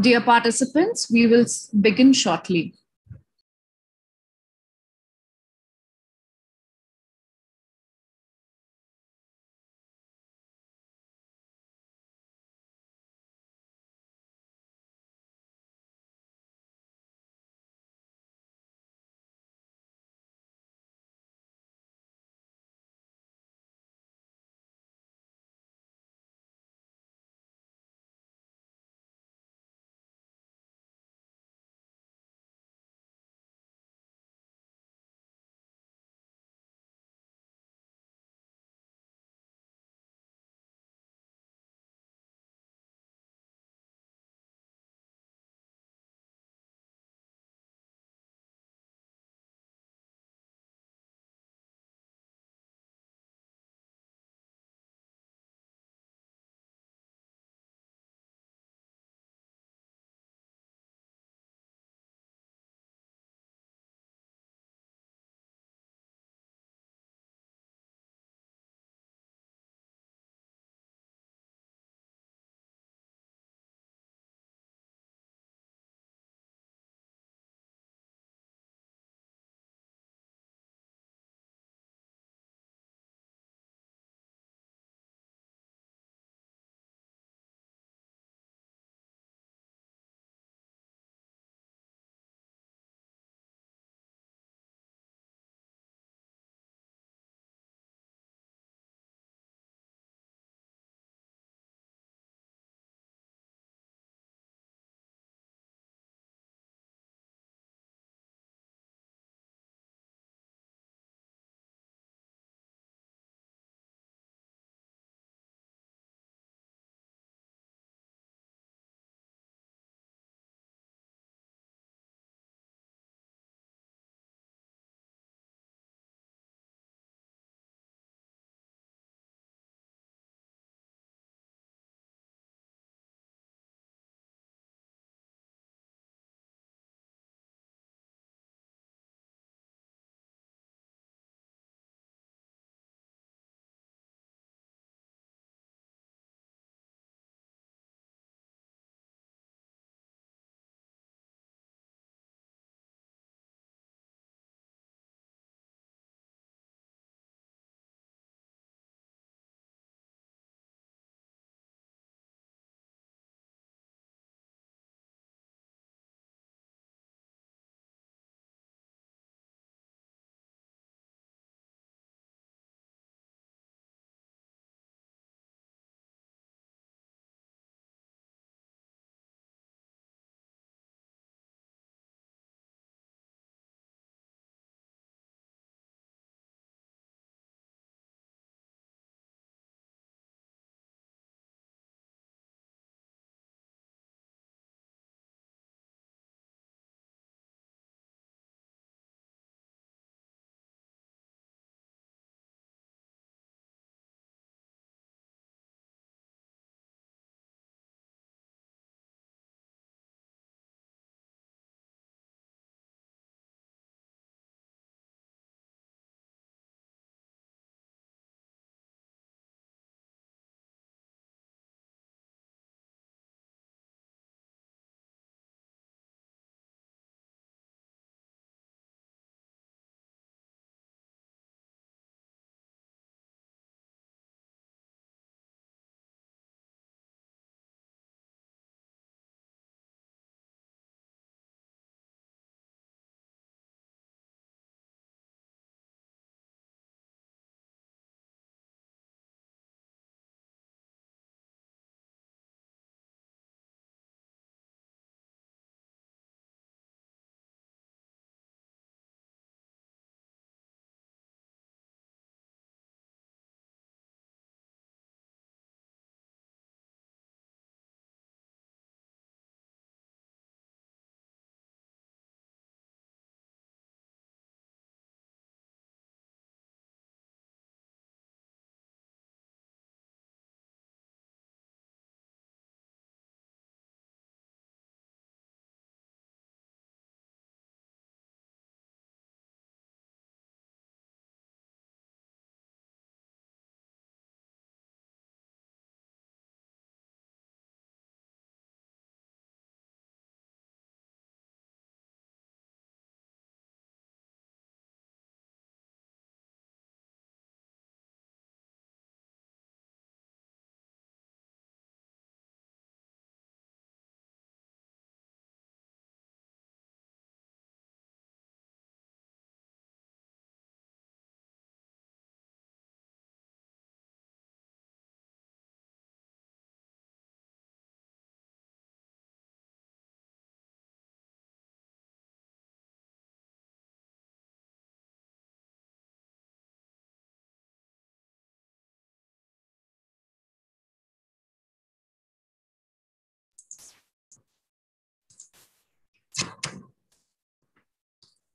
Dear participants, we will begin shortly.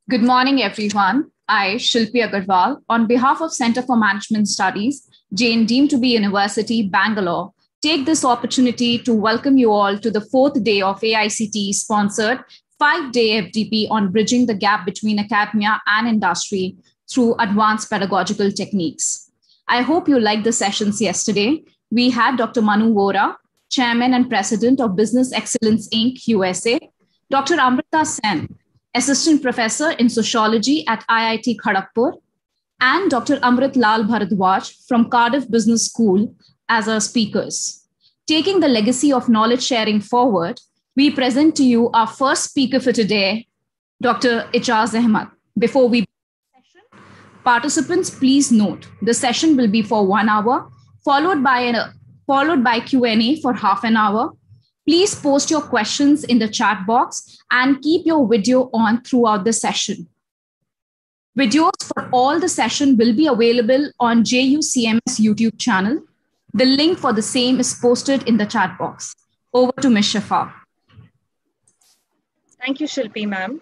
Good morning, everyone. I, Shilpi Agarwal, on behalf of Center for Management Studies, JAIN deemed to be University, Bangalore, take this opportunity to welcome you all to the fourth day of AICTE-sponsored 5-day FDP on bridging the gap between academia and industry through advanced pedagogical techniques. I hope you liked the sessions yesterday. We had Dr. Manu Vora, Chairman and President of Business Excellence Inc., USA, Dr. Amrita Sen, Assistant Professor in Sociology at IIT Kharagpur, and Dr. Amrit Lal Bharadwaj from Cardiff Business School as our speakers. Taking the legacy of knowledge sharing forward, we present to you our first speaker for today, Dr. Ijaz Ahmed. Before we begin the session, participants, please note the session will be for 1 hour, followed by Q&A for half an hour. Please post your questions in the chat box and keep your video on throughout the session. Videos for all the session will be available on JUCMS YouTube channel. The link for the same is posted in the chat box. Over to Ms. Shafa. Thank you, Shilpi ma'am.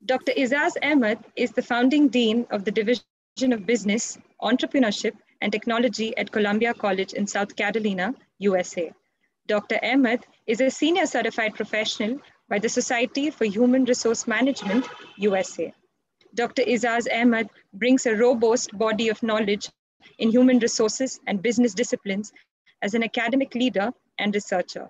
Dr. Ijaz Ahmed is the founding dean of the Division of Business, Entrepreneurship and Technology at Columbia College in South Carolina, USA. Dr. Ahmed is a senior certified professional by the Society for Human Resource Management, USA. Dr. Ijaz Ahmed brings a robust body of knowledge in human resources and business disciplines as an academic leader and researcher.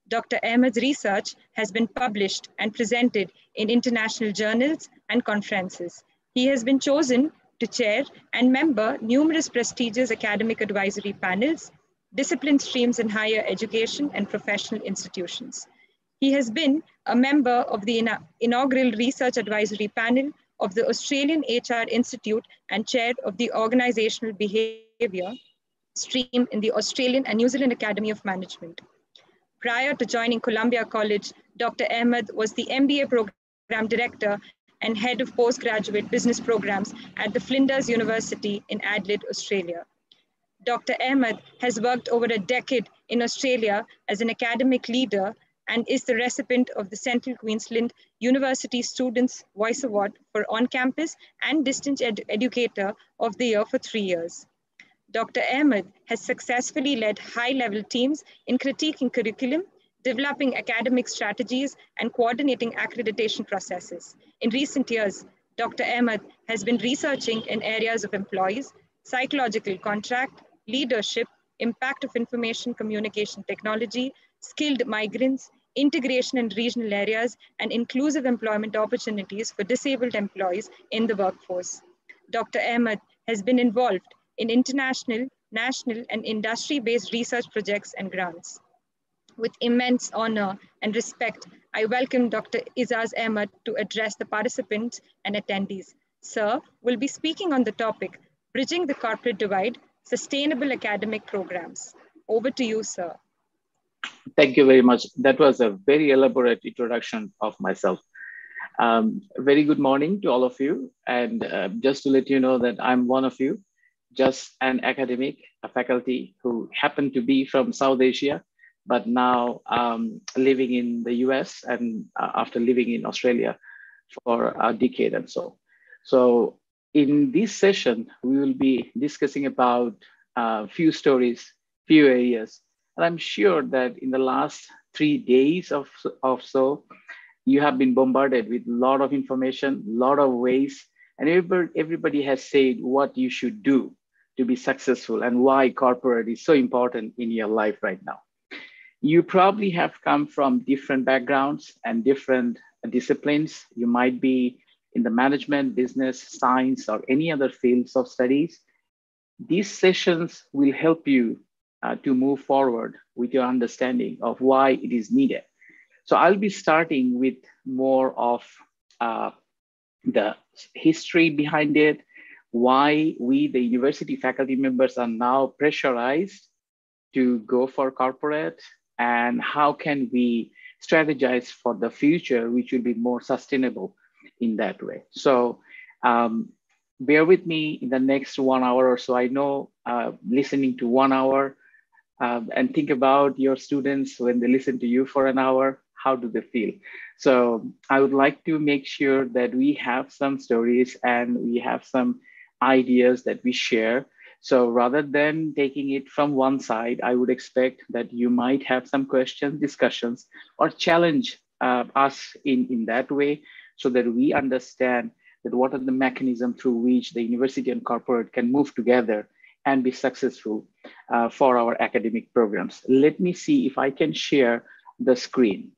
Dr. Ahmed's research has been published and presented in international journals and conferences. He has been chosen to chair and member numerous prestigious academic advisory panels, discipline streams in higher education and professional institutions. He has been a member of the inaugural research advisory panel of the Australian HR Institute and chair of the organizational behavior stream in the Australian and New Zealand Academy of Management. Prior to joining Columbia College, Dr. Ahmed was the MBA program director and head of postgraduate business programs at the Flinders University in Adelaide, Australia. Dr. Ahmed has worked over a decade in Australia as an academic leader and is the recipient of the Central Queensland University Students' Voice Award for On-Campus and Distance Educator of the Year for 3 years. Dr. Ahmed has successfully led high-level teams in critiquing curriculum, developing academic strategies, and coordinating accreditation processes. In recent years, Dr. Ahmed has been researching in areas of employees, psychological contract, leadership, impact of information communication technology, skilled migrants, integration in regional areas, and inclusive employment opportunities for disabled employees in the workforce. Dr. Ahmed has been involved in international, national, and industry-based research projects and grants. With immense honor and respect, I welcome Dr. Ijaz Ahmed to address the participants and attendees. Sir will be speaking on the topic, Bridging the Corporate Divide, Sustainable Academic Programs. Over to you, sir. Thank you very much. That was a very elaborate introduction of myself. Very good morning to all of you. And just to let you know that I'm one of you, just an academic, a faculty who happened to be from South Asia, but now living in the US and after living in Australia for a decade and so. So in this session, we will be discussing about a few stories, few areas. And I'm sure that in the last 3 days of so, you have been bombarded with a lot of information, a lot of ways, and everybody has said what you should do to be successful and why corporate is so important in your life right now. You probably have come from different backgrounds and different disciplines. You might be in the management, business, science, or any other fields of studies. These sessions will help you to move forward with your understanding of why it is needed. So I'll be starting with more of the history behind it, why we, the university faculty members, are now pressurized to go for corporate, and how can we strategize for the future, which will be more sustainable in that way. So bear with me in the next 1 hour or so. I know listening to 1 hour and think about your students when they listen to you for an hour, how do they feel? So I would like to make sure that we have some stories and we have some ideas that we share. So rather than taking it from one side, I would expect that you might have some questions, discussions, or challenge us in that way so that we understand that what are the mechanisms through which the university and corporate can move together and be successful for our academic programs. Let me see if I can share the screen.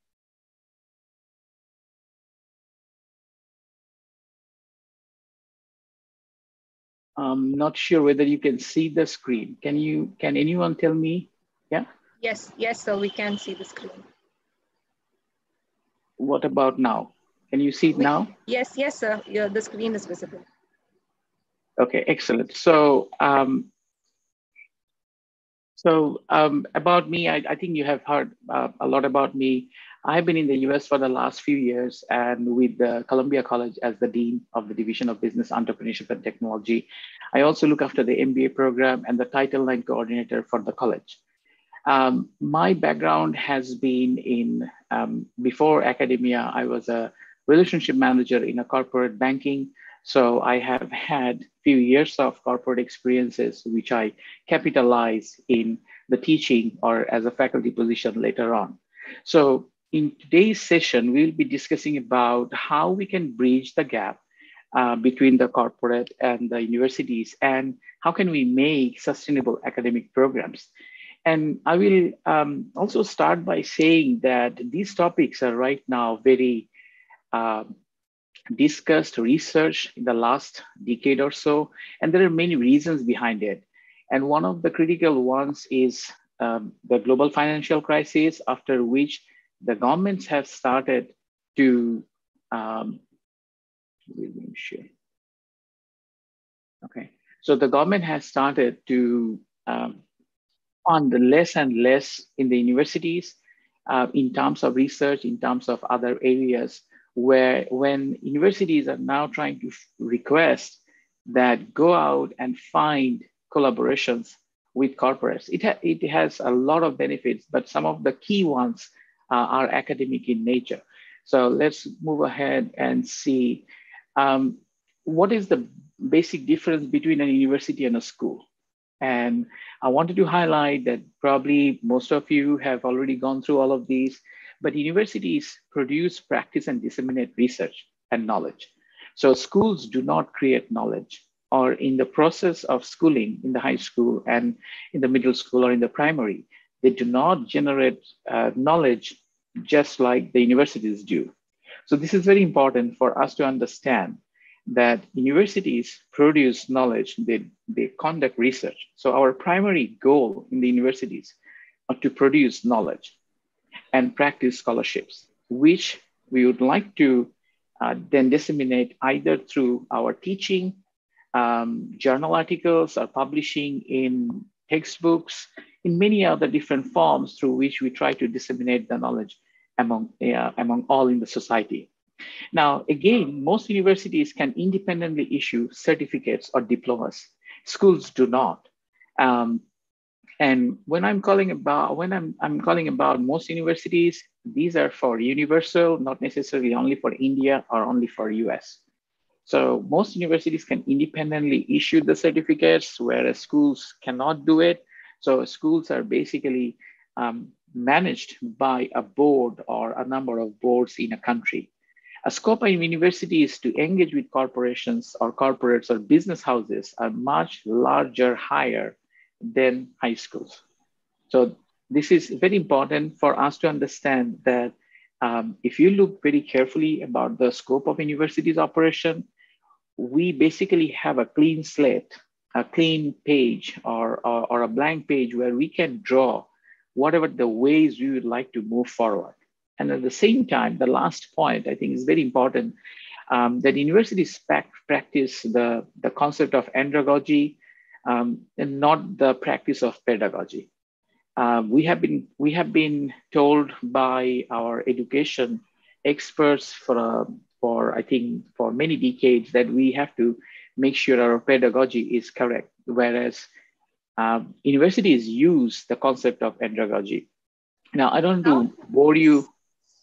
I'm not sure whether you can see the screen. Can anyone tell me? Yeah? Yes, sir, we can see the screen. What about now? Can you see it now? Yes, sir, the screen is visible. Okay, excellent. So, about me, I think you have heard a lot about me. I've been in the US for the last few years and with the Columbia College as the Dean of the Division of Business, Entrepreneurship and Technology. I also look after the MBA program and the Title IX coordinator for the college. My background has been in, before academia, I was a relationship manager in a corporate banking. So I have had few years of corporate experiences, which I capitalize in the teaching or as a faculty position later on. So in today's session, we'll be discussing about how we can bridge the gap between the corporate and the universities, and how can we make sustainable academic programs. And I will also start by saying that these topics are right now very discussed, researched in the last decade or so, and there are many reasons behind it. And one of the critical ones is the global financial crisis, after which the governments have started to, okay. So the government has started to fund less and less in the universities in terms of research, in terms of other areas, where when universities are now trying to request that go out and find collaborations with corporates. It has a lot of benefits, but some of the key ones are academic in nature. So let's move ahead and see what is the basic difference between a university and a school. And I wanted to highlight that probably most of you have already gone through all of these, but universities produce, practice, and disseminate research and knowledge. So schools do not create knowledge, or in the process of schooling in the high school and in the middle school or in the primary, they do not generate knowledge just like the universities do. So this is very important for us to understand that universities produce knowledge, they conduct research. So our primary goal in the universities are to produce knowledge and practice scholarships, which we would like to then disseminate either through our teaching, journal articles, or publishing in textbooks, in many other different forms through which we try to disseminate the knowledge among all in the society. Now, again, most universities can independently issue certificates or diplomas. Schools do not. And when I'm calling about most universities, these are for universal, not necessarily only for India or only for US. So most universities can independently issue the certificates, whereas schools cannot do it. So schools are basically managed by a board or a number of boards in a country. A scope of universities to engage with corporations or corporates or business houses are much larger, higher than high schools. So this is very important for us to understand that if you look very carefully about the scope of universities operation, we basically have a clean slate, a clean page or a blank page where we can draw whatever the ways we would like to move forward. And at the same time, the last point I think is very important, that universities practice the concept of andragogy and not the practice of pedagogy. We have been told by our education experts for I think for many decades that we have to make sure our pedagogy is correct, whereas universities use the concept of andragogy. Now, I don't want to bore you.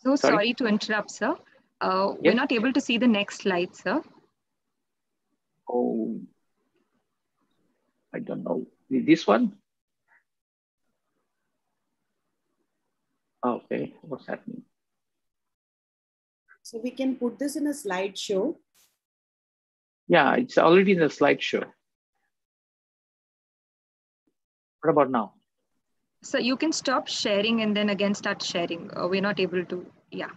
So Sorry? sorry to interrupt, sir. Yes? We're not able to see the next slide, sir. Oh, I don't know. This one? Okay, what's happening? So we can put this in a slideshow. Yeah, it's already in the slideshow. What about now? So you can stop sharing and then again start sharing. We're not able to, yeah.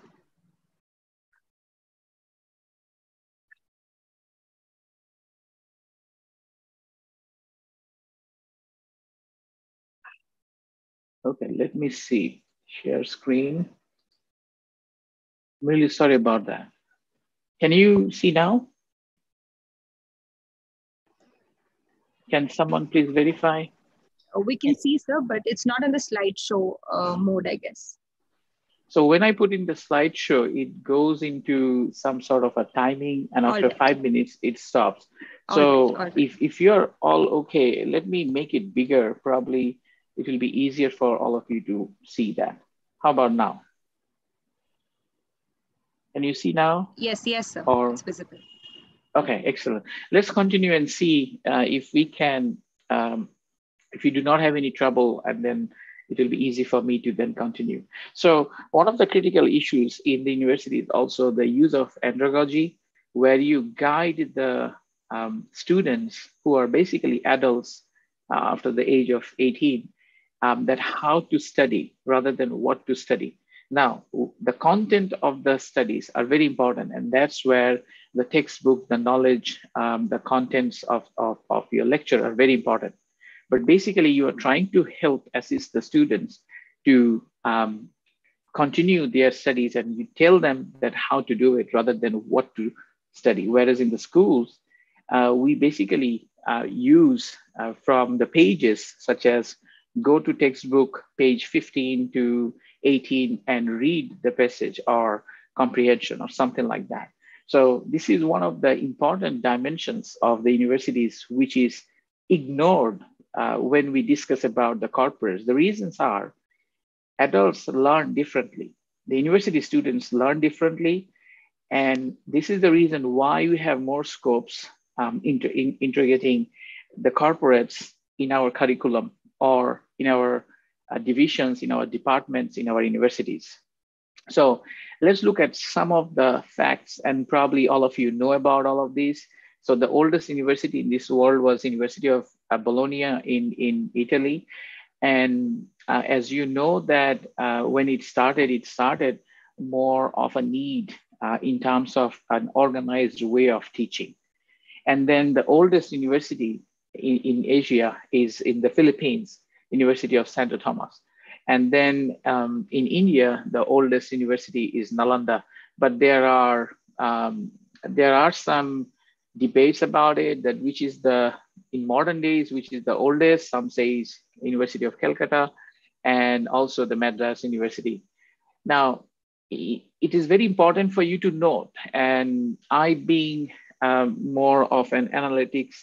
Okay, let me see. Share screen. I'm really sorry about that. Can you see now? Can someone please verify? We can see, sir, but it's not in the slideshow mode, I guess. So when I put in the slideshow, it goes into some sort of a timing, and after 5 minutes, it stops. So all right. if you're all okay, let me make it bigger. Probably it will be easier for all of you to see that. How about now? Can you see now? Yes, sir. Or, it's visible. Okay, excellent. Let's continue and see if we can, if you do not have any trouble, and then it will be easy for me to then continue. So one of the critical issues in the university is also the use of andragogy, where you guide the students who are basically adults after the age of 18, that how to study rather than what to study. Now, the content of the studies are very important, and that's where the textbook, the knowledge, the contents of your lecture are very important. But basically, you are trying to help assist the students to continue their studies, and you tell them that how to do it rather than what to study. Whereas in the schools, we basically use from the pages, such as go to textbook page 15 to 18 and read the passage or comprehension or something like that. So this is one of the important dimensions of the universities, which is ignored when we discuss about the corporates. The reasons are adults learn differently. The university students learn differently. And this is the reason why we have more scopes integrating the corporates in our curriculum or in our divisions, in our departments, in our universities. So let's look at some of the facts, and probably all of you know about all of these. So the oldest university in this world was University of Bologna in Italy. And as you know that when it started more of a need in terms of an organized way of teaching. And then the oldest university in Asia is in the Philippines, University of Santo Thomas. And then in India, the oldest university is Nalanda. But there are some debates about it, that which is in modern days, which is the oldest. Some say University of Calcutta, and also the Madras University. Now, it is very important for you to note, and I being more of an analytics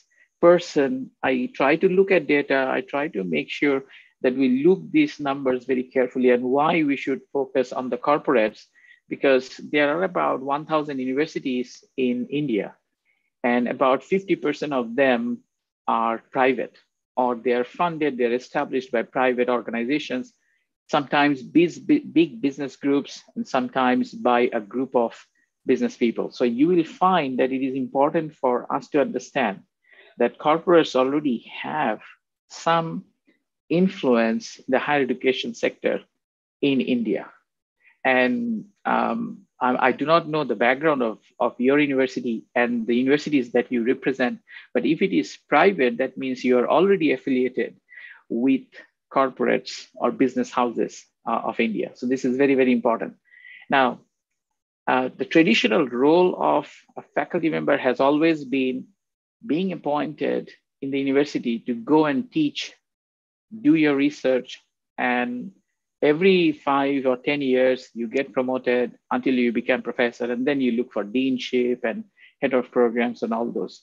person, I try to look at data, I try to make sure that we look these numbers very carefully, and why we should focus on the corporates, because there are about 1,000 universities in India, and about 50% of them are private, or they're funded, they're established by private organizations, sometimes big business groups, and sometimes by a group of business people. So you will find that it is important for us to understand that corporates already have some influence in the higher education sector in India. And I do not know the background of your university and the universities that you represent, but if it is private, that means you are already affiliated with corporates or business houses of India. So this is very, very important. Now, the traditional role of a faculty member has always been being appointed in the university to go and teach, do your research, and every 5 or 10 years, you get promoted until you become professor, and then you look for deanship and head of programs and all those.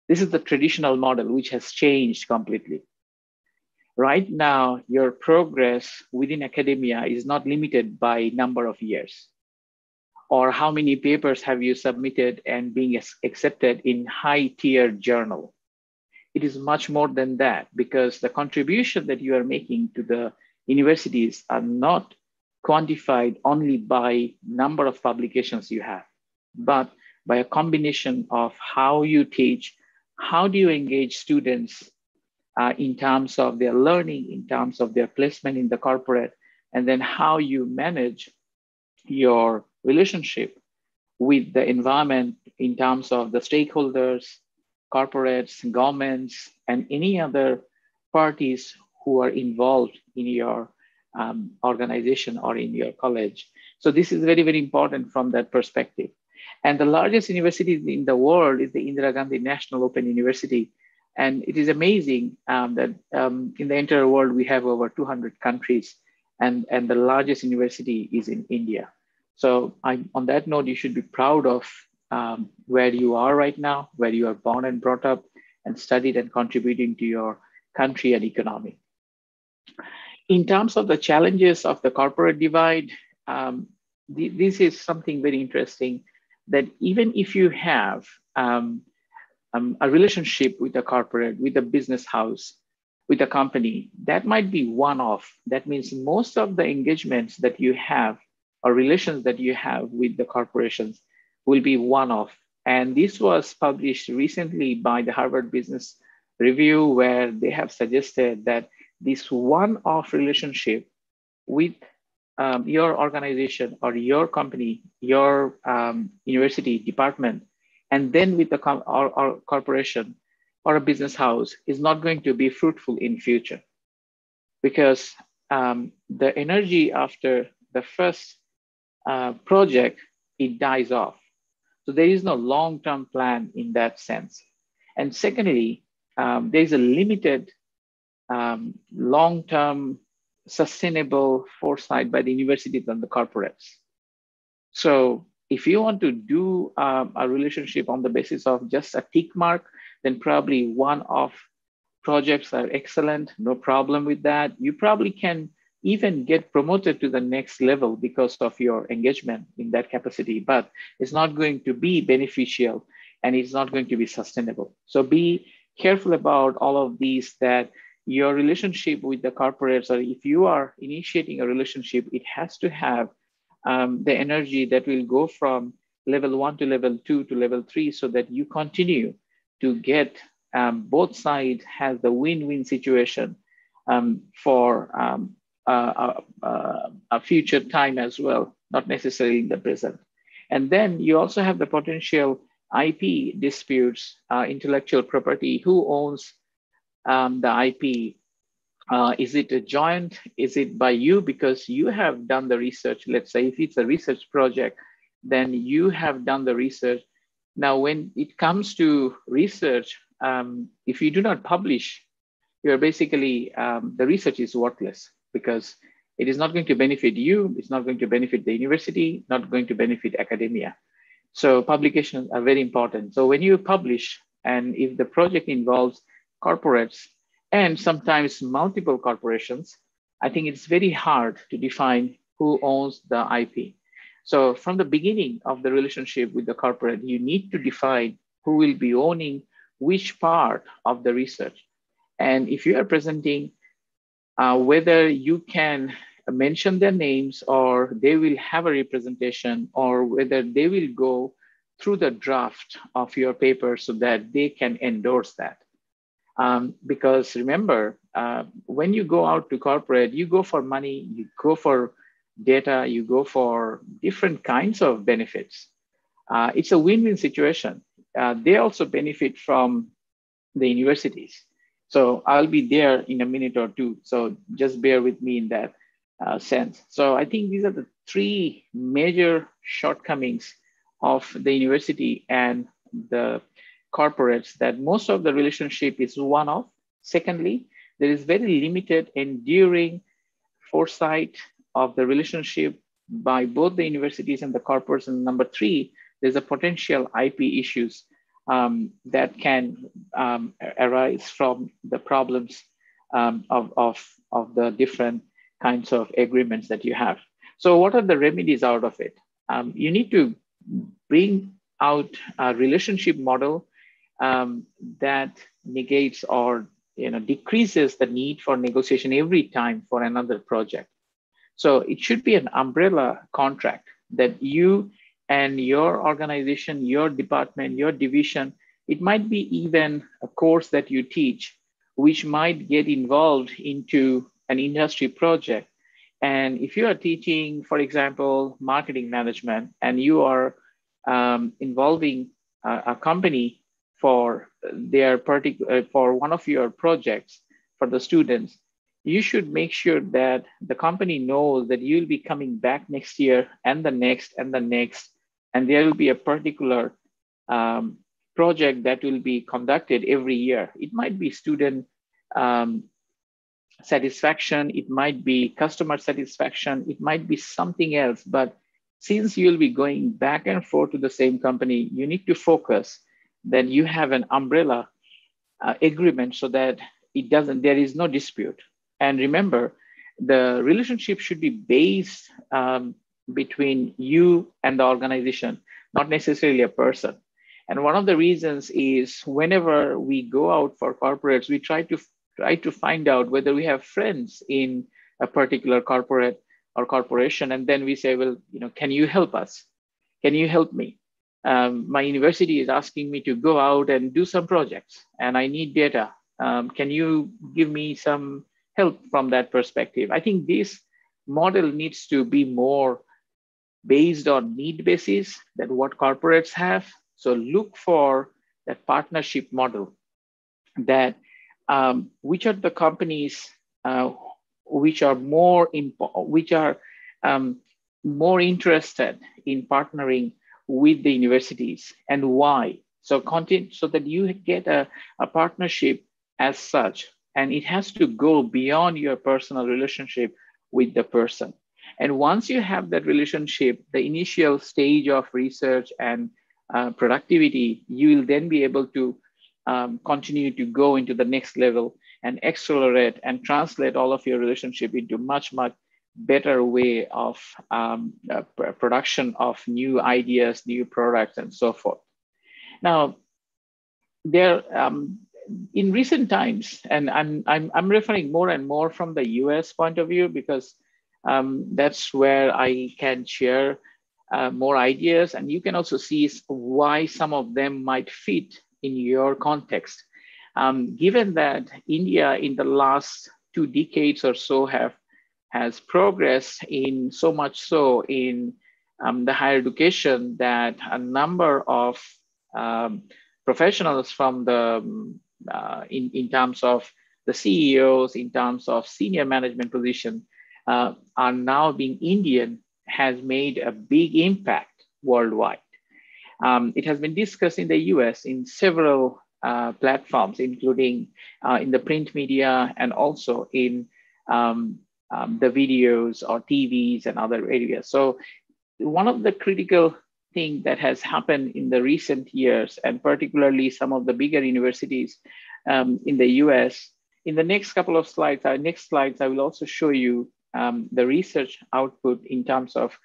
This is the traditional model, which has changed completely. Right now, your progress within academia is not limited by number of years. or how many papers have you submitted and being accepted in high tier journal. It is much more than that, because the contribution that you are making to the universities are not quantified only by number of publications you have, but by a combination of how you teach, how do you engage students in terms of their learning, in terms of their placement in the corporate, and then how you manage your relationship with the environment in terms of the stakeholders, corporates, governments, and any other parties who are involved in your organization or in your college. So this is very, very important from that perspective. And the largest university in the world is the Indira Gandhi National Open University. And it is amazing that in the entire world, we have over 200 countries, and the largest university is in India. So on that note, you should be proud of where you are right now, where you are born and brought up and studied and contributing to your country and economy. In terms of the challenges of the corporate divide, this is something very interesting, that even if you have a relationship with a corporate, with a business house, with a company, that might be one-off. That means most of the engagements that you have or relations that you have with the corporations will be one-off. And this was published recently by the Harvard Business Review, where they have suggested that this one-off relationship with your organization or your company, your university department, and then with the or corporation or a business house is not going to be fruitful in future, because the energy after the first project, it dies off. So there is no long-term plan in that sense. And secondly, there is a limited long-term sustainable foresight by the universities and the corporates. So if you want to do a relationship on the basis of just a tick mark, then probably one-off projects are excellent, no problem with that. You probably can even get promoted to the next level because of your engagement in that capacity, but it's not going to be beneficial and it's not going to be sustainable. So be careful about all of these, that your relationship with the corporates, or if you are initiating a relationship, it has to have the energy that will go from level 1 to level 2 to level 3, so that you continue to get both sides has the win-win situation for a future time as well, not necessarily in the present. And then you also have the potential IP disputes, intellectual property, who owns the IP. Is it a joint? Is it by you because you have done the research? Let's say if it's a research project, then you have done the research. Now, when it comes to research, if you do not publish, you're basically, the research is worthless, because it is not going to benefit you, it's not going to benefit the university, not going to benefit academia. So publications are very important. So when you publish, and if the project involves corporates and sometimes multiple corporations, I think it's very hard to define who owns the IP. So from the beginning of the relationship with the corporate, you need to define who will be owning which part of the research. And if you are presenting, whether you can mention their names, or they will have a representation, or whether they will go through the draft of your paper so that they can endorse that. Because remember, when you go out to corporate, you go for money, you go for data, you go for different kinds of benefits. It's a win-win situation. They also benefit from the universities. So I'll be there in a minute or two. So just bear with me in that sense. So I think these are the three major shortcomings of the university and the corporates, that most of the relationship is one-off. Secondly, there is very limited enduring foresight of the relationship by both the universities and the corporates. And number three, there's a potential IP issues that can arise from the problems of the different kinds of agreements that you have. So what are the remedies out of it? You need to bring out a relationship model that negates or decreases the need for negotiation every time for another project. So it should be an umbrella contract that you and your organization, your department, your division, it might be even a course that you teach, which might get involved into an industry project. And if you are teaching, for example, marketing management, and you are involving a company for their for one of your projects for the students, you should make sure that the company knows that you'll be coming back next year and the next and the next, and there will be a particular project that will be conducted every year. It might be student satisfaction, it might be customer satisfaction, it might be something else. But since you'll be going back and forth to the same company, you need to focus that you have an umbrella agreement so that there is no dispute. And remember, the relationship should be based between you and the organization, not necessarily a person. And one of the reasons is whenever we go out for corporates, we try to find out whether we have friends in a particular corporate or corporation. And then we say, well, can you help us? Can you help me? My university is asking me to go out and do some projects and I need data. Can you give me some help from that perspective? I think this model needs to be more based on need basis than what corporates have. So look for that partnership model, that which are the companies which are more interested in partnering with the universities, and why. So that you get a partnership as such, and it has to go beyond your personal relationship with the person. And once you have that relationship, the initial stage of research and productivity, you will then be able to continue to go into the next level and accelerate and translate all of your relationship into much better way of production of new ideas, new products, and so forth. Now, there in recent times, and I'm referring more and more from the US point of view, because that's where I can share more ideas, and you can also see why some of them might fit in your context. Given that India in the last 2 decades or so has progressed in so much so in the higher education that a number of professionals from the in terms of the CEOs, in terms of senior management position, are now being Indian, has made a big impact worldwide. It has been discussed in the US in several platforms, including in the print media and also in the videos or TVs and other areas. So one of the critical things that has happened in the recent years, and particularly some of the bigger universities in the US, in the next couple of slides, I will also show you the research output in terms of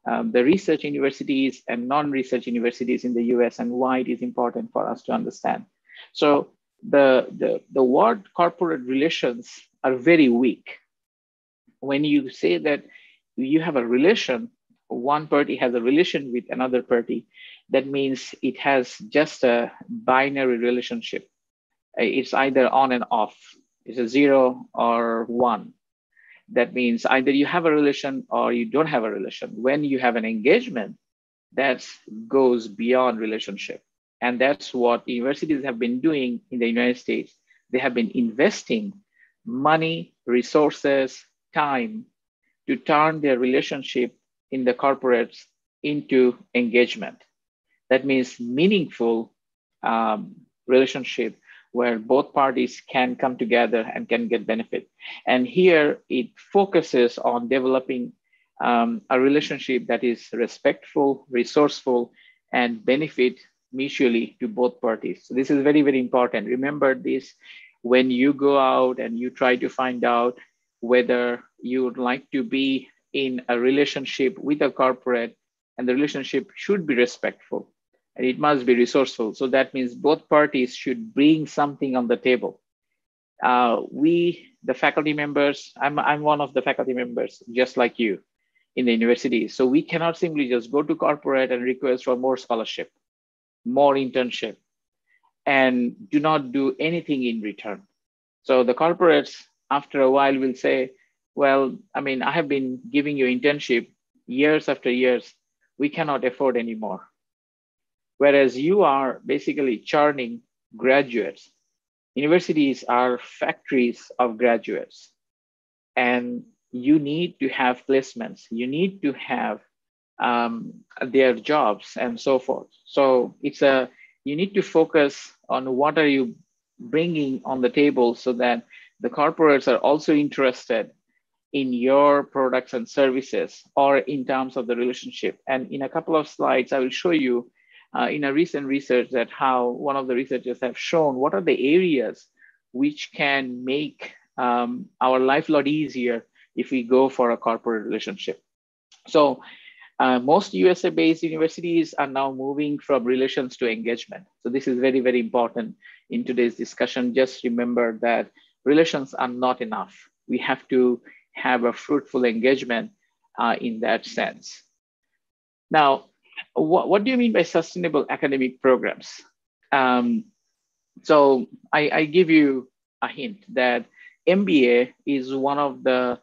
the research universities and non-research universities in the US and why it is important for us to understand. So the word corporate relations are very weak. When you say that you have a relation, one party has a relation with another party, that means it has just a binary relationship. It's either on and off. It's a 0 or 1. That means either you have a relation or you don't have a relation. When you have an engagement, that goes beyond relationship. And that's what universities have been doing in the United States. They have been investing money, resources, time to turn their relationship in the corporates into engagement. That means meaningful relationship where both parties can come together and can get benefit. And here it focuses on developing a relationship that is respectful, resourceful, and benefit mutually to both parties. So this is very, very important. Remember this when you go out and you try to find out whether you would like to be in a relationship with a corporate. and the relationship should be respectful, and it must be resourceful. So that means both parties should bring something on the table. The faculty members, I'm one of the faculty members, just like you in the university. So we cannot simply just go to corporate and request for more scholarship, more internship, and do not do anything in return. So the corporates, after a while, will say, well, I mean, I have been giving you internship years after years. We cannot afford anymore. Whereas you are basically churning graduates. Universities are factories of graduates, and you need to have placements. You need to have their jobs and so forth. So you need to focus on what are you bringing on the table so that the corporates are also interested in your products and services, or in terms of the relationship. And in a couple of slides, I will show you in a recent research that how one of the researchers have shown what are the areas which can make our life a lot easier if we go for a corporate relationship. So most USA-based universities are now moving from relations to engagement. So this is very, very important in today's discussion. Just remember that relations are not enough. We have to have a fruitful engagement in that sense. Now, what do you mean by sustainable academic programs? So I give you a hint that MBA is one of the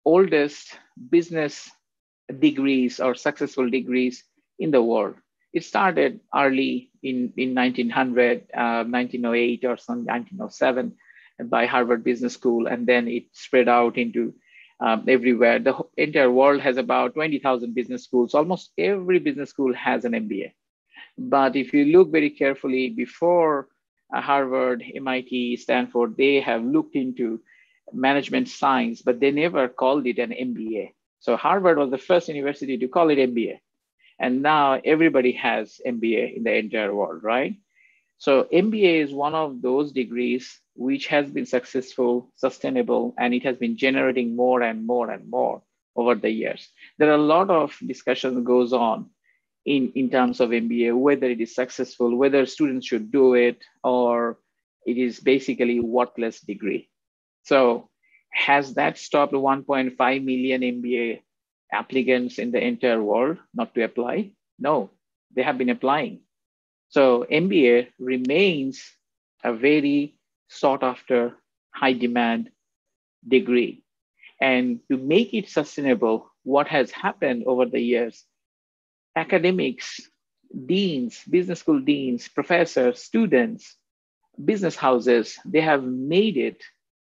oldest business degrees or successful degrees in the world. It started early in 1900, 1908 or some 1907 by Harvard Business School, and then it spread out into everywhere. The entire world has about 20,000 business schools. Almost every business school has an MBA. But if you look very carefully, before Harvard, MIT, Stanford, they have looked into management science, but they never called it an MBA. So Harvard was the first university to call it MBA. And now everybody has MBA in the entire world, right? So MBA is one of those degrees which has been successful, sustainable, and it has been generating more and more and more over the years. There are a lot of discussion goes on in terms of MBA, whether it is successful, whether students should do it, or it is basically worthless degree. So has that stopped 1.5 million MBA applicants in the entire world not to apply? No, they have been applying. So MBA remains a very sought after, high demand degree. And to make it sustainable, what has happened over the years, academics, deans, business school deans, professors, students, business houses, they have made it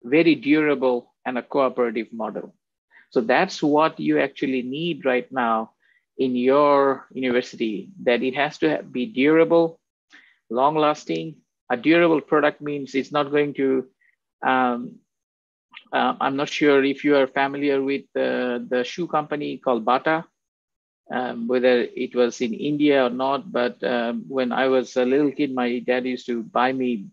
very durable and a cooperative model. So that's what you actually need right now in your university, that it has to be durable, long lasting. A durable product means it's not going to, I'm not sure if you are familiar with the shoe company called Bata, whether it was in India or not, but when I was a little kid, my dad used to buy me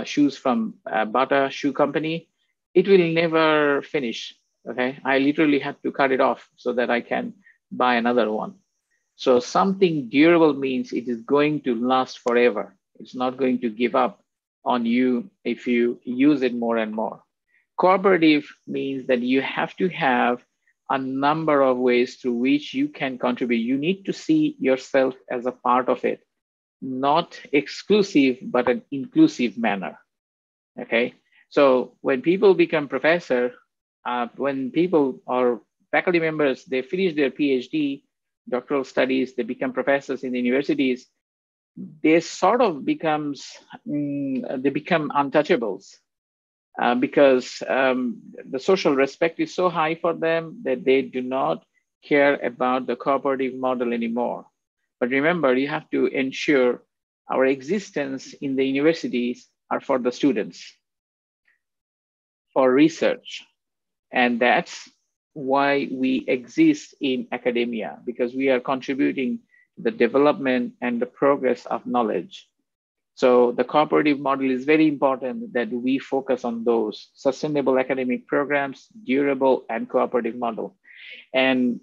shoes from Bata shoe company. It will never finish, okay? I literally have to cut it off so that I can buy another one. So something durable means it is going to last forever. It's not going to give up on you if you use it more and more. Cooperative means that you have to have a number of ways through which you can contribute. You need to see yourself as a part of it, not exclusive, but an inclusive manner, okay? So when people become professor, when people or faculty members, they finish their PhD, doctoral studies, they become professors in the universities, they sort of they become untouchables because the social respect is so high for them that they do not care about the cooperative model anymore. But remember, you have to ensure our existence in the universities are for the students, for research. And that's why we exist in academia, because we are contributing to the development and the progress of knowledge. So the cooperative model is very important that we focus on those sustainable academic programs, durable and cooperative model. And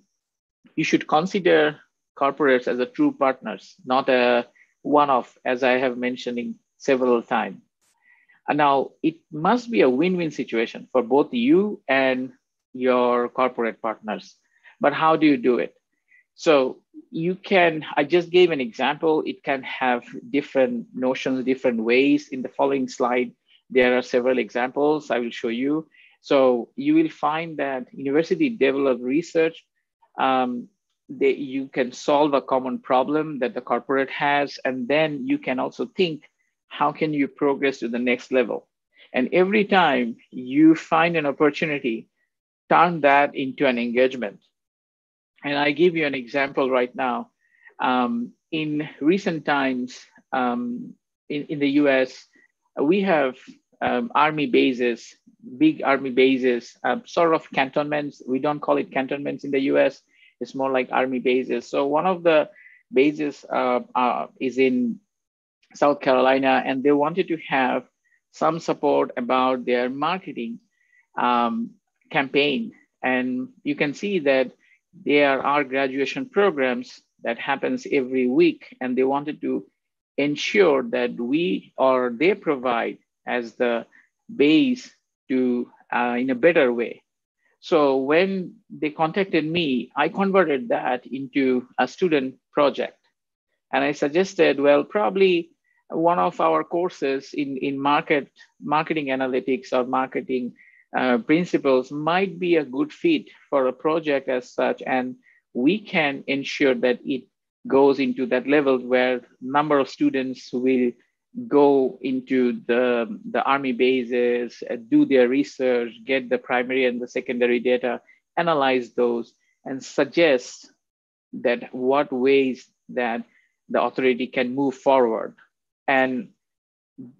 you should consider corporates as a true partners, not a one-off, as I have mentioning several times. And now it must be a win-win situation for both you and your corporate partners. But how do you do it? So you can, I just gave an example. It can have different notions, different ways. In the following slide, there are several examples I will show you. So you will find that university developed research, you can solve a common problem that the corporate has, and then you can also think, how can you progress to the next level? And every time you find an opportunity, turn that into an engagement. And I give you an example right now. In recent times, in the US, we have army bases, big army bases, sort of cantonments. We don't call it cantonments in the US. It's more like army bases. So one of the bases is in South Carolina, and they wanted to have some support about their marketing campaign. And you can see that there are graduation programs that happens every week, and they wanted to ensure that we or they provide as the base to in a better way. So when they contacted me, I converted that into a student project. And I suggested, well, probably one of our courses in marketing analytics or marketing principles might be a good fit for a project as such. And we can ensure that it goes into that level where number of students will go into the army bases, do their research, get the primary and the secondary data, analyze those, and suggest that what ways that the authority can move forward. And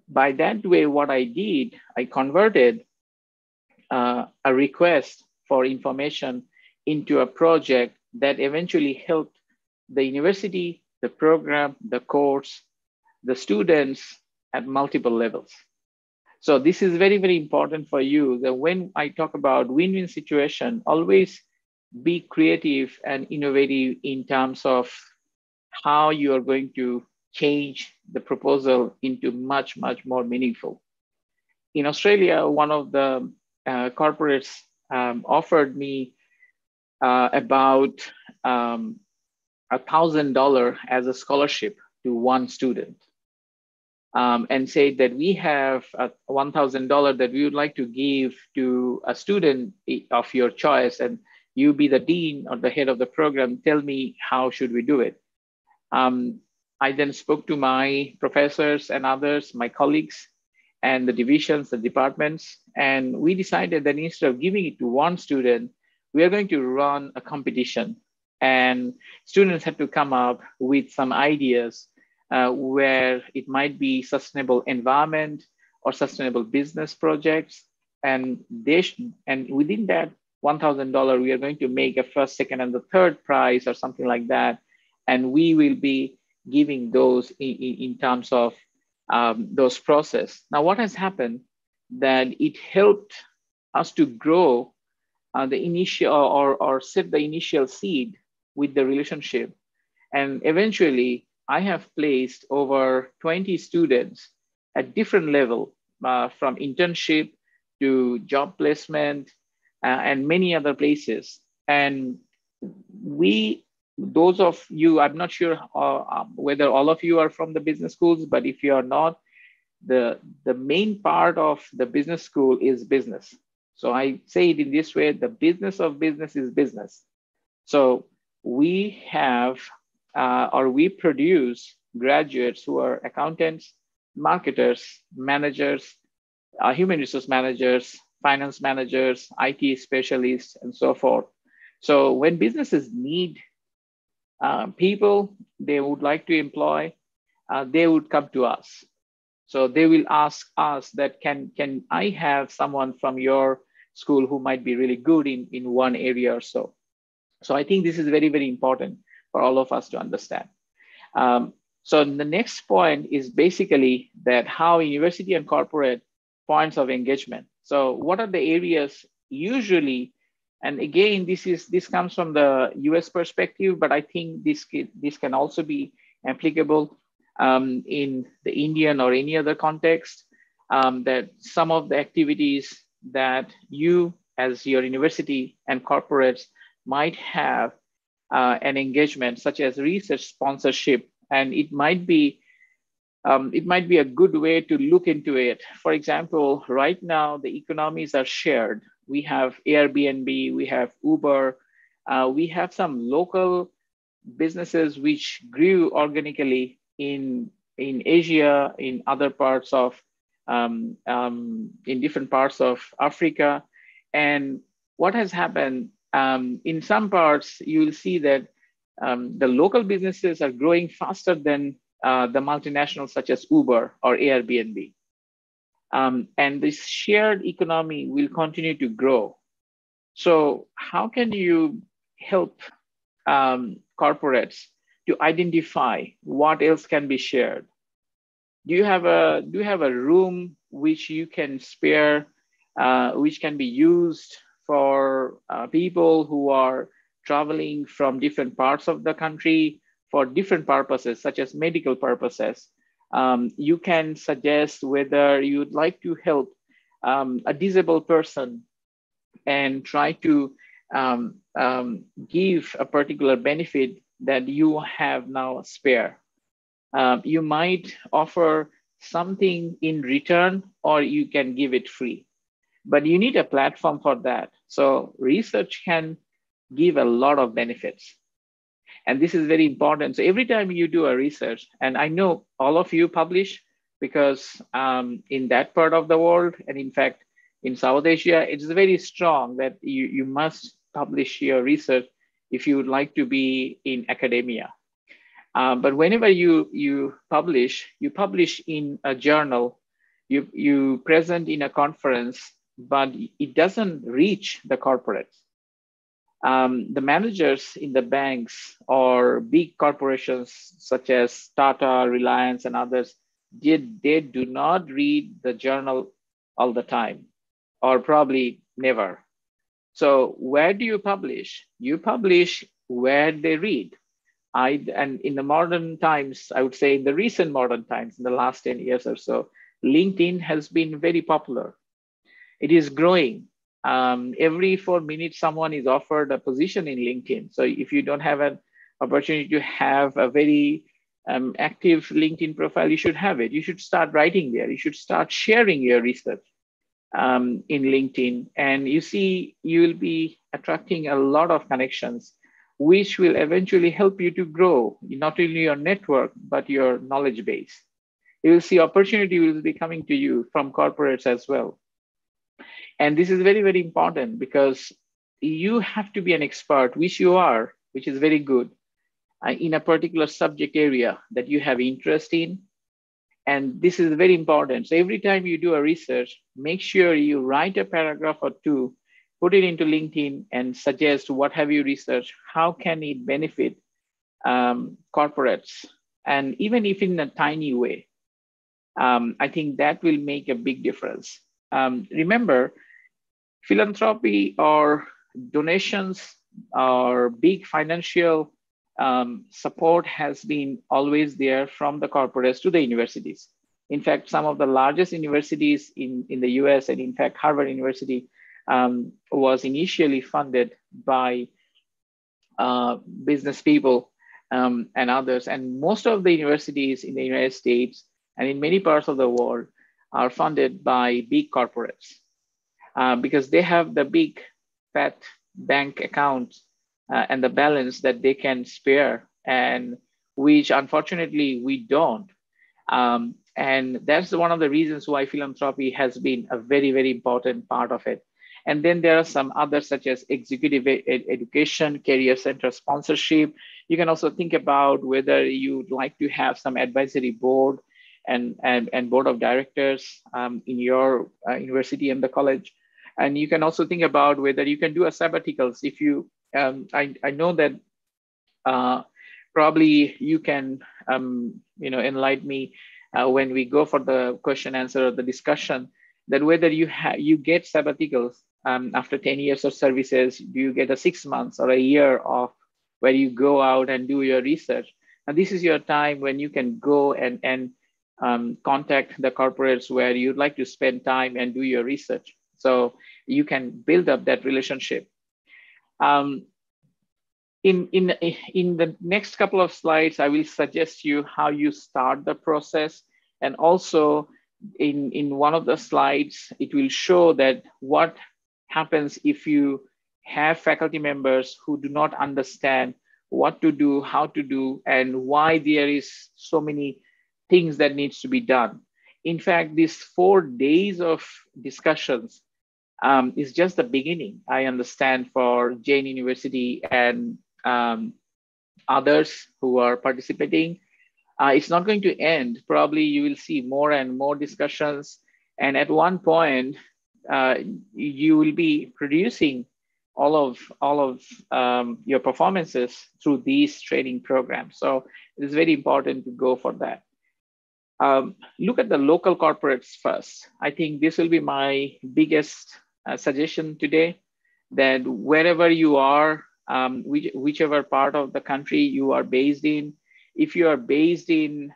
by that way, what I did, I converted a request for information into a project that eventually helped the university, the program, the course, the students at multiple levels. So this is very, very important for you that when I talk about win-win situation, always be creative and innovative in terms of how you are going to change the proposal into much, much more meaningful. In Australia, one of the corporates offered me about $1,000 as a scholarship to one student, and said that we have $1,000 that we would like to give to a student of your choice, and you be the dean or the head of the program. Tell me how should we do it. I then spoke to my professors and others, my colleagues, and the divisions, the departments, and we decided that instead of giving it to one student, we are going to run a competition. And students had to come up with some ideas where it might be sustainable environment or sustainable business projects. And within that $1,000, we are going to make a first, second, and the third prize or something like that. And we will be giving those in terms of those process. Now, what has happened that it helped us to grow the initial or set the initial seed with the relationship. And eventually I have placed over 20 students at different level from internship to job placement and many other places. And those of you, I'm not sure whether all of you are from the business schools, but if you are not, the main part of the business school is business. So I say it in this way, the business of business is business. So we have, we produce graduates who are accountants, marketers, managers, human resource managers, finance managers, IT specialists, and so forth. So when businesses need people they would like to employ, they would come to us. So they will ask us that can I have someone from your school who might be really good in one area or so. So I think this is very, very important for all of us to understand. So the next point is basically that how university and corporate points of engagement. So what are the areas usually And again, this comes from the US perspective, but I think this can also be applicable in the Indian or any other context, that some of the activities that you as your university and corporates might have an engagement, such as research sponsorship, and it might be a good way to look into it. For example, right now the economies are shared. We have Airbnb, we have Uber, we have some local businesses which grew organically in Asia, in other parts of in different parts of Africa. And what has happened in some parts, you will see that the local businesses are growing faster than the multinationals such as Uber or Airbnb. And this shared economy will continue to grow. So how can you help corporates to identify what else can be shared? Do you have a room which you can spare, which can be used for people who are traveling from different parts of the country for different purposes, such as medical purposes? You can suggest whether you'd like to help a disabled person and try to give a particular benefit that you have now spare. You might offer something in return, or you can give it free, but you need a platform for that. So research can give a lot of benefits. And this is very important. So every time you do a research, and I know all of you publish, because in that part of the world, and in fact, in South Asia, it's very strong that you must publish your research if you would like to be in academia. But whenever you publish in a journal, you present in a conference, but it doesn't reach the corporates. The managers in the banks or big corporations such as Tata, Reliance, and others, they do not read the journal all the time, or probably never. So where do you publish? You publish where they read. And in the modern times, I would say in the recent modern times, in the last 10 years or so, LinkedIn has been very popular. It is growing. Every 4 minutes, someone is offered a position in LinkedIn. So if you don't have an opportunity to have a very active LinkedIn profile, you should have it. You should start writing there. You should start sharing your research in LinkedIn. And you see, you will be attracting a lot of connections, which will eventually help you to grow not only your network, but your knowledge base. You will see opportunity will be coming to you from corporates as well. And this is very, very important, because you have to be an expert, which you are, which is very good, in a particular subject area that you have interest in. And this is very important. So every time you do a research, make sure you write a paragraph or two, put it into LinkedIn, and suggest what have you researched, how can it benefit corporates, and even if in a tiny way. I think that will make a big difference. Remember, philanthropy or donations or big financial support has been always there from the corporates to the universities. In fact, some of the largest universities in the US, and in fact, Harvard University was initially funded by business people and others. And most of the universities in the United States and in many parts of the world are funded by big corporates because they have the big fat bank accounts and the balance that they can spare, and which unfortunately we don't. And that's one of the reasons why philanthropy has been a very, very important part of it. And then there are some others such as executive education, career center sponsorship. You can also think about whether you'd like to have some advisory board and board of directors in your university and the college. And you can also think about whether you can do a sabbaticals. If you, I know that probably you can, enlighten me when we go for the question answer or the discussion, that whether you get sabbaticals after 10 years of services, do you get a 6 months or a year of where you go out and do your research? And this is your time when you can go and contact the corporates where you'd like to spend time and do your research. So you can build up that relationship. In the next couple of slides, I will suggest you how you start the process. And also in one of the slides, it will show that what happens if you have faculty members who do not understand what to do, how to do, and why there is so many things that needs to be done. In fact, these 4 days of discussions is just the beginning, I understand, for JAIN University and others who are participating. It's not going to end. Probably you will see more and more discussions. And at one point, you will be producing all of your performances through these training programs. So it is very important to go for that. Look at the local corporates first. I think this will be my biggest suggestion today, that wherever you are, whichever part of the country you are based in, if you are based in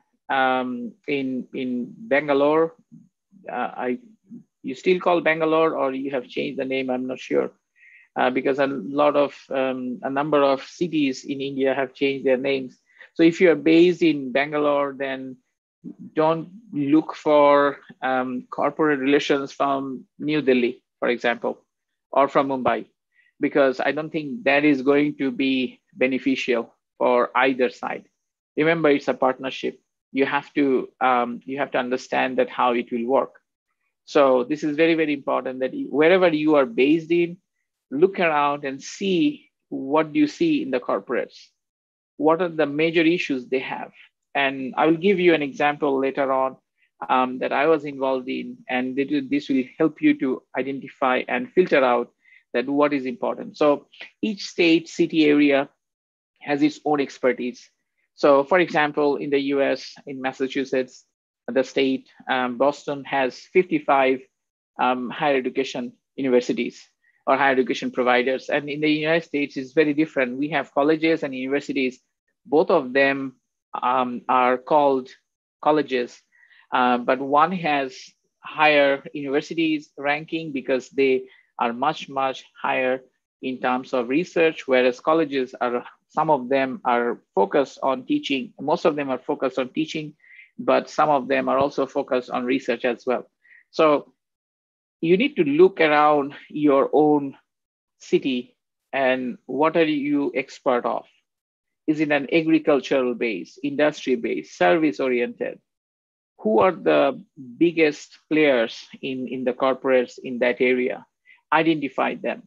Bangalore, you still call Bangalore, or you have changed the name, I'm not sure, because a number of cities in India have changed their names. So if you are based in Bangalore, then don't look for corporate relations from New Delhi, for example, or from Mumbai, because I don't think that is going to be beneficial for either side. Remember, it's a partnership. You have to understand that how it will work. So this is very, very important, that wherever you are based in, look around and see what do you see in the corporates. What are the major issues they have? And I will give you an example later on that I was involved in, and this will help you to identify and filter out that what is important. So each state, city, area has its own expertise. So for example, in the US, in Massachusetts, the state, Boston has 55 higher education universities or higher education providers. And in the United States, it's very different. We have colleges and universities. Both of them are called colleges, but one has higher universities ranking because they are much, much higher in terms of research, whereas colleges some of them are focused on teaching. Most of them are focused on teaching, but some of them are also focused on research as well. So you need to look around your own city and what are you expert of? Is it an agricultural base, industry base, service oriented? Who are the biggest players in the corporates in that area? Identify them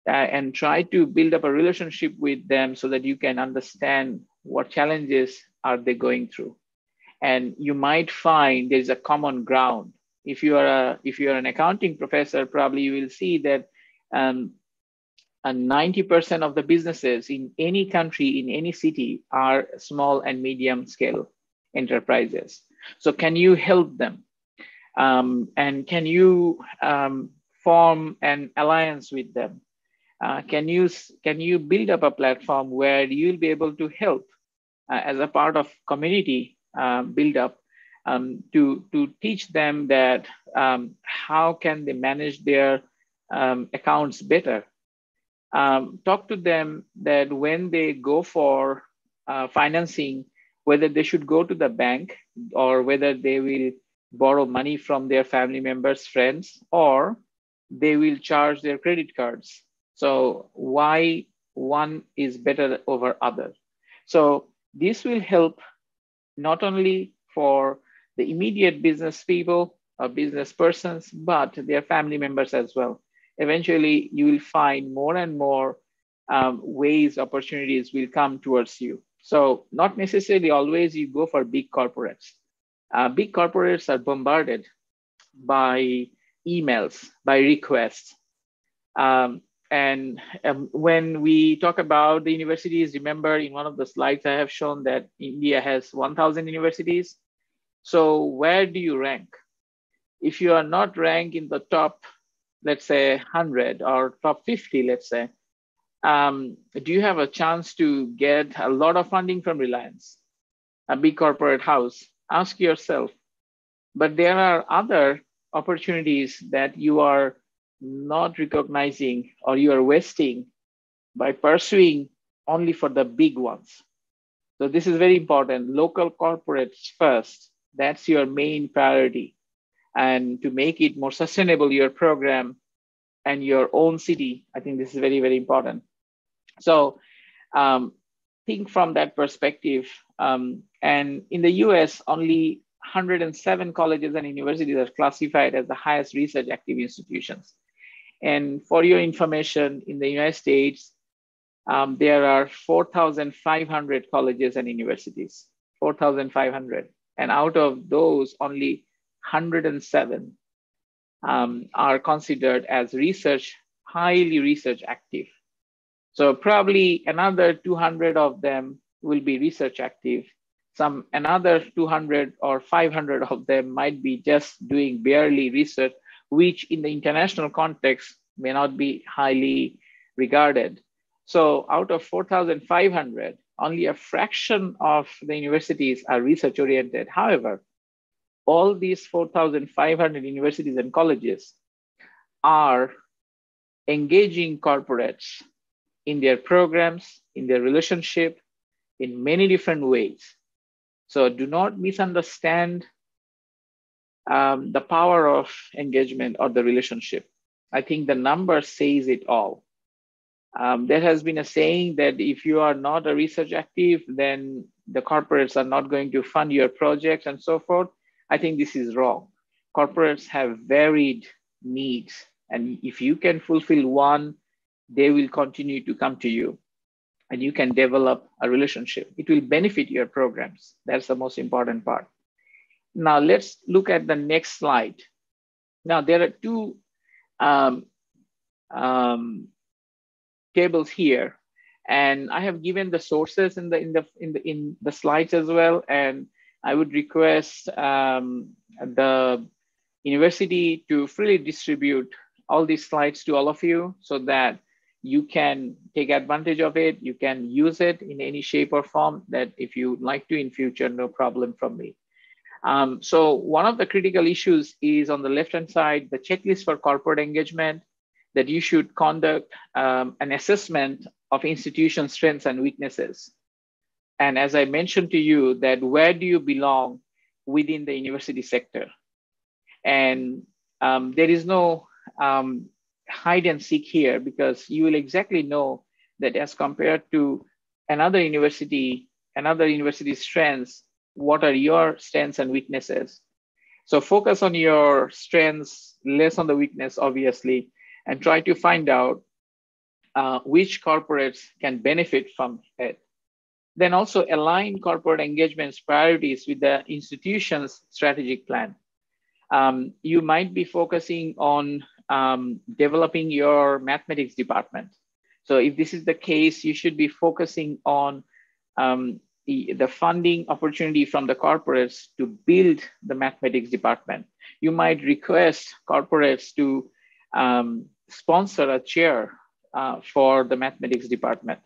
and try to build up a relationship with them so that you can understand what challenges are they going through. And you might find there's a common ground. If you are an accounting professor, probably you will see that 90% of the businesses in any country, in any city, are small and medium scale enterprises. So can you help them? And can you form an alliance with them? Can you build up a platform where you'll be able to help as a part of community build up to teach them that how can they manage their accounts better? Talk to them that when they go for financing, whether they should go to the bank or whether they will borrow money from their family members, friends, or they will charge their credit cards. So why one is better over other? So this will help not only for the immediate business people or business persons, but their family members as well. Eventually, you will find more and more ways, opportunities will come towards you. So not necessarily always you go for big corporates. Big corporates are bombarded by emails, by requests. And when we talk about the universities, remember in one of the slides I have shown that India has 1,000 universities. So where do you rank? If you are not ranked in the top let's say 100 or top 50, let's say, do you have a chance to get a lot of funding from Reliance, a big corporate house? Ask yourself. But there are other opportunities that you are not recognizing or you are wasting by pursuing only for the big ones. So this is very important. Local corporates first. That's your main priority. And to make it more sustainable, your program and your own city, I think this is very, very important. So think from that perspective. And in the US, only 107 colleges and universities are classified as the highest research active institutions. And for your information, in the United States, there are 4,500 colleges and universities, 4,500. And out of those, only 107 are considered as highly research active. So probably another 200 of them will be research active. Another 200 or 500 of them might be just doing barely research, which in the international context may not be highly regarded. So out of 4,500, only a fraction of the universities are research oriented. However, all these 4,500 universities and colleges are engaging corporates in their programs, in their relationship, in many different ways. So do not misunderstand the power of engagement or the relationship. I think the number says it all. There has been a saying that if you are not a research active, then the corporates are not going to fund your projects and so forth. I think this is wrong. Corporates have varied needs. And if you can fulfill one, they will continue to come to you and you can develop a relationship. It will benefit your programs. That's the most important part. Now let's look at the next slide. Now there are two tables here, and I have given the sources in the slides as well. And I would request the university to freely distribute all these slides to all of you so that you can take advantage of it. You can use it in any shape or form that if you like to in future, no problem from me. So one of the critical issues is on the left-hand side, the checklist for corporate engagement, that you should conduct an assessment of institution strengths and weaknesses. And as I mentioned to you, that where do you belong within the university sector? And there is no hide and seek here, because you will exactly know that as compared to another university's strengths, what are your strengths and weaknesses? So focus on your strengths, less on the weakness, obviously, and try to find out which corporates can benefit from it. Then also align corporate engagement's priorities with the institution's strategic plan. You might be focusing on developing your mathematics department. So if this is the case, you should be focusing on the funding opportunity from the corporates to build the mathematics department. You might request corporates to sponsor a chair for the mathematics department,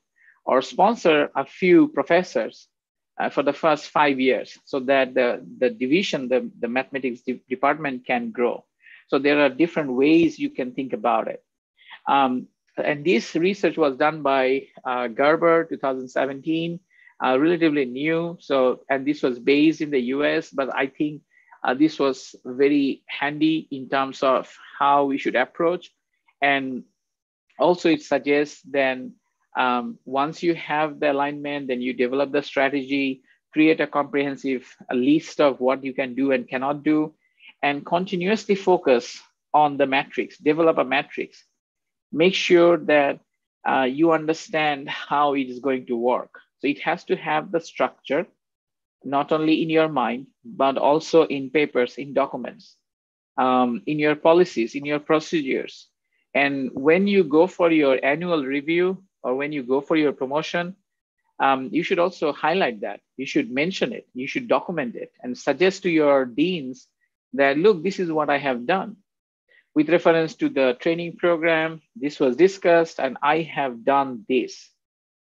or sponsor a few professors for the first 5 years so that the division, the mathematics department can grow. So there are different ways you can think about it. And this research was done by Gerber, 2017, relatively new. So, and this was based in the US, but I think this was very handy in terms of how we should approach. And also it suggests then once you have the alignment, then you develop the strategy, create a comprehensive list of what you can do and cannot do, and continuously focus on the matrix, develop a matrix. Make sure that you understand how it is going to work. So it has to have the structure, not only in your mind, but also in papers, in documents, in your policies, in your procedures. And when you go for your annual review or when you go for your promotion, you should also highlight that. You should mention it. You should document it and suggest to your deans that, look, this is what I have done. with reference to the training program, this was discussed, and I have done this.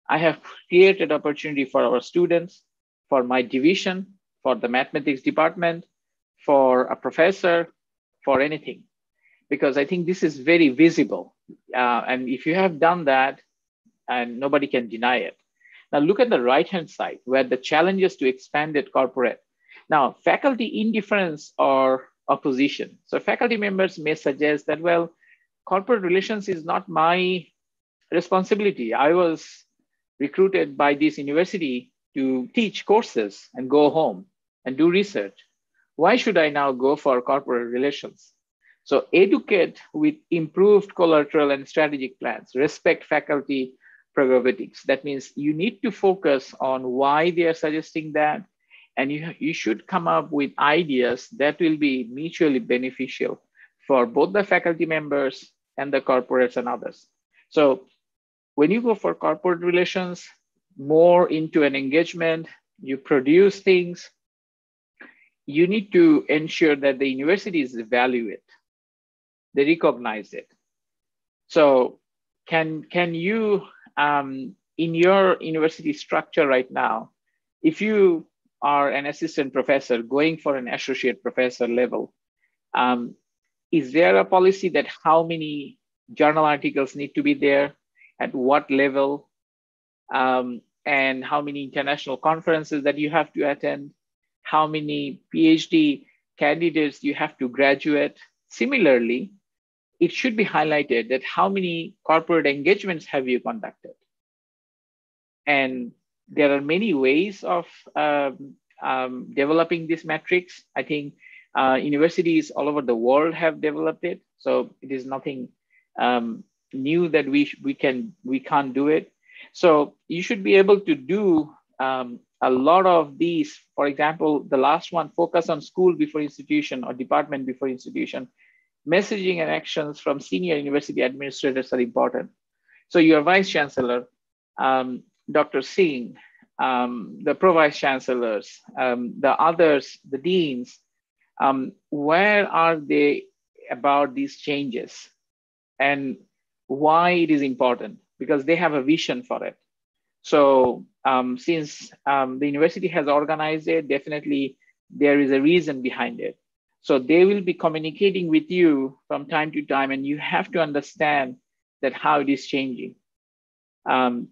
I have created opportunity for our students, for my division, for the mathematics department, for a professor, for anything, because I think this is very visible. And if you have done that, and nobody can deny it. Now look at the right-hand side where the challenges to expanded corporate. Now, faculty indifference or opposition. So faculty members may suggest that, well, corporate relations is not my responsibility. I was recruited by this university to teach courses and go home and do research. Why should I now go for corporate relations? So educate with improved collateral and strategic plans, respect faculty prerogatives. That means you need to focus on why they are suggesting that, and you should come up with ideas that will be mutually beneficial for both the faculty members and the corporates and others. So when you go for corporate relations, more into an engagement, you produce things, you need to ensure that the universities value it, they recognize it. So can you, in your university structure right now, if you are an assistant professor going for an associate professor level, is there a policy that how many journal articles need to be there, at what level, and how many international conferences that you have to attend, how many PhD candidates you have to graduate? Similarly, it should be highlighted that how many corporate engagements have you conducted? And there are many ways of developing these metrics. I think universities all over the world have developed it. So it is nothing new that we can't do it. So you should be able to do a lot of these. For example, the last one, focus on school before institution or department before institution. Messaging and actions from senior university administrators are important. So your vice chancellor, Dr. Singh, the pro-vice chancellors, the others, the deans, where are they about these changes and why it is important? Because they have a vision for it. So since the university has organized it, definitely there is a reason behind it. So they will be communicating with you from time to time, and you have to understand that how it is changing. So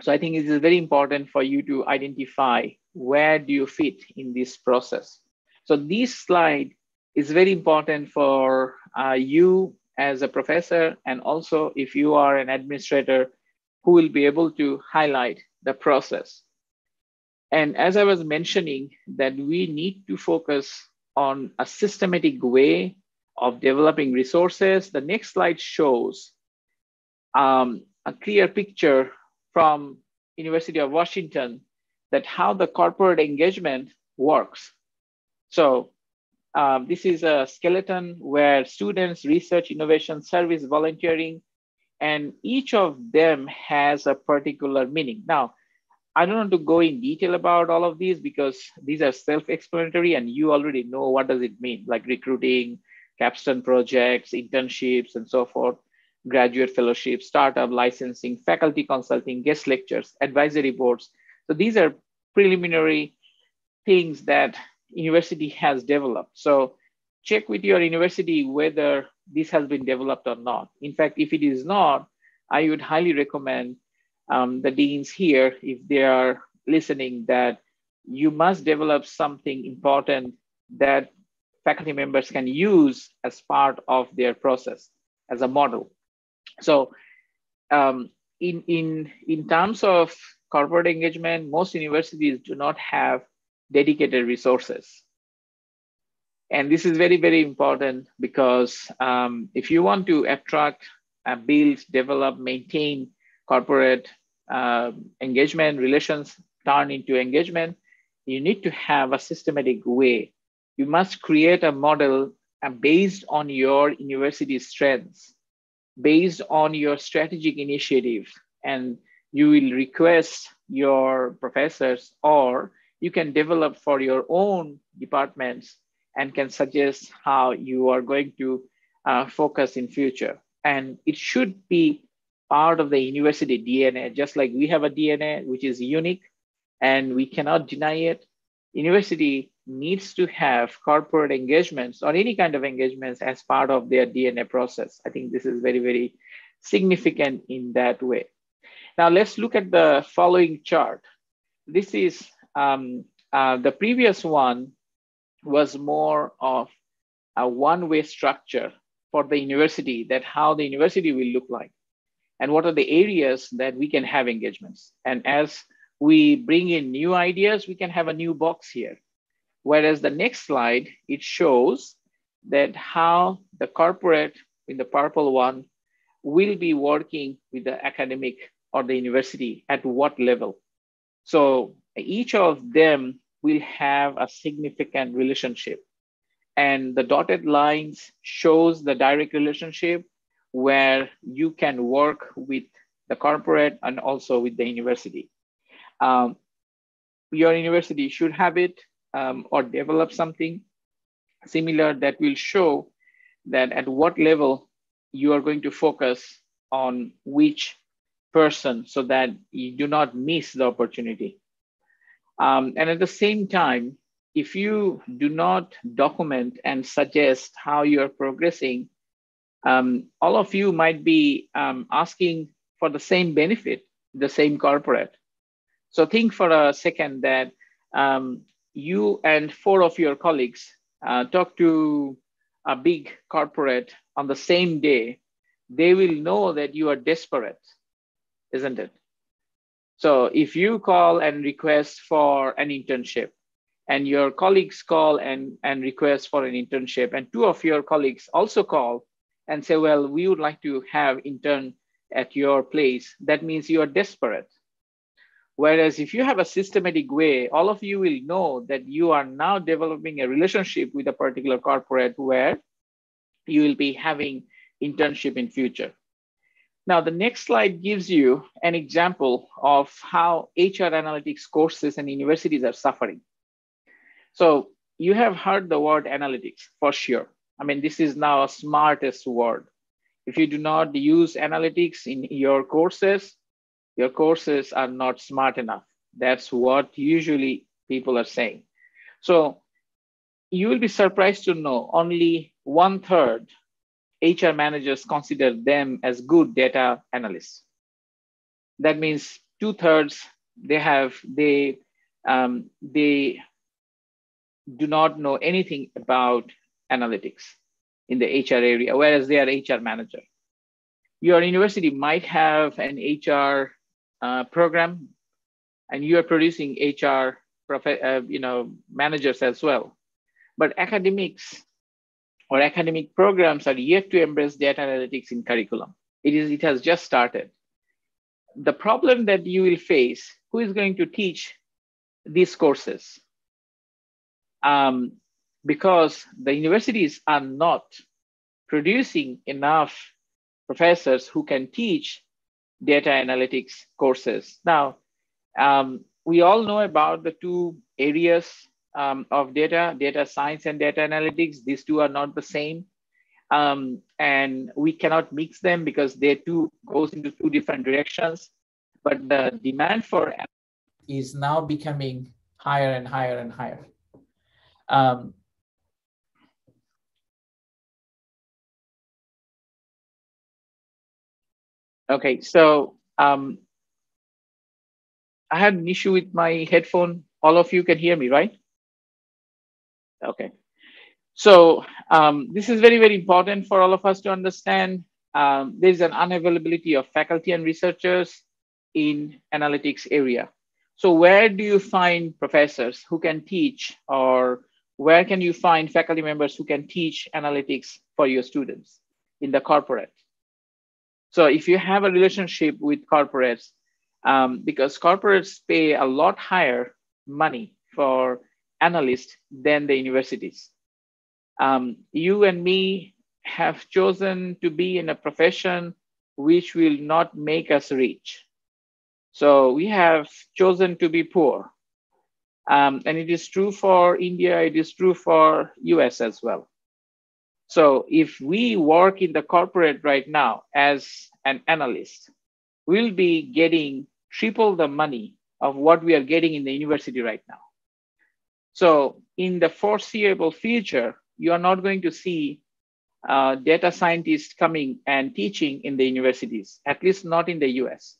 I think it is very important for you to identify where do you fit in this process. So this slide is very important for you as a professor, and also if you are an administrator who will be able to highlight the process. And as I was mentioning, that we need to focus on a systematic way of developing resources. The next slide shows a clear picture from University of Washington that how the corporate engagement works. So this is a skeleton where students, research, innovation, service, volunteering, and each of them has a particular meaning. Now, I don't want to go in detail about all of these because these are self-explanatory and you already know what does it mean, like recruiting, capstone projects, internships, and so forth, graduate fellowships, startup licensing, faculty consulting, guest lectures, advisory boards. So these are preliminary things that university has developed. So check with your university whether this has been developed or not. In fact, if it is not, I would highly recommend the deans here, if they are listening, that you must develop something important that faculty members can use as part of their process as a model. So in terms of corporate engagement, most universities do not have dedicated resources. And this is very, very important because if you want to attract, build, develop, maintain corporate engagement, relations turn into engagement, you need to have a systematic way. You must create a model based on your university's strengths, based on your strategic initiatives, and you will request your professors, or you can develop for your own departments and can suggest how you are going to focus in future. And it should be part of the university DNA, just like we have a DNA, which is unique and we cannot deny it. University needs to have corporate engagements or any kind of engagements as part of their DNA process. I think this is very, very significant in that way. Now let's look at the following chart. This is the previous one was more of a one-way structure for the university, that how the university will look like and what are the areas that we can have engagements. And as we bring in new ideas, we can have a new box here. Whereas the next slide, it shows that how the corporate in the purple one will be working with the academic or the university at what level. So each of them will have a significant relationship. And the dotted lines shows the direct relationship where you can work with the corporate and also with the university. Your university should have it or develop something similar that will show that at what level you are going to focus on which person so that you do not miss the opportunity. And at the same time, if you do not document and suggest how you're progressing, all of you might be asking for the same benefit, the same corporate. So think for a second that you and 4 of your colleagues talk to a big corporate on the same day. They will know that you are desperate, isn't it? So if you call and request for an internship, and your colleagues call and request for an internship, and 2 of your colleagues also call and say, well, we would like to have intern at your place, that means you are desperate. Whereas if you have a systematic way, all of you will know that you are now developing a relationship with a particular corporate where you will be having internship in future. Now, the next slide gives you an example of how HR analytics courses and universities are suffering. So you have heard the word analytics for sure. I mean, this is now a smartest word. If you do not use analytics in your courses are not smart enough. That's what usually people are saying. So you will be surprised to know only 1/3 HR managers consider them as good data analysts. That means 2/3 they do not know anything about analytics in the HR area, whereas they are HR manager. Your university might have an HR program, and you are producing HR managers as well. But academics or academic programs are yet to embrace data analytics in curriculum. It has just started. The problem that you will face, who is going to teach these courses? Because the universities are not producing enough professors who can teach data analytics courses. Now, we all know about the 2 areas of data science and data analytics. These 2 are not the same. And we cannot mix them because they 2 goes into 2 different directions. But the demand for is now becoming higher and higher and higher. Okay, so I had an issue with my headphone. All of you can hear me, right? Okay. So this is very, very important for all of us to understand. There's an unavailability of faculty and researchers in analytics area. So where do you find professors who can teach, or where can you find faculty members who can teach analytics for your students? In the corporate. So if you have a relationship with corporates, because corporates pay a lot higher money for analysts than the universities. You and me have chosen to be in a profession which will not make us rich. So we have chosen to be poor. And it is true for India, it is true for US as well. So if we work in the corporate right now as an analyst, we'll be getting triple the money of what we are getting in the university right now. So in the foreseeable future, you are not going to see data scientists coming and teaching in the universities, at least not in the US.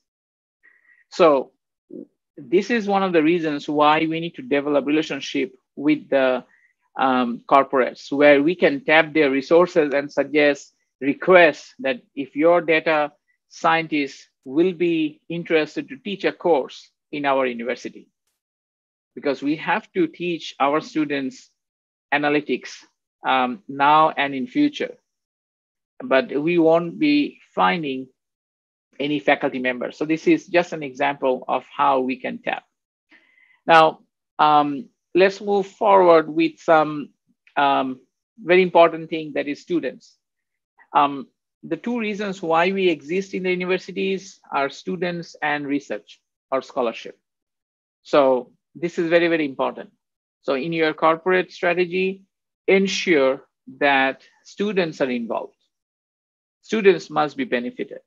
So this is one of the reasons why we need to develop relationship with the corporates, where we can tap their resources and suggest requests that if your data scientists will be interested to teach a course in our university, because we have to teach our students analytics now and in future, but we won't be finding any faculty members. So this is just an example of how we can tap. Now, let's move forward with some very important thing, that is students. The two reasons why we exist in the universities are students and research or scholarship. So this is very, very important. So in your corporate strategy, ensure that students are involved. Students must be benefited.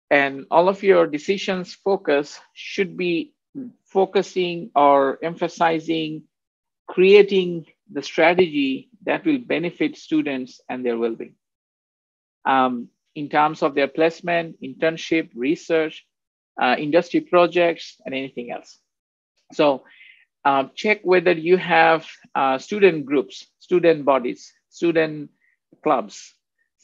And all of your decisions focus should be focusing or emphasizing creating the strategy that will benefit students and their well-being. In terms of their placement, internship, research, industry projects, and anything else. So check whether you have student groups, student bodies, student clubs.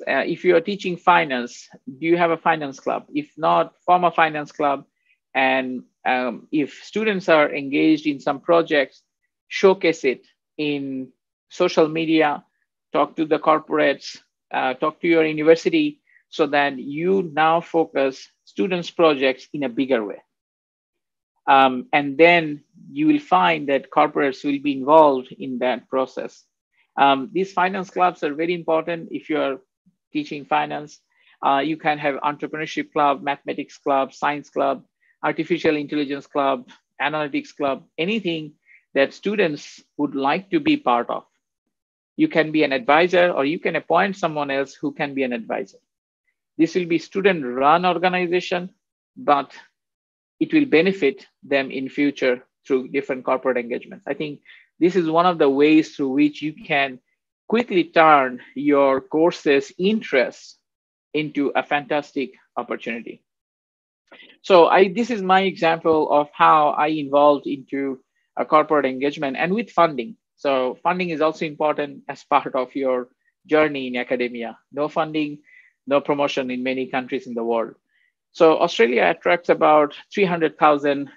If you are teaching finance, do you have a finance club? If not, form a finance club. And if students are engaged in some projects, showcase it in social media, talk to the corporates, talk to your university, so that you now focus students' projects in a bigger way. And then you will find that corporates will be involved in that process. These finance clubs are very important. If you're teaching finance, you can have entrepreneurship club, mathematics club, science club, artificial intelligence club, analytics club, anything that students would like to be part of. You can be an advisor, or you can appoint someone else who can be an advisor. This will be student-run organization, but it will benefit them in future through different corporate engagements. I think this is one of the ways through which you can quickly turn your course's interest into a fantastic opportunity. So this is my example of how I involved into a corporate engagement and with funding. So funding is also important as part of your journey in academia. No funding, no promotion in many countries in the world. So Australia attracts about 300,000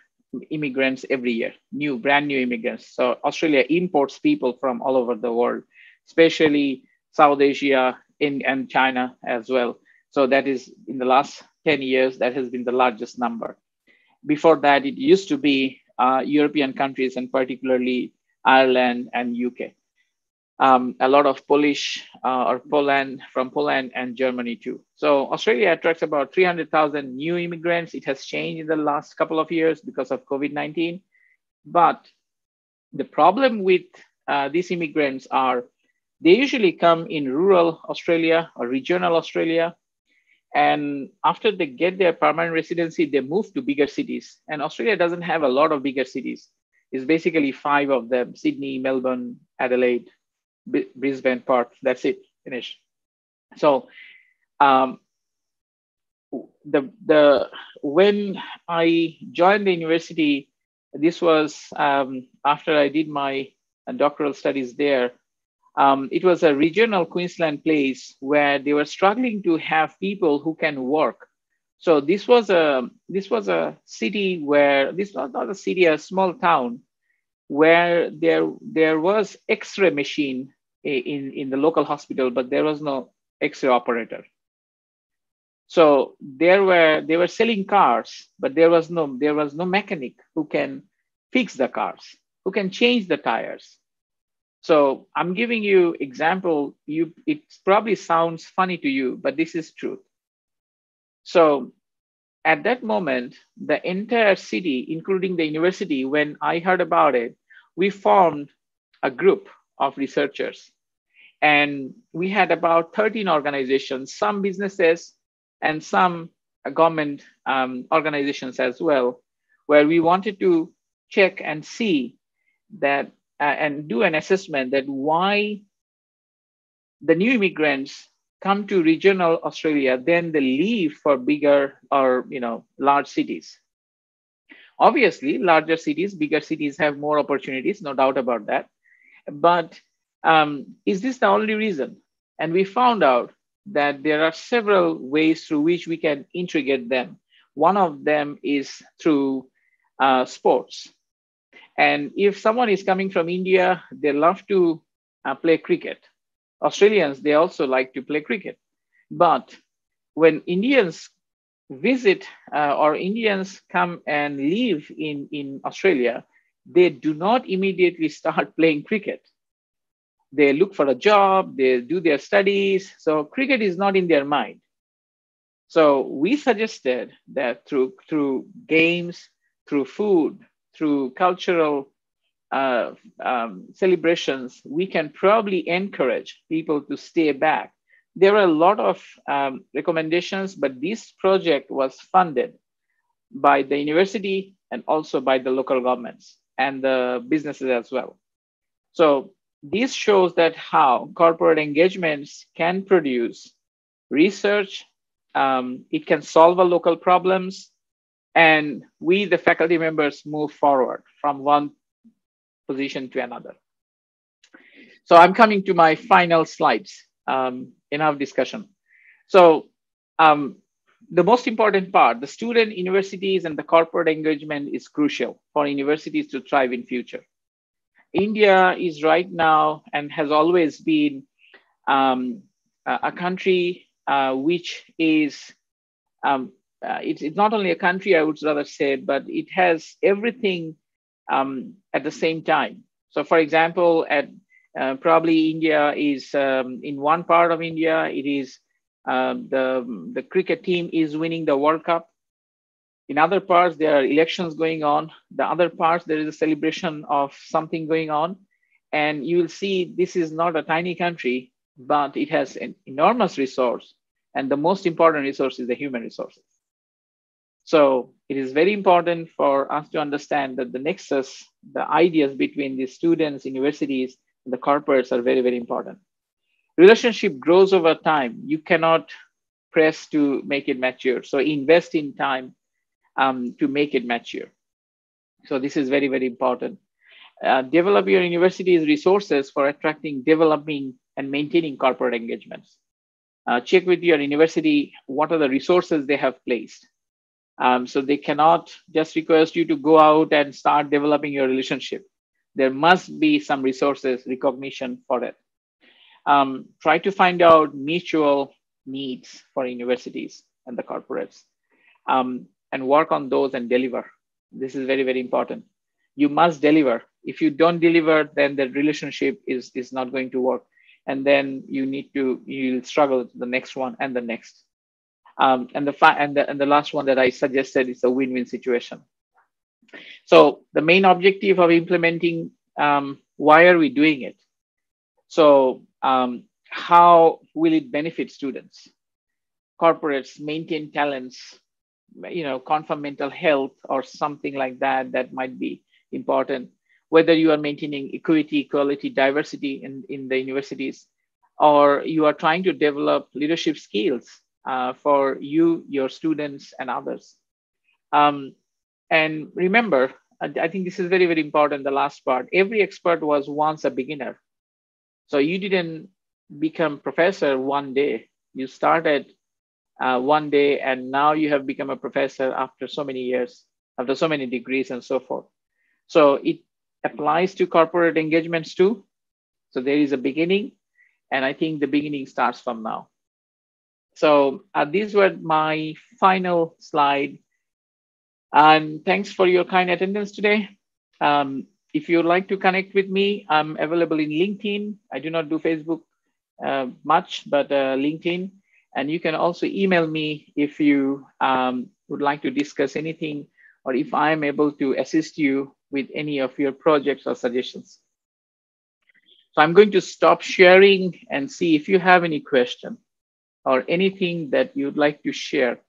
immigrants every year, brand new immigrants. So Australia imports people from all over the world, especially South Asia and China as well. So that is in the last 10 years, that has been the largest number. Before that, it used to be European countries, and particularly Ireland and UK. A lot of Polish from Poland and Germany too. So Australia attracts about 300,000 new immigrants. It has changed in the last couple of years because of COVID-19. But the problem with these immigrants are they usually come in rural Australia or regional Australia. And after they get their permanent residency, they move to bigger cities. And Australia doesn't have a lot of bigger cities. It's basically 5 of them: Sydney, Melbourne, Adelaide, Brisbane, Perth. That's it, finished. So when I joined the university, this was after I did my doctoral studies there. It was a regional Queensland place where they were struggling to have people who can work. So this was a city where, this was not a city, a small town where there was X-ray machine in the local hospital, but there was no X-ray operator. So they were selling cars, but there was no mechanic who can fix the cars, who can change the tires. So I'm giving you example. It probably sounds funny to you, but this is truth. So at that moment, the entire city, including the university, when I heard about it, we formed a group of researchers. And we had about 13 organizations, some businesses and some government organizations as well, where we wanted to check and see that and do an assessment that why the new immigrants come to regional Australia, then they leave for bigger or large cities. Obviously, larger cities, bigger cities have more opportunities, no doubt about that. But is this the only reason? And we found out that there are several ways through which we can integrate them. One of them is through sports. And if someone is coming from India, they love to play cricket. Australians, they also like to play cricket. But when Indians visit or Indians come and live in Australia, they do not immediately start playing cricket. They look for a job, they do their studies. So cricket is not in their mind. So we suggested that through games, through food, through cultural celebrations, we can probably encourage people to stay back. There are a lot of recommendations, but this project was funded by the university and also by the local governments and the businesses as well. So this shows that how corporate engagements can produce research, it can solve a local problems, and we, the faculty members, move forward from one position to another. So I'm coming to my final slides. Enough discussion. So the most important part, the student, universities, and the corporate engagement is crucial for universities to thrive in future. India is right now and has always been a country which is, it's not only a country, I would rather say, but it has everything at the same time. So for example, probably India is in one part of India, it is the cricket team is winning the World Cup. In other parts, there are elections going on. The other parts, there is a celebration of something going on. And you will see this is not a tiny country, but it has an enormous resource. And the most important resource is the human resources. So it is very important for us to understand that the nexus, the ideas between the students, universities, and the corporates are very, very important. Relationship grows over time. You cannot press to make it mature. So invest in time to make it mature. So this is very, very important. Develop your university's resources for attracting, developing, and maintaining corporate engagements. Check with your university what are the resources they have placed. So they cannot just request you to go out and start developing your relationship. There must be some resources, recognition for it. Try to find out mutual needs for universities and the corporates, and work on those and deliver. This is very, very important. You must deliver. If you don't deliver, then the relationship is not going to work. And then you'll struggle to the next one and the next. And the last one that I suggested is a win-win situation. So the main objective of implementing, why are we doing it? So how will it benefit students? Corporates maintain talents, confirm mental health or something like that, that might be important. Whether you are maintaining equity, equality, diversity in the universities, or you are trying to develop leadership skills for you, your students, and others. And remember, I think this is very, very important, the last part. Every expert was once a beginner. So you didn't become professor one day. You started one day, and now you have become a professor after so many years, after so many degrees and so forth. So it applies to corporate engagements too. So there is a beginning, and I think the beginning starts from now. So these were my final slide. And thanks for your kind attendance today. If you'd like to connect with me, I'm available in LinkedIn. I do not do Facebook much, but LinkedIn. And you can also email me if you would like to discuss anything, or if I'm able to assist you with any of your projects or suggestions. So I'm going to stop sharing and see if you have any question or anything that you'd like to share.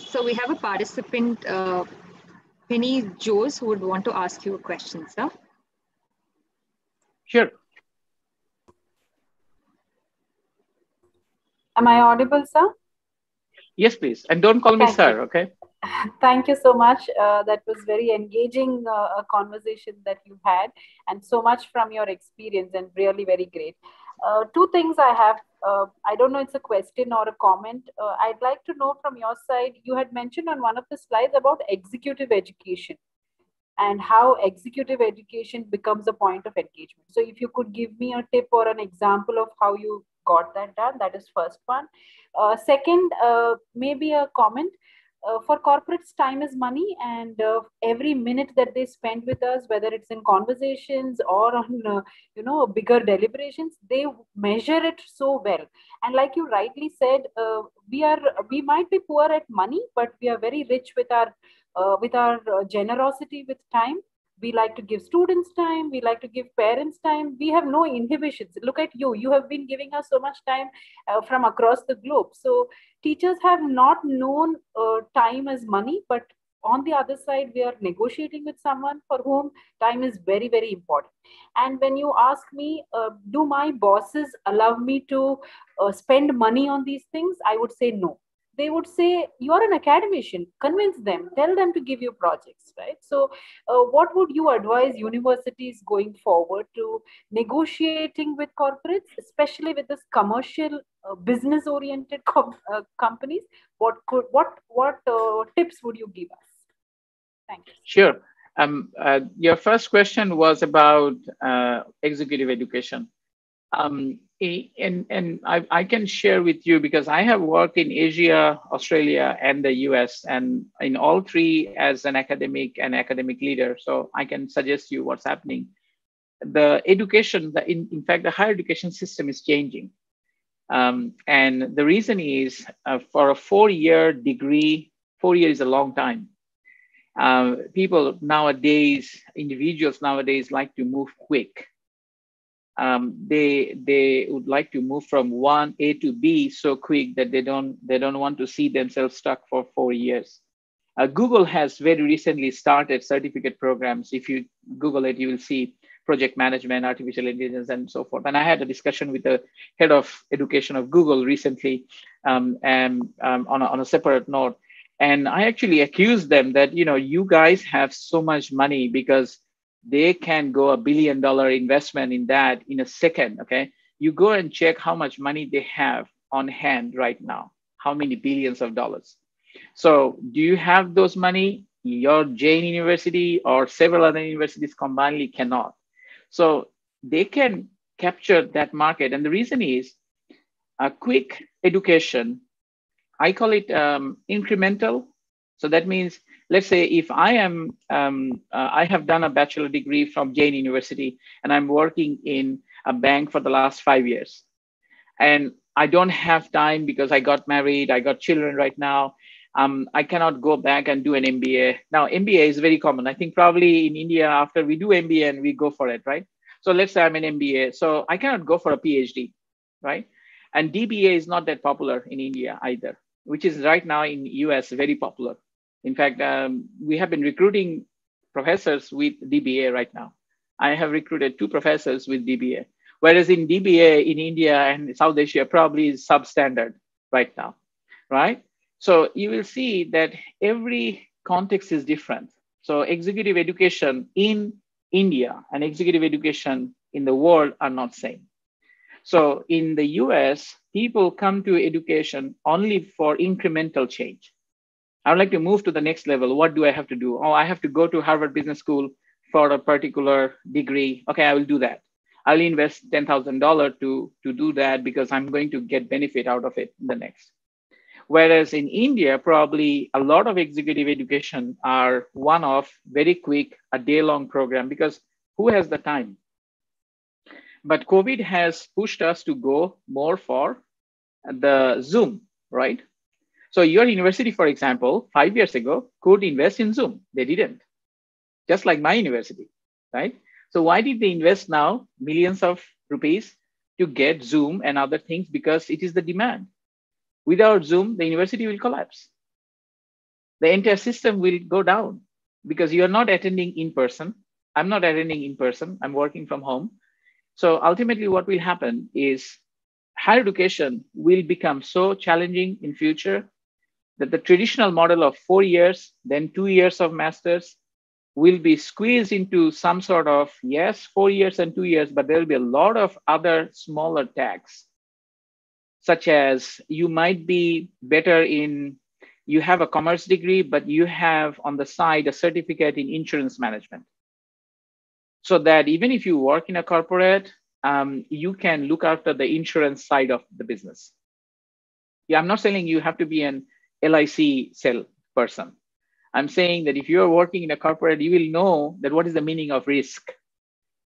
So we have a participant, Penny Jose, who would want to ask you a question, sir. Sure. Am I audible, sir? Yes, please. And don't call me Thank sir, you. okay? Thank you so much. That was very engaging a conversation that you had, and so much from your experience, and really very great. Two things I have. I don't know it's a question or a comment. I'd like to know from your side. You had mentioned on one of the slides about executive education and how executive education becomes a point of engagement. So if you could give me a tip or an example of how you got that done, that is first one. Second, maybe a comment. For corporates, time is money, and every minute that they spend with us, whether it's in conversations or on bigger deliberations, they measure it so well. And like you rightly said, we might be poor at money, but we are very rich with our generosity with time. We like to give students time, we like to give parents time, we have no inhibitions. Look at you have been giving us so much time from across the globe. So teachers have not known time as money, but on the other side we are negotiating with someone for whom time is very, very important. And when you ask me, do my bosses allow me to spend money on these things, I would say no. They would say, you're an academician, convince them, tell them to give you projects, right? So what would you advise universities going forward to negotiating with corporates, especially with this commercial business oriented companies? What tips would you give us? Thank you. Sure. Your first question was about executive education. And I can share with you, because I have worked in Asia, Australia, and the US, and in all three as an academic and academic leader. So I can suggest you what's happening. The education, in fact, the higher education system is changing. And the reason is for a 4-year degree, 4 years is a long time. People nowadays, individuals nowadays like to move quick. They would like to move from one A to B so quick that they don't want to see themselves stuck for 4 years. Google has very recently started certificate programs. If you Google it, you will see project management, artificial intelligence, and so forth. And I had a discussion with the head of education of Google recently, on a separate note. And I actually accused them that, you guys have so much money because they can go $1 billion investment in that in a second, okay? You go and check how much money they have on hand right now, how many billions of dollars. So do you have those money? Your JAIN University or several other universities combinedly cannot. So they can capture that market. And the reason is a quick education. I call it incremental. So that means, let's say if I have done a bachelor degree from JAIN University and I'm working in a bank for the last 5 years, and I don't have time because I got married, I got children right now. I cannot go back and do an MBA. Now, MBA is very common. I think probably in India, after we do MBA and we go for it, right? So let's say I'm an MBA. So I cannot go for a PhD, right? And DBA is not that popular in India either, which is right now in US very popular. In fact, we have been recruiting professors with DBA right now. I have recruited 2 professors with DBA, whereas in DBA in India and South Asia probably is substandard right now, right? So you will see that every context is different. So executive education in India and executive education in the world are not same. So in the US, people come to education only for incremental change. I would like to move to the next level. What do I have to do? Oh, I have to go to Harvard Business School for a particular degree. Okay, I will do that. I'll invest $10,000 to do that because I'm going to get benefit out of it in the next. Whereas in India, probably a lot of executive education are one-off, very quick, a day-long program, because who has the time? But COVID has pushed us to go more for the Zoom, right? So your university, for example, 5 years ago could invest in Zoom. They didn't, just like my university, right? So why did they invest now millions of rupees to get Zoom and other things? Because it is the demand. Without Zoom, the university will collapse. The entire system will go down because you're not attending in person. I'm not attending in person. I'm working from home. So ultimately what will happen is higher education will become so challenging in future that the traditional model of 4 years, then 2 years of masters will be squeezed into some sort of, yes, 4 years and 2 years, but there will be a lot of other smaller tags, such as you might be better in, you have a commerce degree, but you have on the side a certificate in insurance management. So that even if you work in a corporate, you can look after the insurance side of the business. Yeah, I'm not saying you have to be an LIC sell person. I'm saying that if you're working in a corporate, you will know that what is the meaning of risk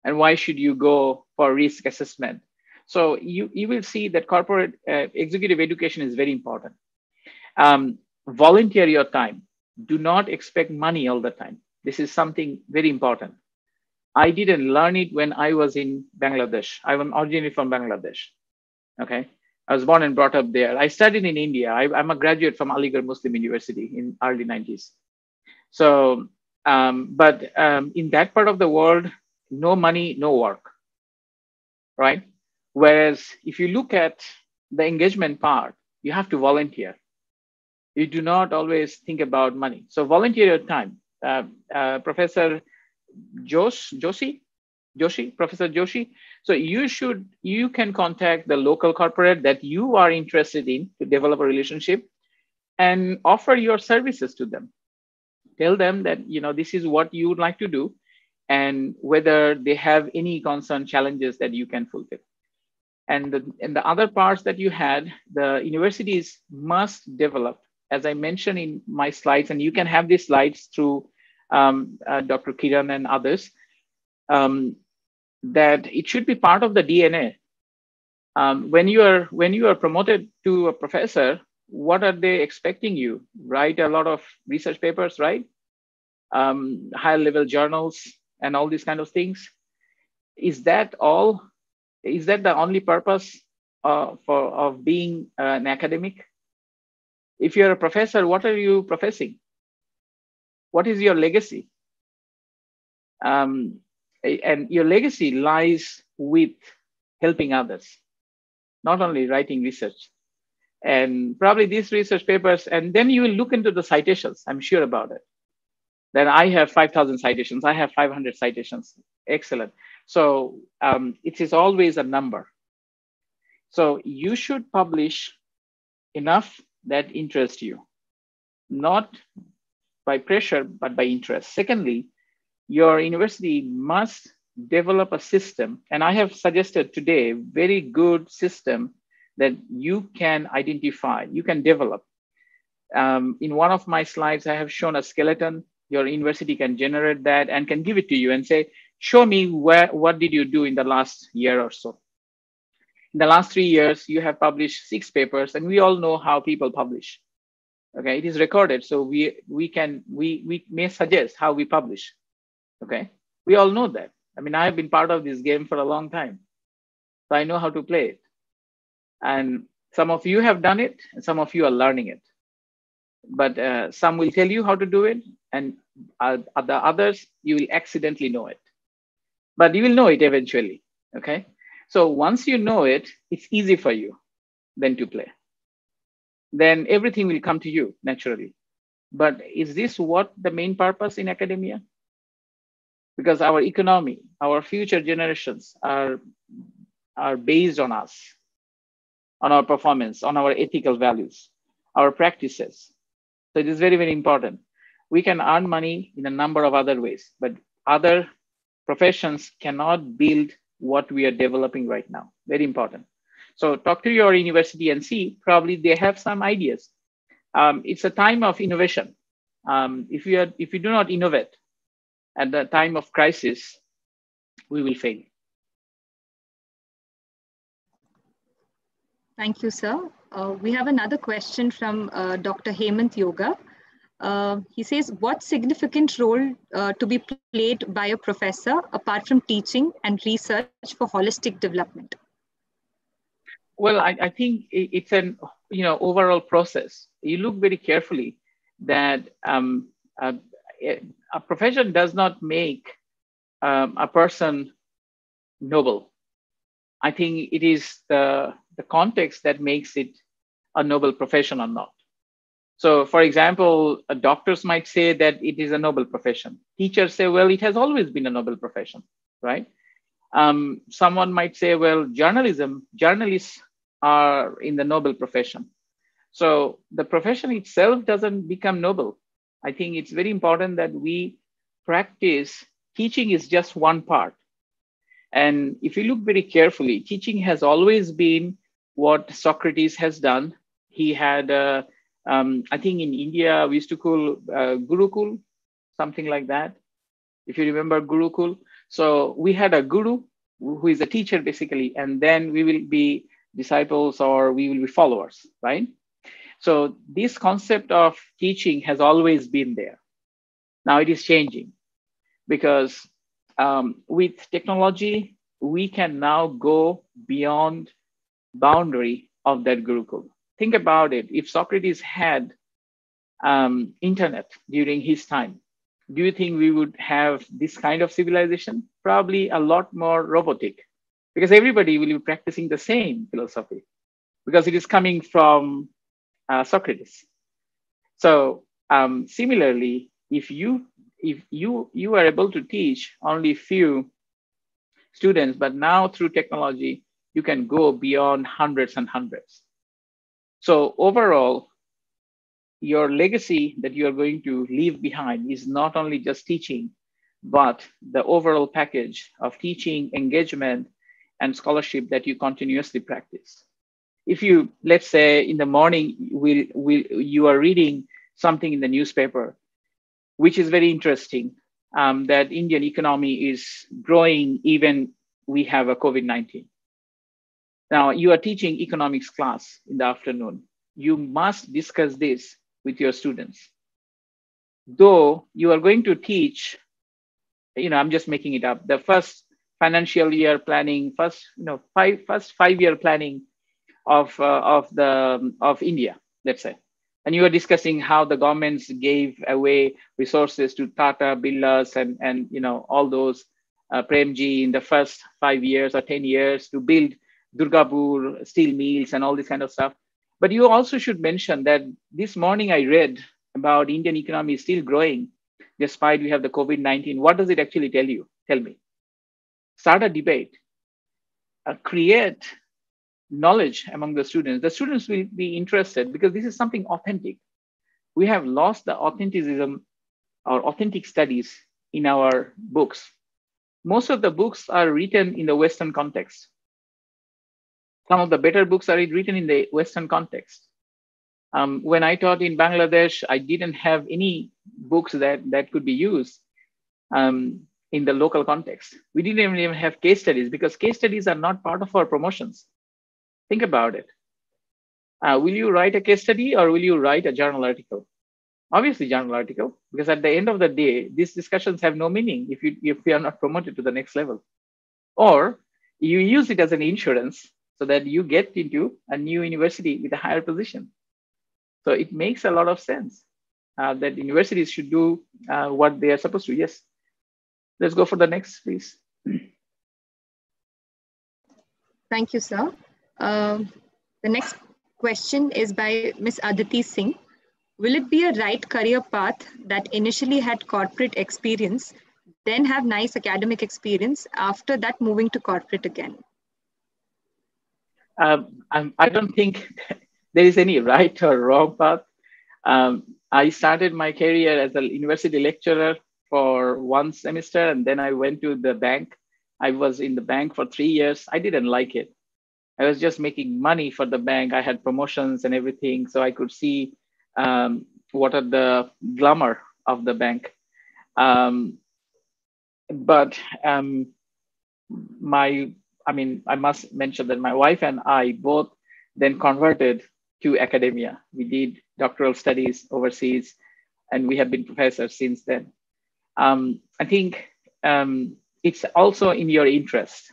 and why should you go for risk assessment. So you will see that corporate executive education is very important. Volunteer your time. Do not expect money all the time. This is something very important. I didn't learn it when I was in Bangladesh. I'm originally from Bangladesh. Okay. I was born and brought up there. I studied in India. I'm a graduate from Aligarh Muslim University in early 90s. So, in that part of the world, no money, no work, right? Whereas if you look at the engagement part, you have to volunteer. You do not always think about money. So volunteer your time. Professor Joshi, Professor Joshi. So you can contact the local corporate that you are interested in to develop a relationship and offer your services to them. Tell them that, this is what you would like to do and whether they have any concern challenges that you can fulfill. And the other parts that you had, the universities must develop, as I mentioned in my slides, and you can have these slides through Dr. Kiran and others, that it should be part of the DNA. When you are promoted to a professor, what are they expecting you? Write a lot of research papers, right? Higher level journals and all these kind of things. Is that all? Is that the only purpose of being an academic? If you're a professor, what are you professing? What is your legacy? And your legacy lies with helping others, not only writing research. And probably these research papers, and then you will look into the citations, I'm sure about it. Then I have 5,000 citations, I have 500 citations. Excellent. So it is always a number. So you should publish enough that interests you, not by pressure, but by interest. Secondly, your university must develop a system, and I have suggested today a very good system that you can identify, you can develop. In one of my slides, I have shown a skeleton. Your university can generate that and can give it to you and say, show me what did you do in the last year or so. In the last 3 years, you have published 6 papers, and we all know how people publish. Okay, it is recorded, so we may suggest how we publish. Okay, we all know that. I mean, I have been part of this game for a long time, so I know how to play it. And some of you have done it, and some of you are learning it. But some will tell you how to do it, and the others, you will accidentally know it. But you will know it eventually, okay? So once you know it, it's easy for you then to play. Then everything will come to you naturally. But is this what the main purpose in academia? Because our economy, our future generations are based on us, on our performance, on our ethical values, our practices. So it is very, very important. We can earn money in a number of other ways, but other professions cannot build what we are developing right now. Very important. So talk to your university and see, probably they have some ideas. It's a time of innovation. If you do not innovate at the time of crisis, we will fail. Thank you, sir. We have another question from Dr. Hemant Yoga. He says, what significant role to be played by a professor apart from teaching and research for holistic development? Well, I think it's an overall process. You look very carefully that a, a profession does not make a person noble. I think it is the context that makes it a noble profession or not. So, for example, doctors might say that it is a noble profession. Teachers say, well, it has always been a noble profession, right? Someone might say, well, journalists are in the noble profession. So the profession itself doesn't become noble. I think it's very important that we practice. Teaching is just one part. And if you look very carefully, teaching has always been what Socrates has done. He had, I think in India, we used to call Gurukul, something like that. If you remember Gurukul. So we had a guru who is a teacher basically, and then we will be disciples or we will be followers, right? So this concept of teaching has always been there. Now it is changing because with technology, we can now go beyond boundary of that Gurukul. Think about it. If Socrates had internet during his time, do you think we would have this kind of civilization? Probably a lot more robotic, because everybody will be practicing the same philosophy because it is coming from Socrates. So similarly, if you are able to teach only few students, but now through technology, you can go beyond hundreds and hundreds. So overall, your legacy that you are going to leave behind is not only just teaching, but the overall package of teaching, engagement, and scholarship that you continuously practice. If you, let's say in the morning, you are reading something in the newspaper, which is very interesting, that Indian economy is growing even we have a COVID-19. Now you are teaching economics class in the afternoon. You must discuss this with your students. Though you are going to teach, I'm just making it up, the first financial year planning, first 5-year planning of India, let's say. And you are discussing how the governments gave away resources to Tata, Birlas, and all those Premji in the first 5 years or 10 years to build Durgapur steel mills and all this kind of stuff. But you also should mention that this morning I read about Indian economy is still growing despite we have the COVID-19. What does it actually tell you? Tell me. Start a debate. Create knowledge among the students. The students will be interested because this is something authentic. We have lost the authenticism or authentic studies in our books. Most of the books are written in the Western context. Some of the better books are written in the Western context. When I taught in Bangladesh, I didn't have any books that could be used in the local context. We didn't even have case studies because case studies are not part of our promotions. Think about it. Will you write a case study or will you write a journal article? Obviously journal article, because at the end of the day, these discussions have no meaning if you are not promoted to the next level. Or you use it as an insurance so that you get into a new university with a higher position. So it makes a lot of sense that universities should do what they are supposed to. Yes. Let's go for the next, please. Thank you, sir. The next question is by Ms. Aditi Singh. Will it be a right career path that initially had corporate experience, then have nice academic experience, after that moving to corporate again? I don't think there is any right or wrong path. I started my career as a university lecturer for 1 semester, and then I went to the bank. I was in the bank for 3 years. I didn't like it. I was just making money for the bank. I had promotions and everything, so I could see what are the glamour of the bank. But I must mention that my wife and I both then converted to academia. We did doctoral studies overseas, and we have been professors since then. I think it's also in your interest.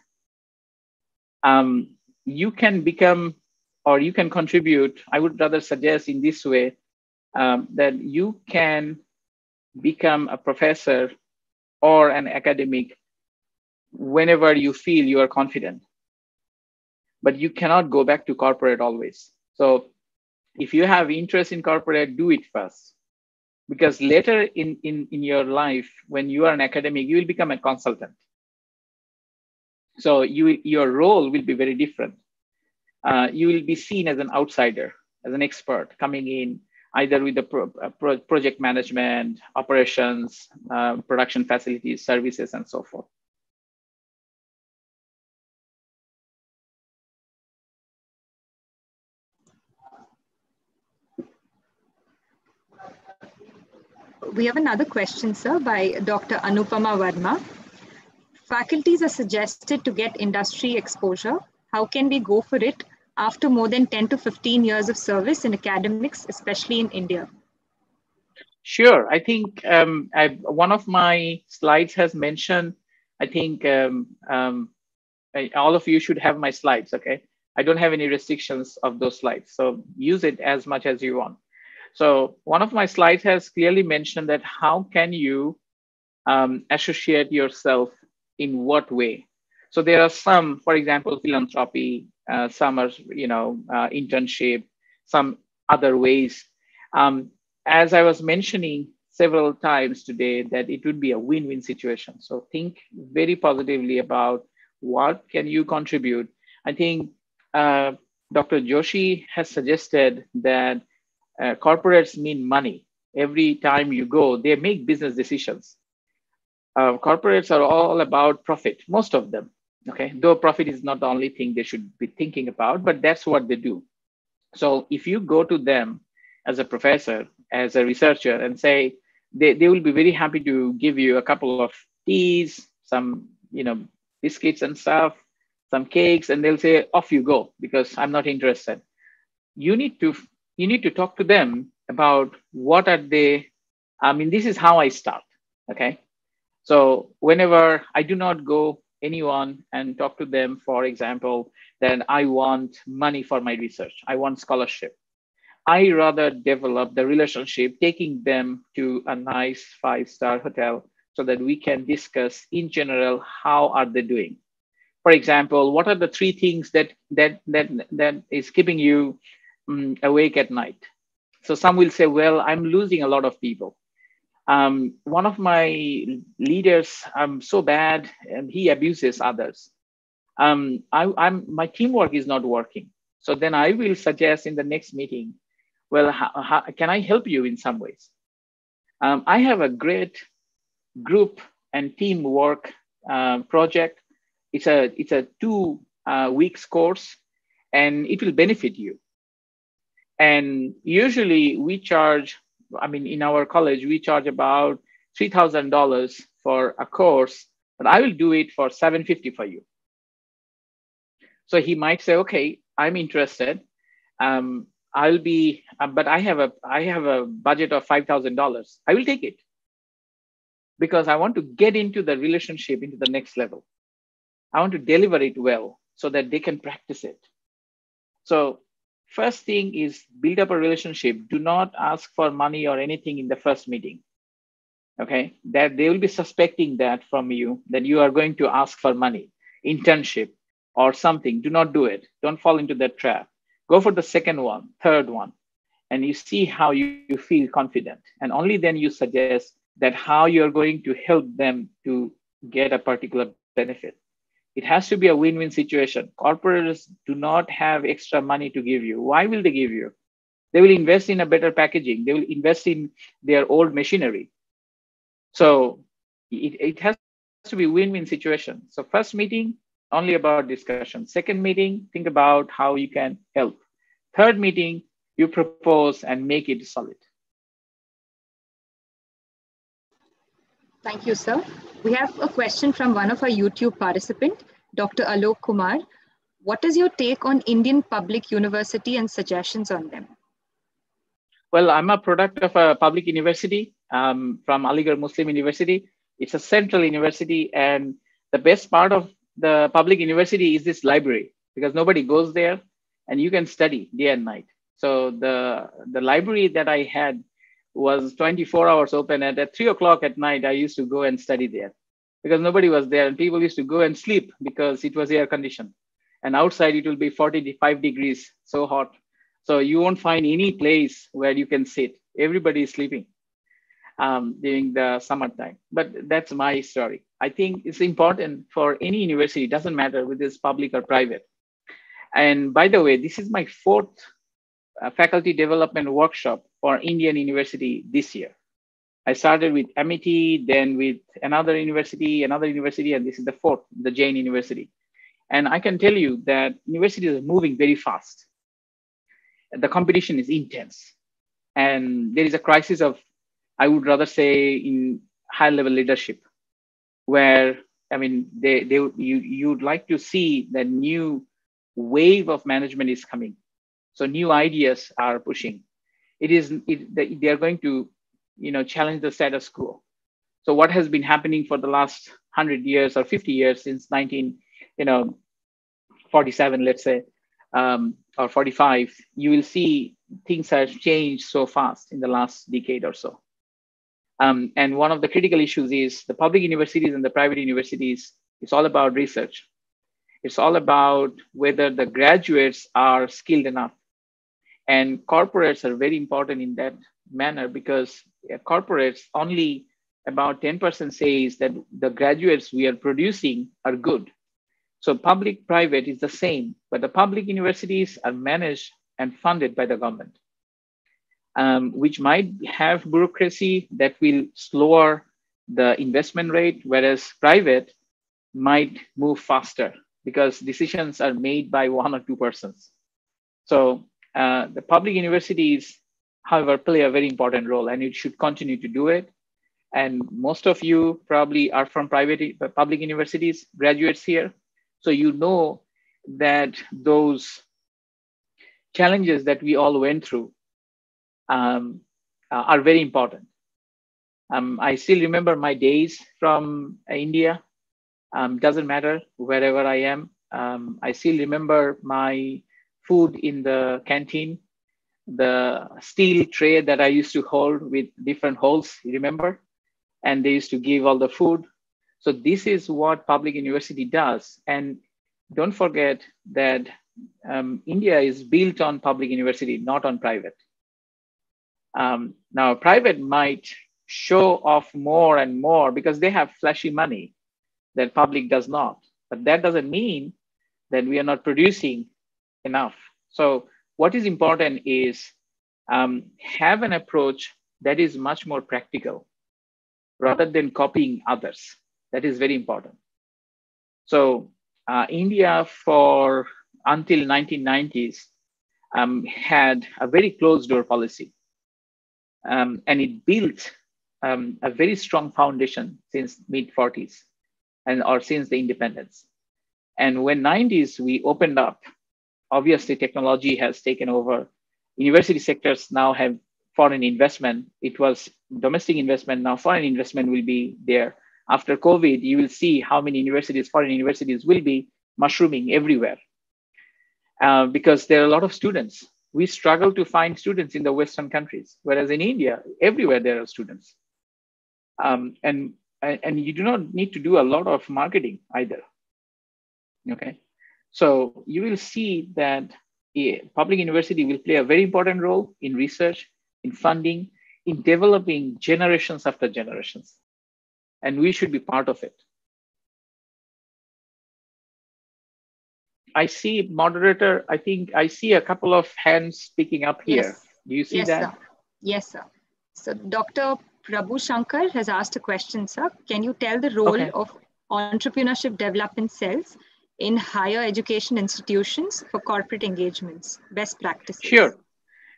You can become, or you can contribute. I would rather suggest in this way that you can become a professor or an academic whenever you feel you are confident. But you cannot go back to corporate always. So if you have interest in corporate, do it first. Because later in your life, when you are an academic, you will become a consultant. So your role will be very different. You will be seen as an outsider, as an expert coming in either with the project management, operations, production facilities, services, and so forth. We have another question, sir, by Dr. Anupama Verma. Faculties are suggested to get industry exposure. How can we go for it after more than 10 to 15 years of service in academics, especially in India? Sure. I think one of my slides has mentioned, I think all of you should have my slides, okay? I don't have any restrictions of those slides, so use it as much as you want. So one of my slides has clearly mentioned that how can you associate yourself in what way? So there are some, for example, philanthropy, some are, internship, some other ways. As I was mentioning several times today, that it would be a win-win situation. So think very positively about what can you contribute. I think Dr. Joshi has suggested that corporates mean money. Every time you go, they make business decisions. Corporates are all about profit, most of them, okay? Though profit is not the only thing they should be thinking about, but that's what they do. So if you go to them as a professor, as a researcher, and say, they will be very happy to give you a couple of teas, some, biscuits and stuff, some cakes, and they'll say, off you go, because I'm not interested. You need to talk to them about what are they. This is how I start, okay? So whenever I do not go anyone and talk to them, for example, that I want money for my research, I want scholarship, I rather develop the relationship, taking them to a nice 5-star hotel so that we can discuss in general, how are they doing? For example, what are the 3 things that is keeping you awake at night? So some will say, well, I'm losing a lot of people. One of my leaders, I'm so bad, and he abuses others. My teamwork is not working. So then I will suggest in the next meeting, well, how can I help you in some ways? I have a great group and teamwork project. It's a 2 weeks course, and it will benefit you. And usually we charge, in our college, we charge about $3,000 for a course, but I will do it for $750 for you. So he might say, okay, I'm interested. But I have a budget of $5,000. I will take it because I want to get into the relationship into the next level. I want to deliver it well so that they can practice it. So first thing is build up a relationship. Do not ask for money or anything in the first meeting. Okay, that they will be suspecting that from you, that you are going to ask for money, internship or something. Do not do it. Don't fall into that trap. Go for the second one, third one, and you see how you feel confident. And only then you suggest that how you're going to help them to get a particular benefit. It has to be a win-win situation. Corporates do not have extra money to give you. Why will they give you? They will invest in a better packaging. They will invest in their old machinery. So it has to be win-win situation. So first meeting, only about discussion. Second meeting, think about how you can help. Third meeting, you propose and make it solid. Thank you, sir. We have a question from one of our YouTube participants, Dr. Alok Kumar. What is your take on Indian public university and suggestions on them? Well, I'm a product of a public university from Aligarh Muslim University. It's a central university, and the best part of the public university is this library, because nobody goes there and you can study day and night. So the library that I had was 24 hours open, and at 3 o'clock at night, I used to go and study there because nobody was there, and people used to go and sleep because it was air conditioned. And outside it will be 45 degrees, so hot. So you won't find any place where you can sit. Everybody is sleeping during the summertime. But that's my story. I think it's important for any university, it doesn't matter whether it's public or private. And by the way, this is my fourth faculty development workshop for Indian University this year. I started with MIT, then with another university, and this is the fourth, the JAIN University. And I can tell you that universities are moving very fast. The competition is intense. And there is a crisis of, I would rather say, in high level leadership, where, I mean, you'd like to see that new wave of management is coming. So new ideas are pushing. They are going to, challenge the status quo. So what has been happening for the last 100 years or 50 years since 1947, let's say, or 45, you will see things have changed so fast in the last decade or so. And one of the critical issues is the public universities and the private universities, it's all about research. It's all about whether the graduates are skilled enough. And corporates are very important in that manner, because corporates, only about 10% says that the graduates we are producing are good. So public, private is the same, but the public universities are managed and funded by the government, which might have bureaucracy that will slow the investment rate, whereas private might move faster because decisions are made by one or two persons. So the public universities, however, play a very important role, and it should continue to do it. And most of you probably are from public universities, graduates here. So you know that those challenges that we all went through are very important. I still remember my days from India. Doesn't matter wherever I am. I still remember my food in the canteen, the steel tray that I used to hold with different holes, you remember? And they used to give all the food. So this is what public university does. And don't forget that India is built on public university, not on private. Now, private might show off more and more because they have flashy money that public does not. But that doesn't mean that we are not producing enough. So what is important is have an approach that is much more practical rather than copying others. That is very important. So India until 1990s had a very closed door policy. And it built a very strong foundation since mid 40s or since the independence. And when 90s, we opened up, obviously technology has taken over. University sectors now have foreign investment. It was domestic investment, now foreign investment will be there. After COVID, you will see how many foreign universities will be mushrooming everywhere because there are a lot of students. We struggle to find students in the Western countries, whereas in India, everywhere there are students. And you do not need to do a lot of marketing either. Okay, so you will see that public university will play a very important role in research, in funding, in developing generations after generations. And we should be part of it. I see, moderator, I think I see a couple of hands picking up here. Yes. Do you see Yes, that? Sir. Yes, sir. So Dr. Prabhu Shankar has asked a question, sir. Can you tell the role of entrepreneurship development cells in higher education institutions for corporate engagements, best practices?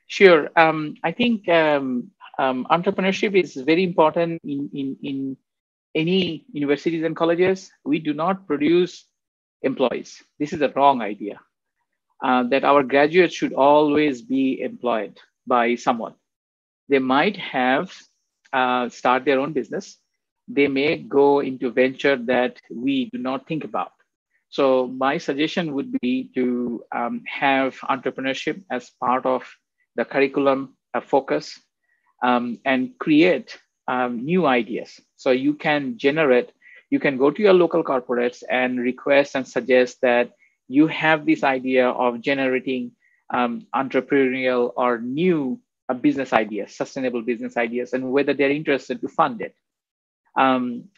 Sure. I think entrepreneurship is very important in any universities and colleges. We do not produce employees. This is a wrong idea. That our graduates should always be employed by someone. They might have start their own business. They may go into venture that we do not think about. So my suggestion would be to have entrepreneurship as part of the curriculum focus, and create new ideas. So you can generate, you can go to your local corporates and request and suggest that you have this idea of generating entrepreneurial or new business ideas, sustainable business ideas, and whether they're interested to fund it.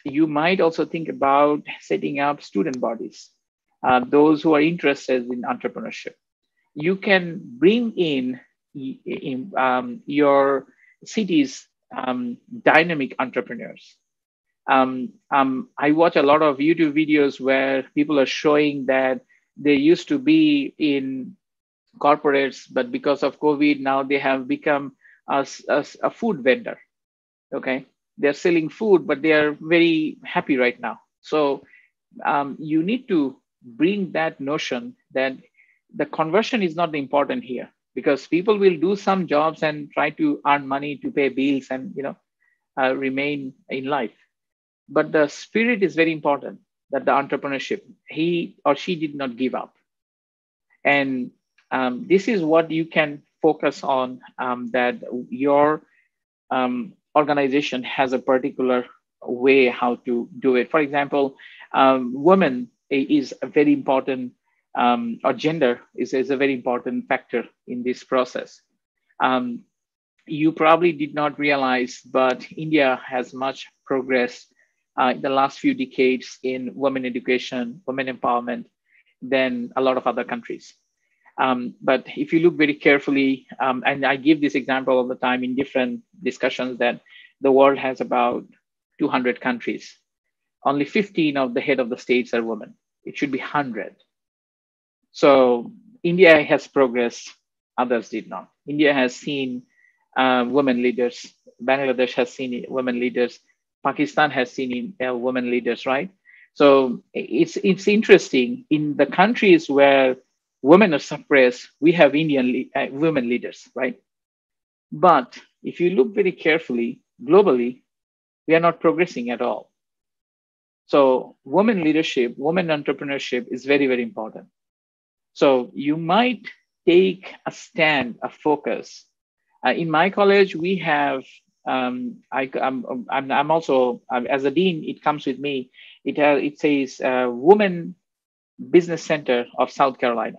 You might also think about setting up student bodies, those who are interested in entrepreneurship. You can bring in your city's dynamic entrepreneurs. I watch a lot of YouTube videos where people are showing that they used to be in corporates, but because of COVID, now they have become a food vendor. Okay, they're selling food, but they are very happy right now. So you need to bring that notion that the conversion is not the important here, because people will do some jobs and try to earn money to pay bills and remain in life. But the spirit is very important, that the entrepreneurship, he or she did not give up. And this is what you can focus on, that your organization has a particular way how to do it. For example, women is a very important, or gender is a very important factor in this process. You probably did not realize, but India has much progress in the last few decades in women education, women empowerment than a lot of other countries. But if you look very carefully, and I give this example all the time in different discussions, that the world has about 200 countries. Only 15 of the head of the states are women. It should be 100. So India has progressed, others did not. India has seen women leaders. Bangladesh has seen women leaders. Pakistan has seen women leaders, right? So it's interesting. In the countries where women are suppressed, we have Indian women leaders, right? But if you look very carefully, globally, we are not progressing at all. So women leadership, women entrepreneurship is very, very important. So you might take a stand, a focus. In my college, we have, I'm also, as a dean, it comes with me. It says Women Business Center of South Carolina.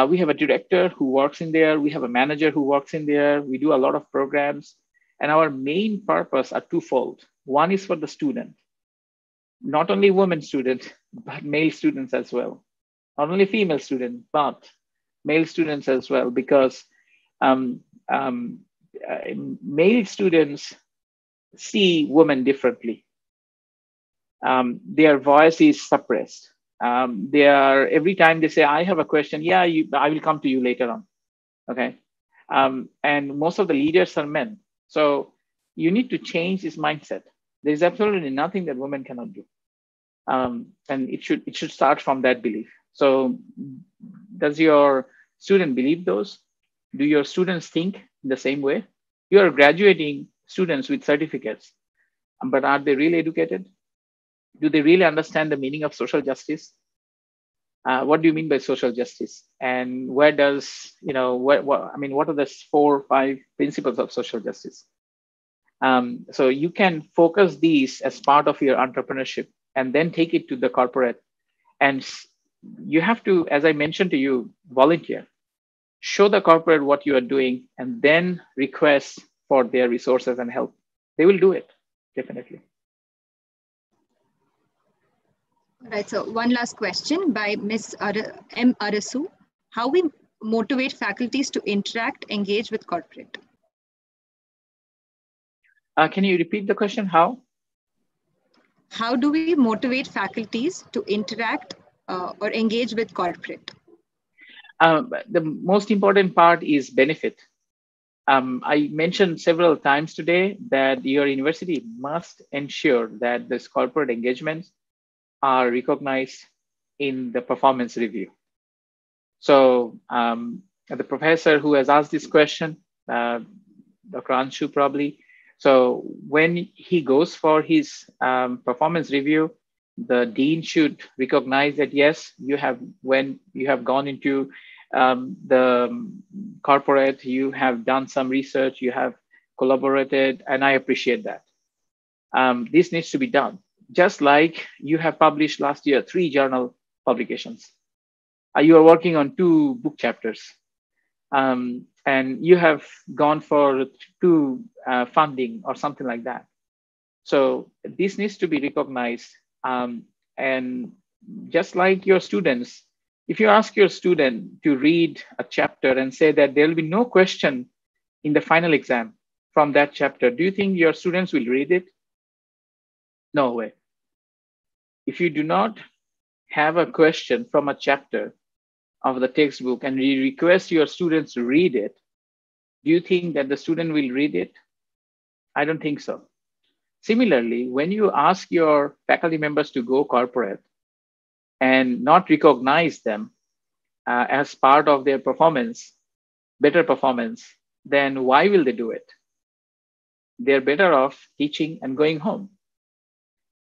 We have a director who works in there. We have a manager who works in there. We do a lot of programs. And our main purpose are twofold. One is for the student, not only women students, but male students as well. Not only female students, but male students as well, because male students see women differently. Their voice is suppressed. They are, every time they say, I have a question, yeah, I will come to you later on. Okay. And most of the leaders are men. So you need to change this mindset. There's absolutely nothing that women cannot do. And it should start from that belief. So does your student believe those? Do your students think the same way? You are graduating students with certificates, but are they really educated? Do they really understand the meaning of social justice? What do you mean by social justice? And where does, what are the 4 or 5 principles of social justice? So you can focus these as part of your entrepreneurship and then take it to the corporate. And you have to, as I mentioned to you, volunteer. Show the corporate what you are doing and then request for their resources and help. They will do it, definitely. All right, so one last question by Ms. M. Arasu. How we motivate faculties to interact, engage with corporate? Can you repeat the question? How? How do we motivate faculties to interact or engage with corporate? The most important part is benefit. I mentioned several times today that your university must ensure that this corporate engagements are recognized, in the performance review. So the professor who has asked this question, Dr. Anshu probably, so when he goes for his performance review, the dean should recognize that, yes, when you have gone into the corporate, you have done some research, you have collaborated, and I appreciate that. This needs to be done. Just like you have published last year 3 journal publications. You are working on 2 book chapters. And you have gone for 2 funding or something like that. So this needs to be recognized. And just like your students, if you ask your student to read a chapter and say that there will be no question in the final exam from that chapter, do you think your students will read it? No way. If you do not have a question from a chapter of the textbook and you request your students to read it, do you think that the student will read it? I don't think so. Similarly, when you ask your faculty members to go corporate and not recognize them as part of their performance, better performance, then why will they do it? They're better off teaching and going home.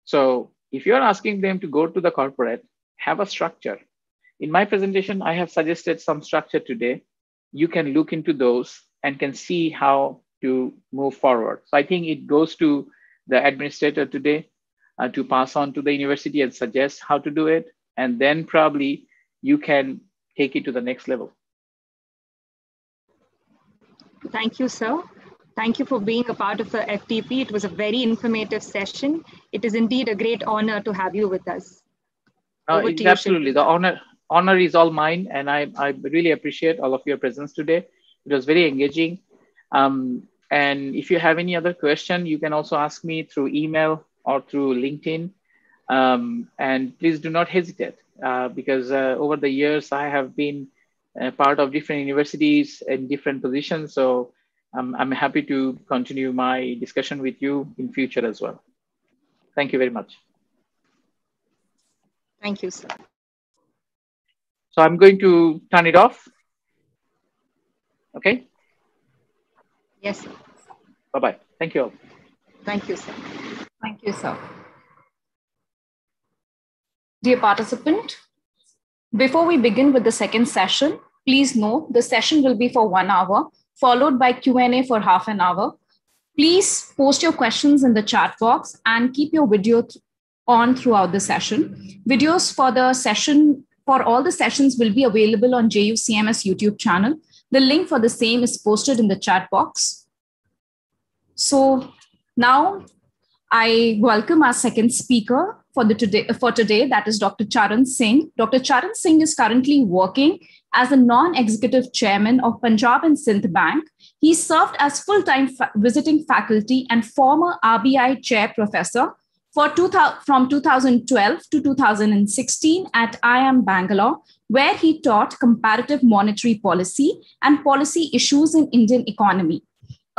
So if you're asking them to go to the corporate, have a structure. In my presentation, I have suggested some structure today. You can look into those and can see how to move forward. So I think it goes to the administrator today to pass on to the university and suggest how to do it. And then probably you can take it to the next level. Thank you, sir. Thank you for being a part of the FDP. It was a very informative session. It is indeed a great honor to have you with us. Absolutely. The honor is all mine. And I really appreciate all of your presence today. It was very engaging. And if you have any other question, you can also ask me through email or through LinkedIn. And please do not hesitate because over the years, I have been part of different universities in different positions. So I'm happy to continue my discussion with you in future as well. Thank you very much. Thank you, sir. So I'm going to turn it off. Okay. Yes, sir. Bye-bye. Thank you all. Thank you, sir. Thank you, sir. Dear participant, before we begin with the second session, please note the session will be for 1 hour, followed by Q&A for half an hour. Please post your questions in the chat box and keep your video on throughout the session. Videos for the session, for all the sessions will be available on JUCMS YouTube channel. The link for the same is posted in the chat box. So now I welcome our second speaker for today, that is Dr. Charan Singh. Dr. Charan Singh is currently working as a non-executive chairman of Punjab and Sindh Bank. He served as full-time visiting faculty and former RBI chair professor from 2012 to 2016 at IIM Bangalore, where he taught comparative monetary policy and policy issues in Indian economy.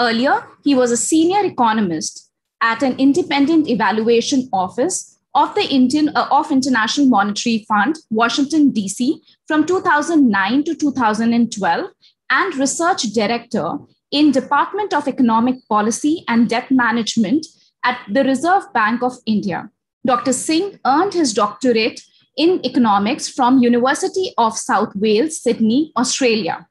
Earlier, he was a senior economist at an independent evaluation office of the International Monetary Fund, Washington, D.C. from 2009 to 2012 and research director in Department of Economic Policy and Debt Management at the Reserve Bank of India. Dr. Singh earned his doctorate in economics from University of South Wales, Sydney, Australia.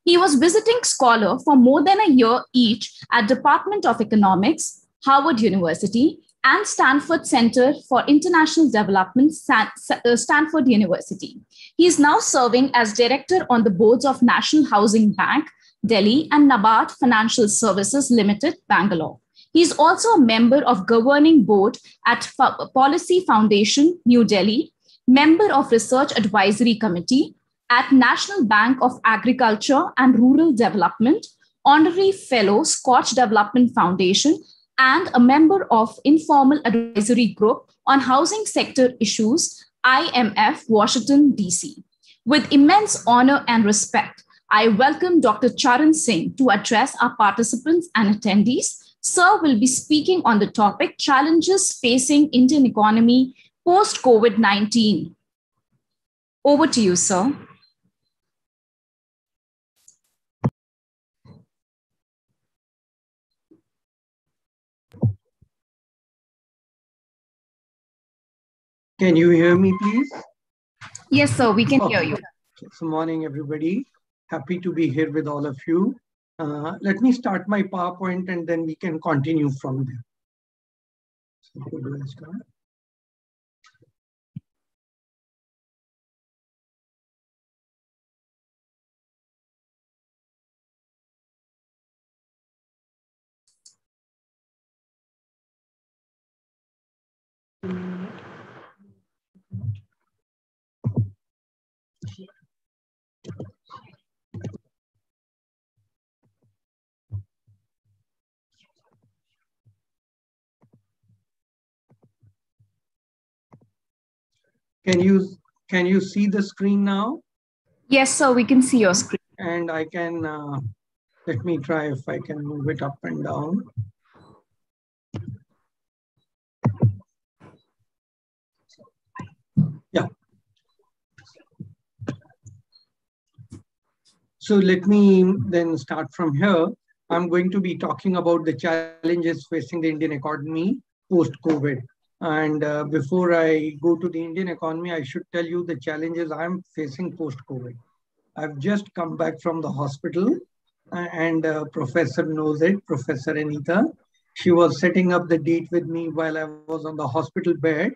He was visiting scholar for more than a year each at Department of Economics, Harvard University, and Stanford Center for International Development, Stanford University. He is now serving as director on the boards of National Housing Bank, Delhi, and NABARD Financial Services Limited, Bangalore. He is also a member of governing board at Policy Foundation, New Delhi, member of Research Advisory Committee at National Bank of Agriculture and Rural Development, honorary fellow, Scotch Development Foundation, and a member of Informal Advisory Group on Housing Sector Issues, IMF, Washington, D.C. With immense honor and respect, I welcome Dr. Charan Singh to address our participants and attendees. Sir will be speaking on the topic, Challenges Facing Indian Economy Post-COVID-19. Over to you, sir. Can you hear me, please? Yes, sir, we can hear you. Good morning, everybody. Happy to be here with all of you. Let me start my PowerPoint and then we can continue from there. So, where do I start? Can you see the screen now? Yes, sir, we can see your screen. And I can, let me try if I can move it up and down. Yeah. So let me then start from here. I'm going to be talking about the challenges facing the Indian economy post-COVID. And before I go to the Indian economy, I should tell you the challenges I'm facing post-COVID. I've just come back from the hospital and Professor knows it, Professor Anita. She was setting up the date with me while I was on the hospital bed.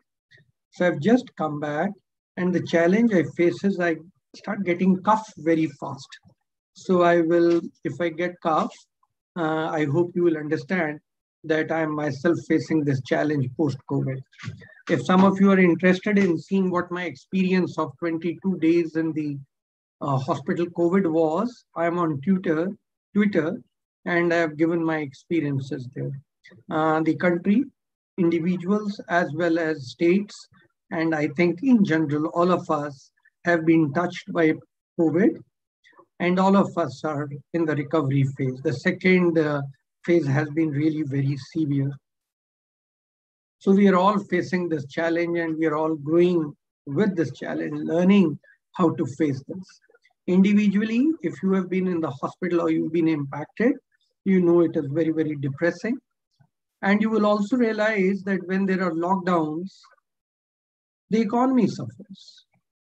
So I've just come back and the challenge I face is I start getting cough very fast. So I will, if I get cough, I hope you will understand that I am myself facing this challenge post-COVID. If some of you are interested in seeing what my experience of 22 days in the hospital COVID was, I'm on Twitter, and I have given my experiences there. The country, individuals, as well as states, and I think in general, all of us have been touched by COVID, and all of us are in the recovery phase. The second phase has been really very severe. So we are all facing this challenge and we are all growing with this challenge, learning how to face this. Individually, if you have been in the hospital or you've been impacted, you know it is very, very depressing. And you will also realize that when there are lockdowns, the economy suffers.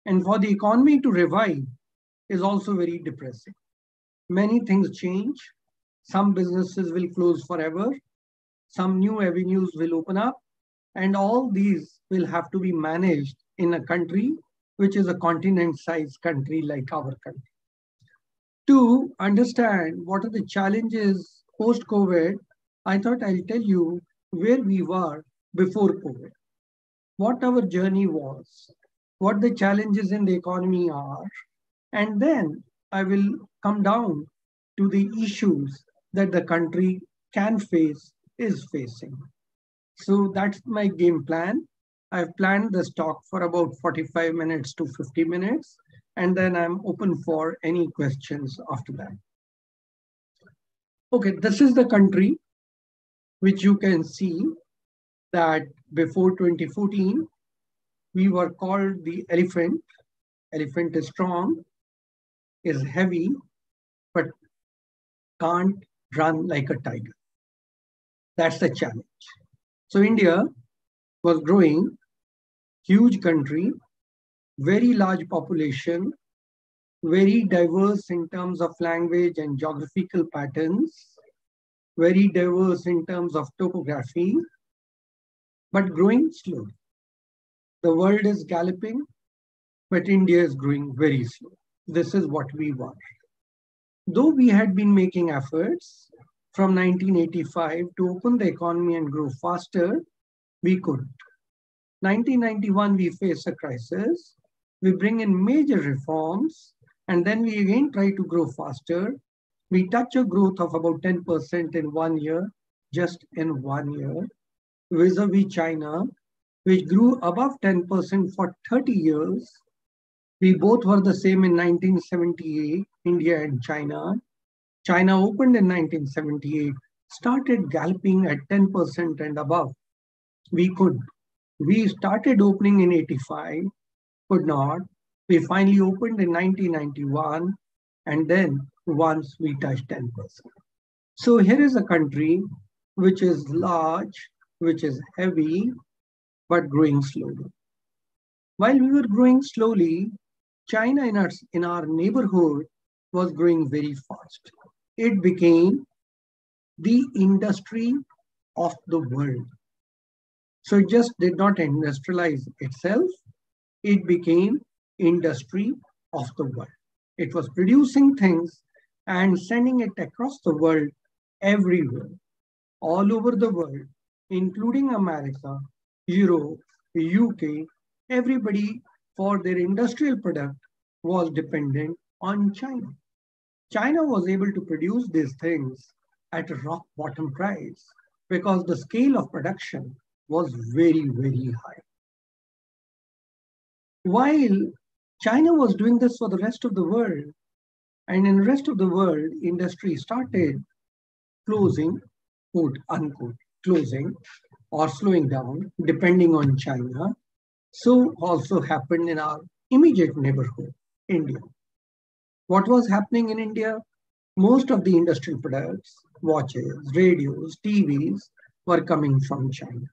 And for the economy to revive is also very depressing. Many things change. Some businesses will close forever. Some new avenues will open up. And all these will have to be managed in a country which is a continent-sized country like our country. To understand what are the challenges post-COVID, I thought I'll tell you where we were before COVID, what our journey was, what the challenges in the economy are, and then I will come down to the issues that the country can face, is facing. So that's my game plan. I've planned this talk for about 45 minutes to 50 minutes, and then I'm open for any questions after that. Okay, this is the country which you can see that before 2014, we were called the elephant. Elephant is strong, is heavy, but can't run like a tiger. That's the challenge. So India was growing, huge country, very large population, very diverse in terms of language and geographical patterns, very diverse in terms of topography, but growing slowly. The world is galloping, but India is growing very slow. This is what we were. Though we had been making efforts from 1985 to open the economy and grow faster, we couldn't. 1991, we face a crisis. We bring in major reforms, and then we again try to grow faster. We touch a growth of about 10% in 1 year, just in 1 year, vis-a-vis China, which grew above 10% for 30 years. We both were the same in 1978, India and China. China opened in 1978, started galloping at 10% and above. We started opening in 85, could not. We finally opened in 1991, and then once we touched 10%. So here is a country which is large, which is heavy, but growing slowly. While we were growing slowly, China in our neighborhood was growing very fast. It became the industry of the world. So it just did not industrialize itself. It became industry of the world. It was producing things and sending it across the world everywhere, all over the world, including America, Europe, UK. Everybody for their industrial product was dependent on China. China was able to produce these things at a rock bottom price because the scale of production was very, very high. While China was doing this for the rest of the world, and in the rest of the world, industry started closing, quote unquote, closing or slowing down, depending on China. So also happened in our immediate neighborhood, India. What was happening in India? Most of the industrial products, watches, radios, TVs, were coming from China.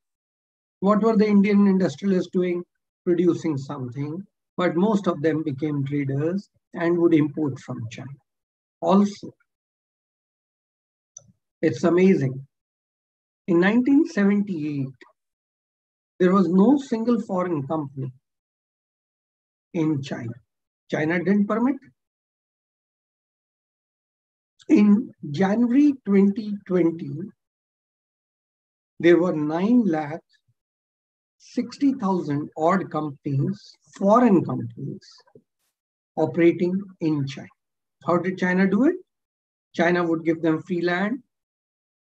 What were the Indian industrialists doing? Producing something, but most of them became traders and would import from China. Also, it's amazing. In 1978, there was no single foreign company in China. China didn't permit. In January 2020, there were 9,60,000 odd companies, foreign companies, operating in China. How did China do it? China would give them free land.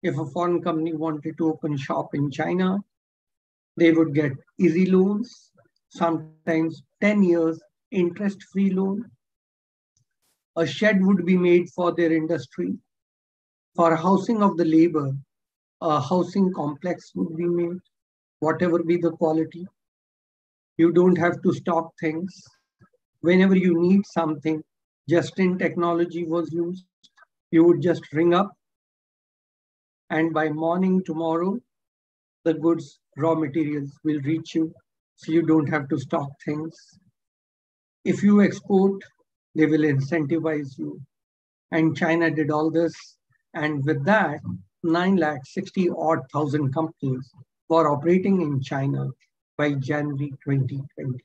If a foreign company wanted to open shop in China, they would get easy loans, sometimes 10 years interest-free loan. A shed would be made for their industry. For housing of the labor, a housing complex would be made, whatever be the quality. You don't have to stock things. Whenever you need something, just-in technology was used. You would just ring up, and by morning tomorrow, the goods, raw materials will reach you, so you don't have to stock things. If you export, they will incentivize you. And China did all this. And with that, 9,60,000 companies were operating in China by January 2020.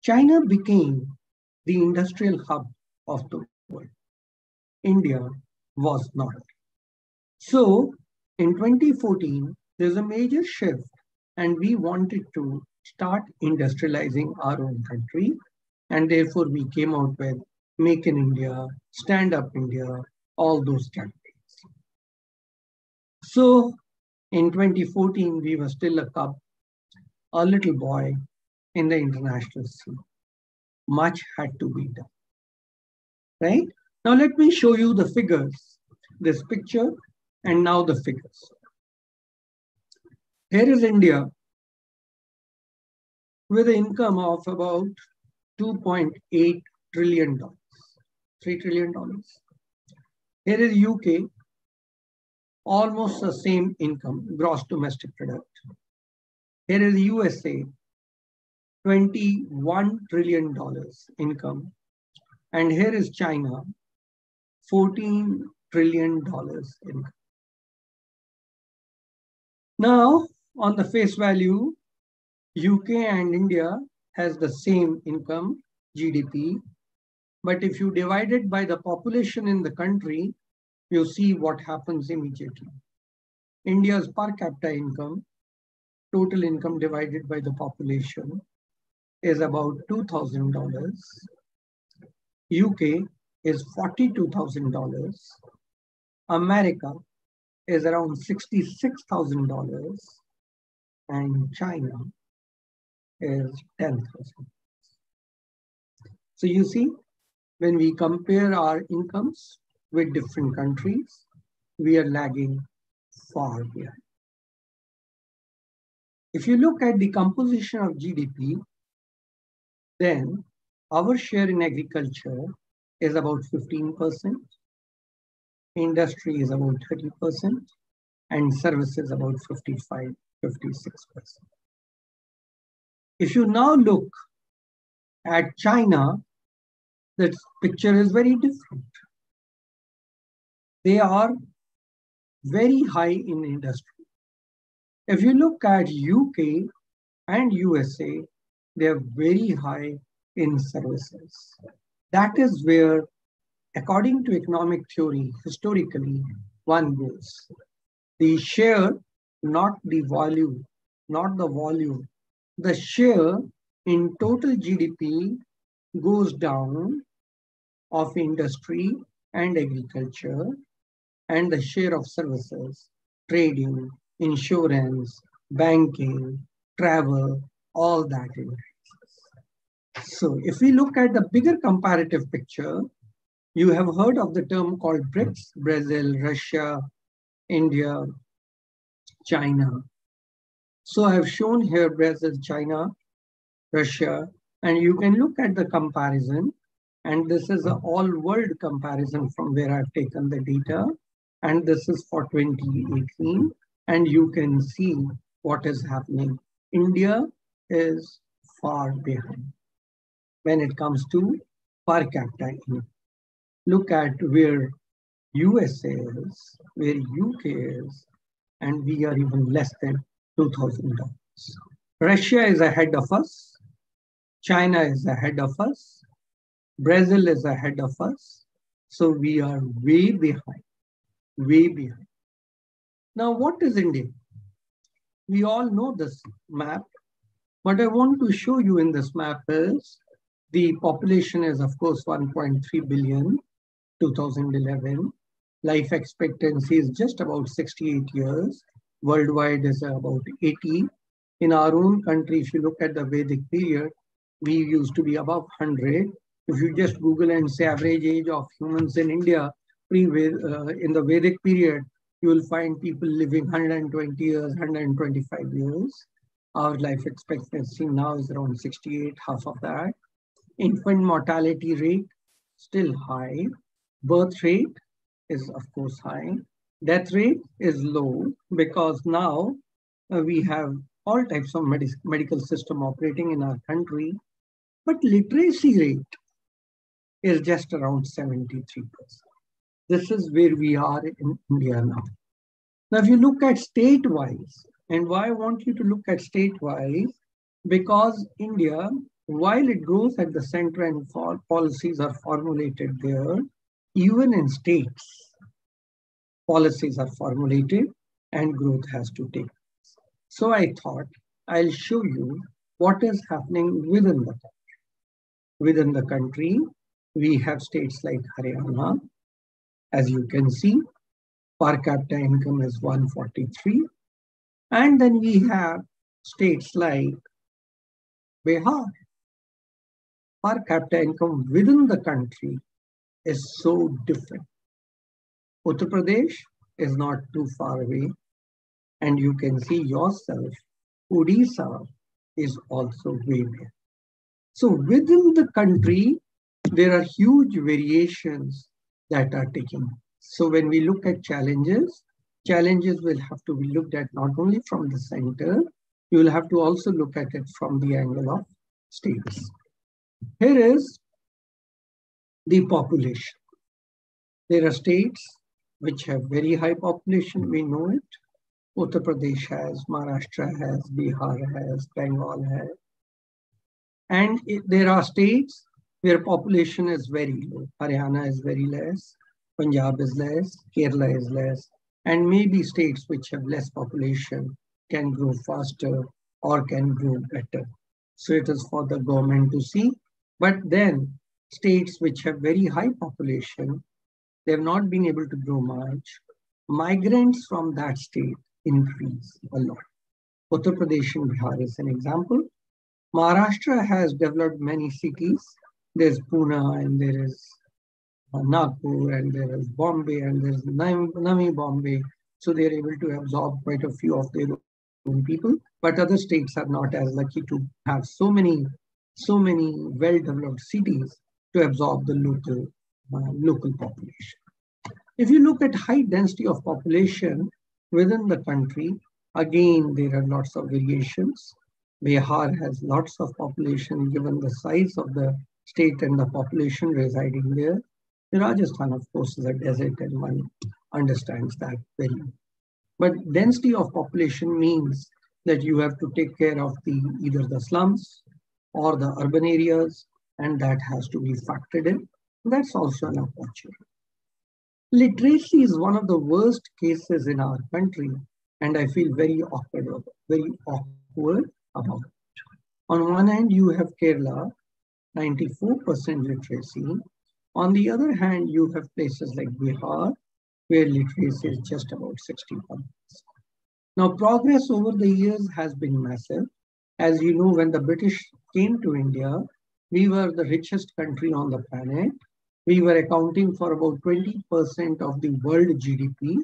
China became the industrial hub of the world. India was not. So in 2014, there's a major shift, and we wanted to start industrializing our own country. And therefore, we came out with Make in India, Stand Up India, all those campaigns. So in 2014, we were still a cub, a little boy in the international scene. Much had to be done, right? Now let me show you the figures, this picture, and now the figures. Here is India with an income of about $2.8 trillion, $3 trillion. Here is UK, almost the same income, gross domestic product. Here is USA, $21 trillion income. And here is China, $14 trillion income. Now, on the face value, UK and India has the same income, GDP. But if you divide it by the population in the country, you see what happens immediately. India's per capita income, total income divided by the population, is about $2,000. UK is $42,000. America is around $66,000. And China is $10,000. So you see, when we compare our incomes with different countries, we are lagging far behind. If you look at the composition of GDP, then Our share in agriculture is about 15%, industry is about 30%, and services about 55, 56%. If you now look at China, the picture is very different. They are very high in industry. If you look at UK and USA, they are very high in services. That is where, according to economic theory, historically, one goes. The share, not the volume, not the volume. The share in total GDP goes down of industry and agriculture, and the share of services, trading, insurance, banking, travel, all that increases. So if we look at the bigger comparative picture, you have heard of the term called BRICS: Brazil, Russia, India, China. So I've shown here Brazil, China, Russia, and you can look at the comparison. And this is an all-world comparison from where I've taken the data. And this is for 2018. And you can see what is happening. India is far behind when it comes to per capita income. Look at where USA is, where UK is, and we are even less than $2,000. Russia is ahead of us. China is ahead of us. Brazil is ahead of us. So we are way behind, way behind. Now, what is India? We all know this map. What I want to show you in this map is the population is, of course, 1.3 billion, 2011. Life expectancy is just about 68 years. Worldwide is about 80. In our own country, if you look at the Vedic period, we used to be above 100. If you just Google and say average age of humans in India in the Vedic period, you will find people living 120 years, 125 years. Our life expectancy now is around 68, half of that. Infant mortality rate, still high. Birth rate is, of course, high. Death rate is low because now we have all types of medical system operating in our country. But literacy rate is just around 73%. This is where we are in India now. Now, if you look at state-wise, and why I want you to look at state-wise, because India, while it grows at the center and policies are formulated there, even in states, policies are formulated and growth has to take place. So I thought I'll show you what is happening within the country. Within the country, we have states like Haryana. As you can see, per capita income is 143. And then we have states like Bihar. Per capita income within the country is so different. Uttar Pradesh is not too far away. And you can see yourself, Odisha is also way there. So within the country, there are huge variations that are taking. So when we look at challenges will have to be looked at not only from the center, you will have to also look at it from the angle of states. Here is the population. There are states which have very high population, we know it. Uttar Pradesh has, Maharashtra has, Bihar has, Bengal has. And there are states where population is very low. Haryana is very less, Punjab is less, Kerala is less, and maybe states which have less population can grow faster or can grow better. So it is for the government to see. But then states which have very high population, they have not been able to grow much. Migrants from that state increase a lot. Uttar Pradesh and Bihar is an example. Maharashtra has developed many cities. There's Pune and there is Nagpur and there is Bombay and there's Navi Bombay. So they're able to absorb quite a few of their own people. But other states are not as lucky to have so many so many well-developed cities to absorb the local population. If you look at high density of population within the country, again, there are lots of variations. Bihar has lots of population given the size of the state and the population residing there. Rajasthan, of course, is a desert and one understands that very well. But density of population means that you have to take care of either the slums or the urban areas, and that has to be factored in. That's also an opportunity. Literacy is one of the worst cases in our country, and I feel very awkward about it. On one hand, you have Kerala, 94% literacy. On the other hand, you have places like Bihar, where literacy is just about 61%. Now, progress over the years has been massive. As you know, when the British came to India, we were the richest country on the planet. We were accounting for about 20% of the world GDP.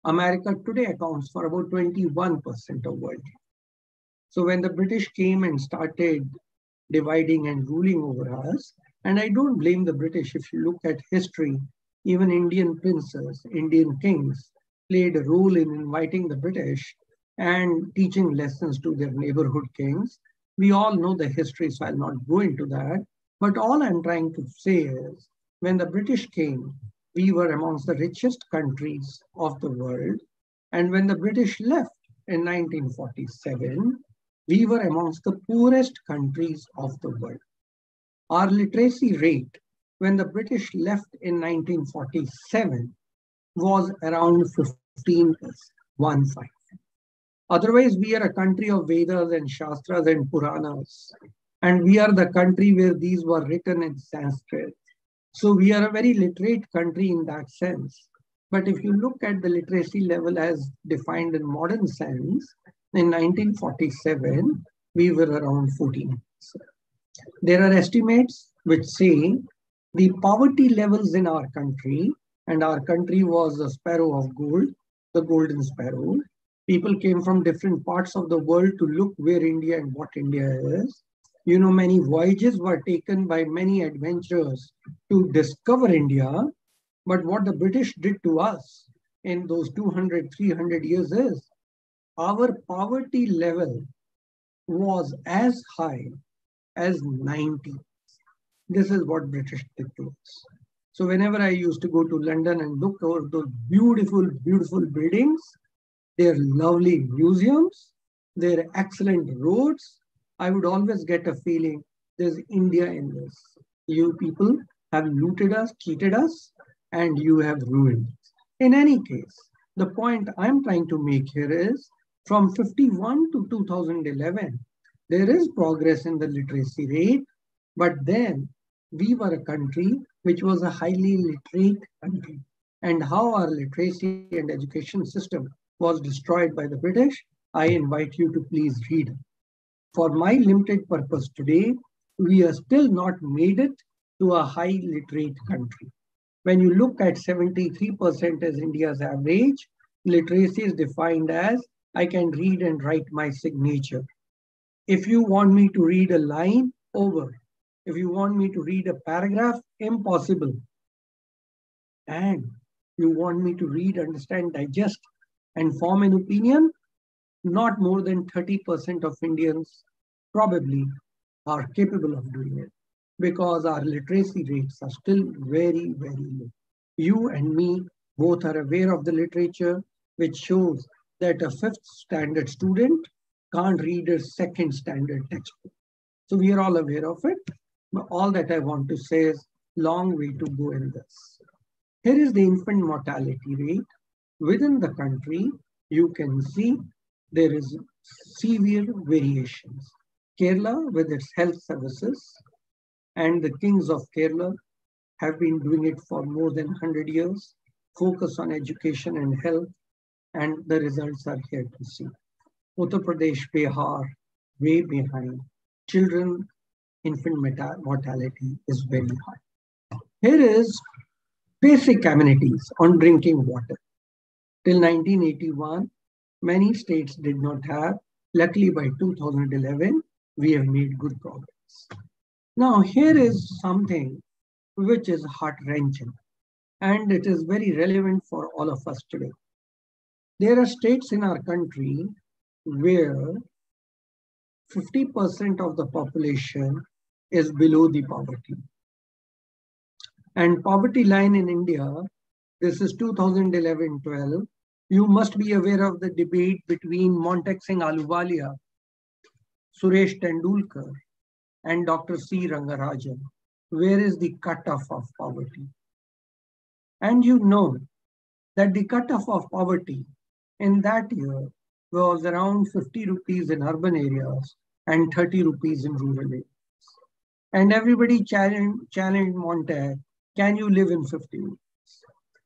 America today accounts for about 21% of world GDP. So when the British came and started dividing and ruling over us, and I don't blame the British, if you look at history, even Indian princes, Indian kings played a role in inviting the British and teaching lessons to their neighborhood kings. We all know the history, so I'll not go into that. But all I'm trying to say is, when the British came, we were amongst the richest countries of the world. And when the British left in 1947, we were amongst the poorest countries of the world. Our literacy rate, when the British left in 1947, was around 15%. Otherwise, we are a country of Vedas and Shastras and Puranas. And we are the country where these were written in Sanskrit. So we are a very literate country in that sense. But if you look at the literacy level as defined in modern sense, in 1947, we were around 14%. There are estimates which say the poverty levels in our country, and our country was a sparrow of gold, the golden sparrow. People came from different parts of the world to look where India and what India is. You know, many voyages were taken by many adventurers to discover India. But what the British did to us in those 200, 300 years is, our poverty level was as high as 90. This is what British did to us. So whenever I used to go to London and look over those beautiful, beautiful buildings, their lovely museums, their excellent roads, I would always get a feeling there's India in this. You people have looted us, cheated us, and you have ruined us. In any case, the point I'm trying to make here is from 51 to 2011, there is progress in the literacy rate, but then we were a country which was a highly literate country. And how our literacy and education system was destroyed by the British, I invite you to please read. For my limited purpose today, we are still not made it to a high literate country. When you look at 73% as India's average, literacy is defined as I can read and write my signature. If you want me to read a line, over. If you want me to read a paragraph, impossible. And you want me to read, understand, digest, and form an opinion, not more than 30% of Indians probably are capable of doing it, because our literacy rates are still very, very low. You and me both are aware of the literature, which shows that a 5th standard student can't read a 2nd standard textbook. So we are all aware of it. But all that I want to say is long way to go in this. Here is the infant mortality rate. Within the country, you can see there is severe variations. Kerala, with its health services, and the kings of Kerala have been doing it for more than 100 years, focus on education and health, and the results are here to see. Uttar Pradesh, Bihar, way behind. Children, infant mortality is very high. Here is basic amenities on drinking water. Till 1981, many states did not have. Luckily, by 2011, we have made good progress. Now, here is something which is heart-wrenching, and it is very relevant for all of us today. There are states in our country where 50% of the population is below the poverty. And poverty line in India, this is 2011-12. You must be aware of the debate between Montek Singh Ahluwalia, Suresh Tendulkar, and Dr. C. Rangarajan. Where is the cutoff of poverty? And you know that the cutoff of poverty in that year was around 50 rupees in urban areas and 30 rupees in rural areas. And everybody challenged Montek, can you live in 50 rupees?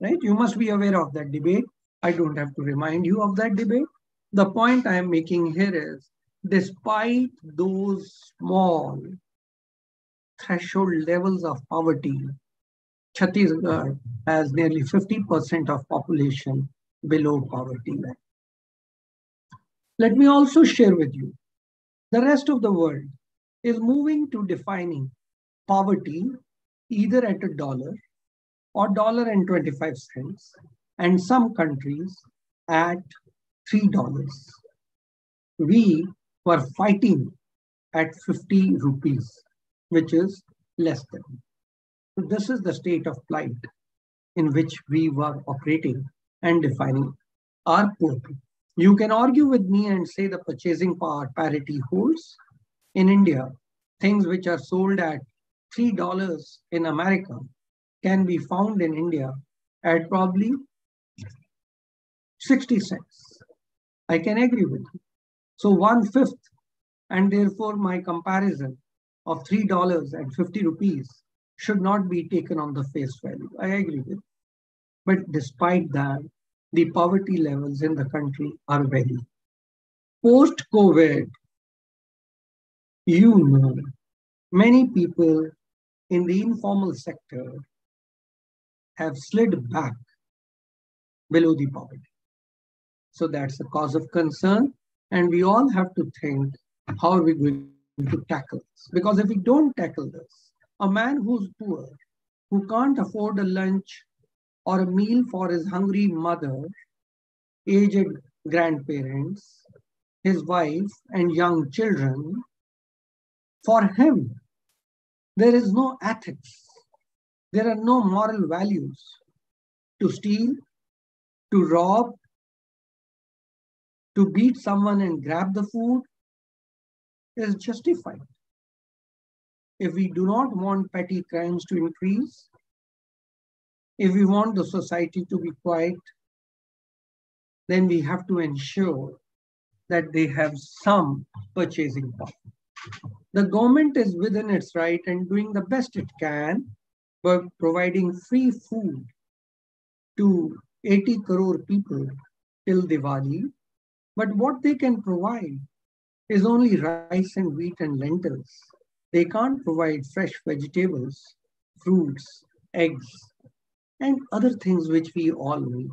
Right? You must be aware of that debate. I don't have to remind you of that debate. The point I am making here is, despite those small threshold levels of poverty, Chhattisgarh has nearly 50% of population below poverty line. Let me also share with you, the rest of the world is moving to defining poverty either at $1 or $1.25, and some countries at $3. We were fighting at 50 rupees, which is less than. So this is the state of plight in which we were operating and defining our poor people. You can argue with me and say the purchasing power parity holds. In India, things which are sold at $3 in America can be found in India at probably 60 cents. I can agree with you. So 1/5, and therefore my comparison of $3 and 50 rupees should not be taken on the face value. I agree with you. But despite that, the poverty levels in the country are very. Post-COVID, you know, many people in the informal sector have slid back below the poverty. So that's a cause of concern. And we all have to think, how are we going to tackle this? Because if we don't tackle this, a man who's poor, who can't afford a lunch or a meal for his hungry mother, aged grandparents, his wife, and young children, for him, there is no ethics. There are no moral values. To steal, to rob, to beat someone and grab the food is justified. If we do not want petty crimes to increase, if we want the society to be quiet, then we have to ensure that they have some purchasing power. The government is within its right and doing the best it can by providing free food to 80 crore people till Diwali. But what they can provide is only rice and wheat and lentils. They can't provide fresh vegetables, fruits, eggs, and other things which we all need.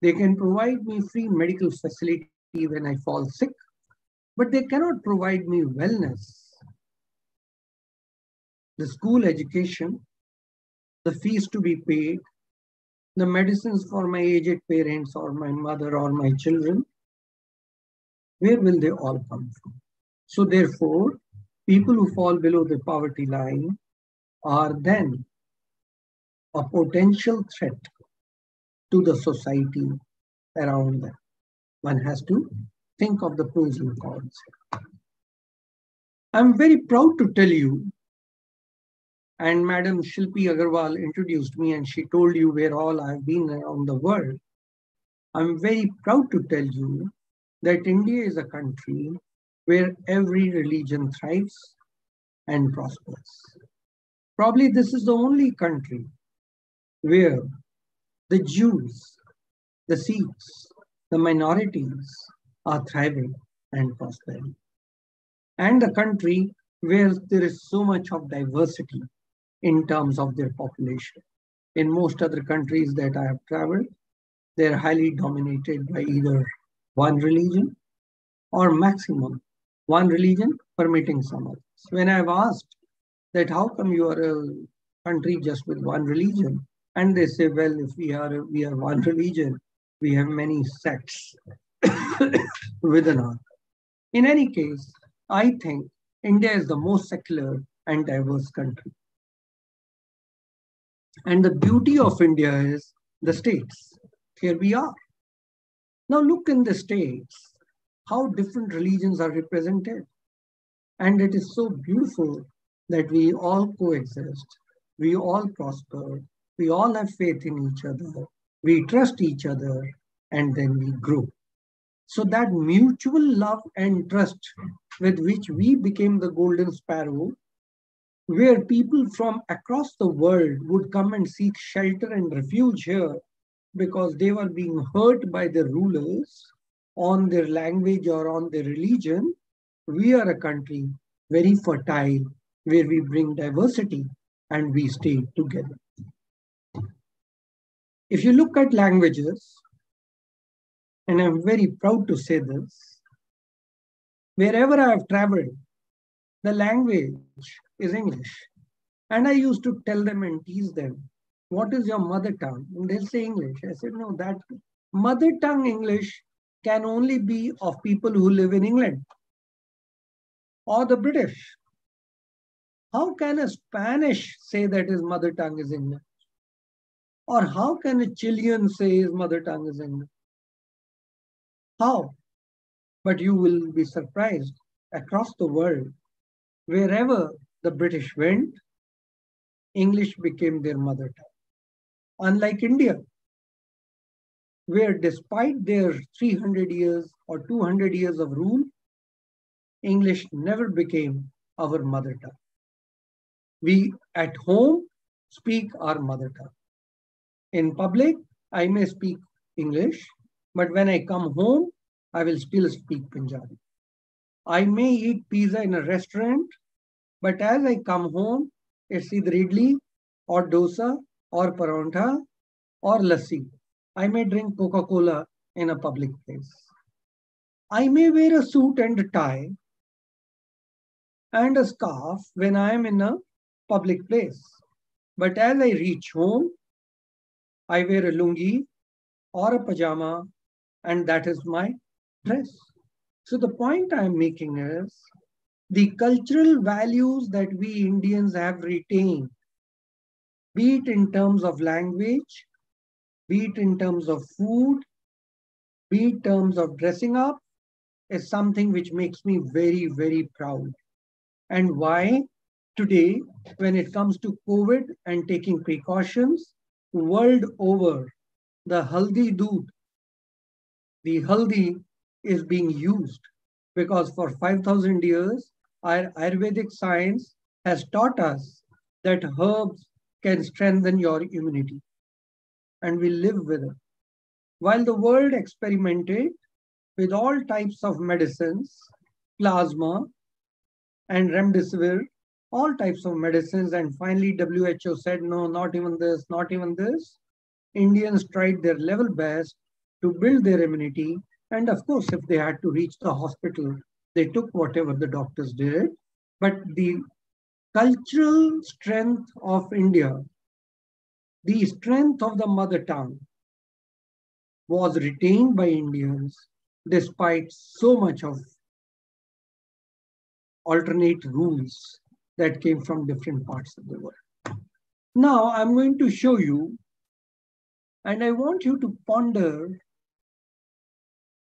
They can provide me free medical facility when I fall sick, but they cannot provide me wellness. The school education, the fees to be paid, the medicines for my aged parents or my mother or my children, where will they all come from? So therefore, people who fall below the poverty line are then a potential threat to the society around them. One has to think of the pros and cons. I'm very proud to tell you, and Madam Shilpi Agarwal introduced me and she told you where all I've been around the world. I'm very proud to tell you that India is a country where every religion thrives and prospers. Probably this is the only country where the Jews, the Sikhs, the minorities are thriving and prospering. And a country where there is so much of diversity in terms of their population. In most other countries that I have traveled, they're highly dominated by either one religion or maximum one religion permitting some others. When I've asked that how come you are a country just with one religion, and they say, well, if we are one religion, we have many sects within our. In any case, I think India is the most secular and diverse country. And the beauty of India is the states. Here we are. Now look in the states, how different religions are represented. And it is so beautiful that we all coexist, we all prosper, we all have faith in each other, we trust each other, and then we grow. So that mutual love and trust with which we became the golden sparrow, where people from across the world would come and seek shelter and refuge here because they were being hurt by the rulers on their language or on their religion. We are a country very fertile where we bring diversity and we stay together. If you look at languages, and I'm very proud to say this, wherever I have traveled, the language is English. And I used to tell them and tease them, what is your mother tongue? And they'll say English. I said, no, that mother tongue English can only be of people who live in England or the British. How can a Spanish say that his mother tongue is English? Or how can a Chilean say his mother tongue is English? How? But you will be surprised across the world, wherever the British went, English became their mother tongue. Unlike India, where despite their 300 years or 200 years of rule, English never became our mother tongue. We at home speak our mother tongue. In public, I may speak English, but when I come home, I will still speak Punjabi. I may eat pizza in a restaurant, but as I come home, it's either idli or dosa or parantha or lassi. I may drink Coca-Cola in a public place. I may wear a suit and a tie and a scarf when I am in a public place. But as I reach home, I wear a lungi or a pajama, and that is my dress. So the point I'm making is the cultural values that we Indians have retained, be it in terms of language, be it in terms of food, be it in terms of dressing up, is something which makes me very, very proud. And why today, when it comes to COVID and taking precautions, world over, the haldi doodh, the haldi is being used because for 5,000 years, our Ayurvedic science has taught us that herbs can strengthen your immunity, and we live with it. While the world experimented with all types of medicines, plasma and remdesivir, all types of medicines, and finally WHO said, no, not even this, not even this. Indians tried their level best to build their immunity. And of course, if they had to reach the hospital, they took whatever the doctors did. But the cultural strength of India, the strength of the mother tongue, was retained by Indians despite so much of alternate rules that came from different parts of the world. Now I'm going to show you, and I want you to ponder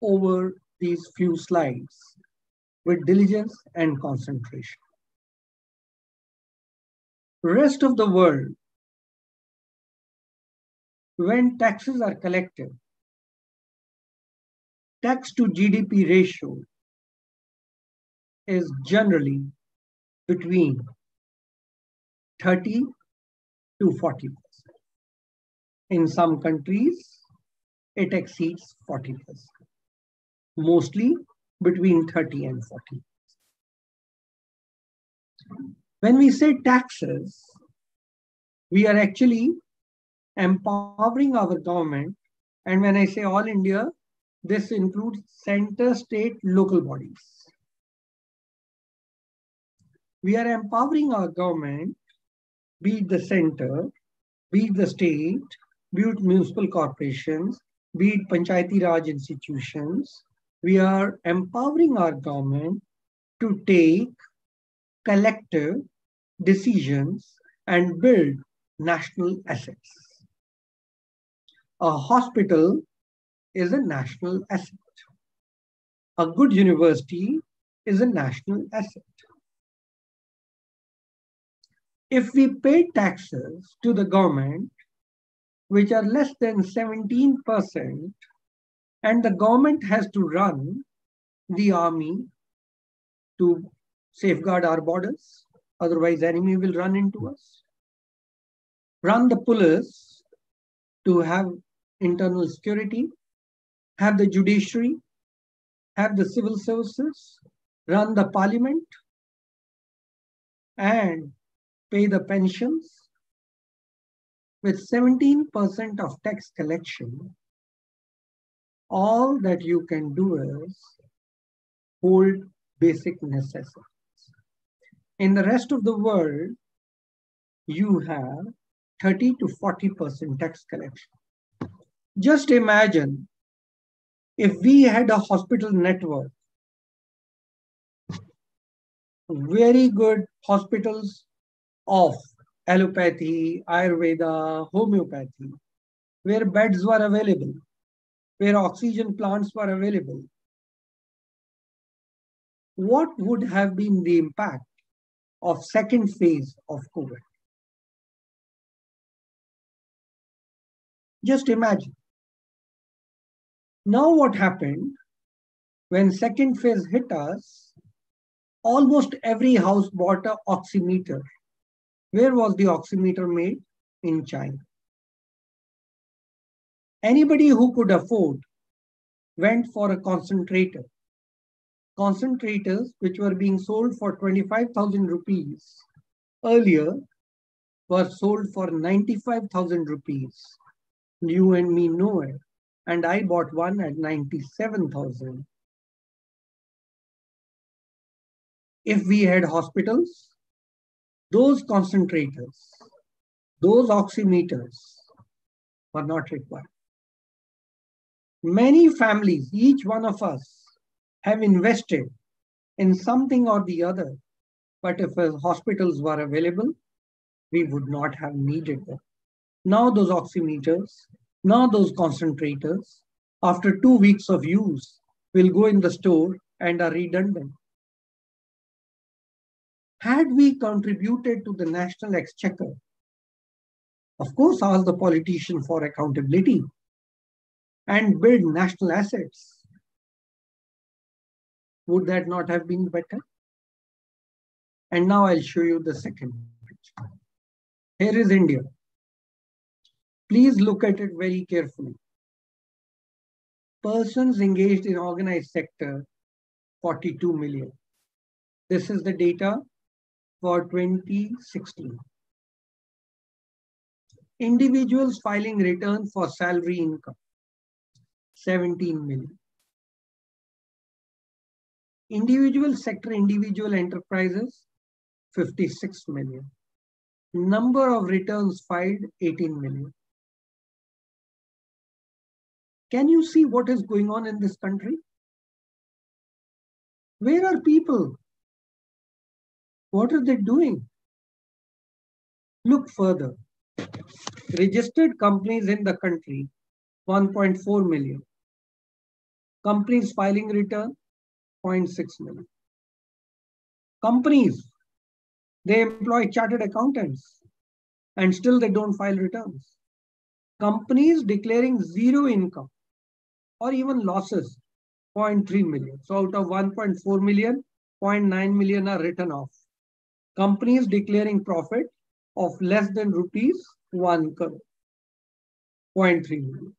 over these few slides with diligence and concentration. Rest of the world, when taxes are collected, tax to GDP ratio is generally between 30 to 40%. In some countries, it exceeds 40%. Mostly between 30 and 40%. When we say taxes, we are actually empowering our government. And when I say all India, this includes center, state, local bodies. We are empowering our government, be it the center, be it the state, be it municipal corporations, be it Panchayati Raj institutions. We are empowering our government to take collective decisions and build national assets. A hospital is a national asset. A good university is a national asset. If we pay taxes to the government, which are less than 17%, and the government has to run the army to safeguard our borders, otherwise enemy will run into us, run the police to have internal security, have the judiciary, have the civil services, run the parliament, and pay the pensions. With 17% of tax collection, all that you can do is hold basic necessities. In the rest of the world, you have 30 to 40% tax collection. Just imagine if we had a hospital network, very good hospitals of allopathy, Ayurveda, homeopathy, where beds were available, where oxygen plants were available, what would have been the impact of second phase of COVID? Just imagine. Now what happened when second phase hit us? Almost every house bought an oximeter. Where was the oximeter made? In China. Anybody who could afford went for a concentrator. Concentrators which were being sold for 25,000 rupees earlier were sold for 95,000 rupees. You and me know it. And I bought one at 97,000. If we had hospitals, those concentrators, those oximeters were not required. Many families, each one of us, have invested in something or the other, but if hospitals were available, we would not have needed them. Now those oximeters, now those concentrators, after 2 weeks of use, will go in the store and are redundant. Had we contributed to the national exchequer, of course, ask the politician for accountability and build national assets, would that not have been better? And now I'll show you the second picture. Here is India. Please look at it very carefully. Persons engaged in organized sector, 42 million. This is the data for 2016. Individuals filing return for salary income, 17 million. Individual sector, individual enterprises, 56 million. Number of returns filed, 18 million. Can you see what is going on in this country? Where are people? What are they doing? Look further. Registered companies in the country, 1.4 million. Companies filing return, 0.6 million. Companies, they employ chartered accountants and still they don't file returns. Companies declaring zero income or even losses, 0.3 million. So out of 1.4 million, 0.9 million are written off. Companies declaring profit of less than rupees 1 crore, 0.3 million.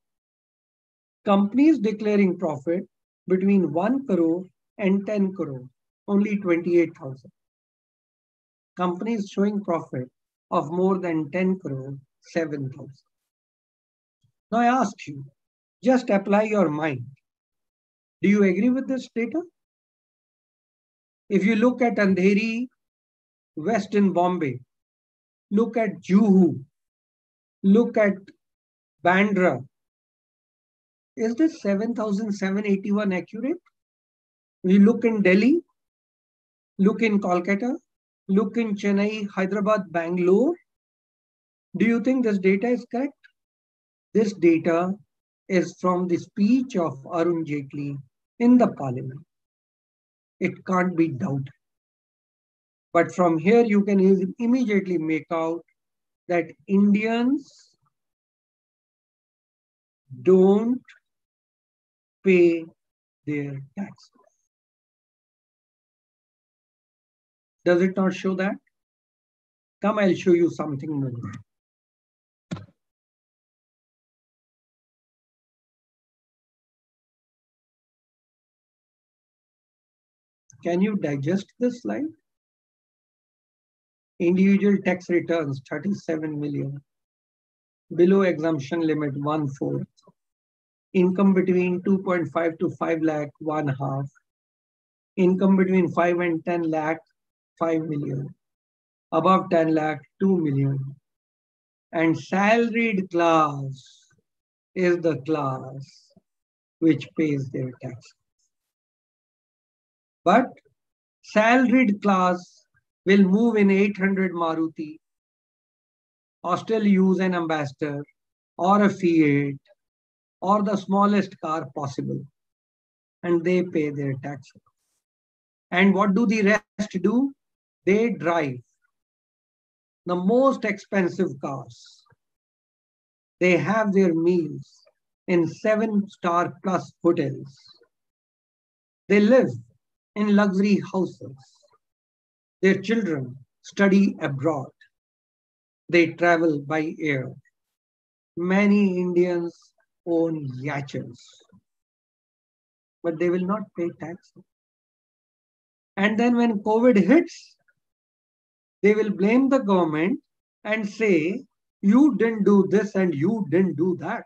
Companies declaring profit between 1 crore and 10 crore, only 28,000. Companies showing profit of more than 10 crore, 7,000. Now I ask you, just apply your mind. Do you agree with this data? If you look at Andheri, West in Bombay. Look at Juhu. Look at Bandra. Is this 7,781 accurate? We look in Delhi, look in Kolkata, look in Chennai, Hyderabad, Bangalore. Do you think this data is correct? This data is from the speech of Arun Jaitley in the parliament. It can't be doubted. But from here, you can immediately make out that Indians don't pay their taxes. Does it not show that? Come, I'll show you something more. Can you digest this slide? Individual tax returns, 37 million. Below exemption limit, 1/4. Income between 2.5 to 5 lakh, 1/2. Income between 5 and 10 lakh, 5 million. Above 10 lakh, 2 million. And salaried class is the class which pays their taxes. But salaried class will move in 800 Maruti, or still use an Ambassador or a Fiat or the smallest car possible, and they pay their taxes. And what do the rest do? They drive the most expensive cars. They have their meals in 7-star plus hotels. They live in luxury houses. Their children study abroad. They travel by air. Many Indians own yachts, but they will not pay taxes. And then when COVID hits, they will blame the government and say, you didn't do this and you didn't do that.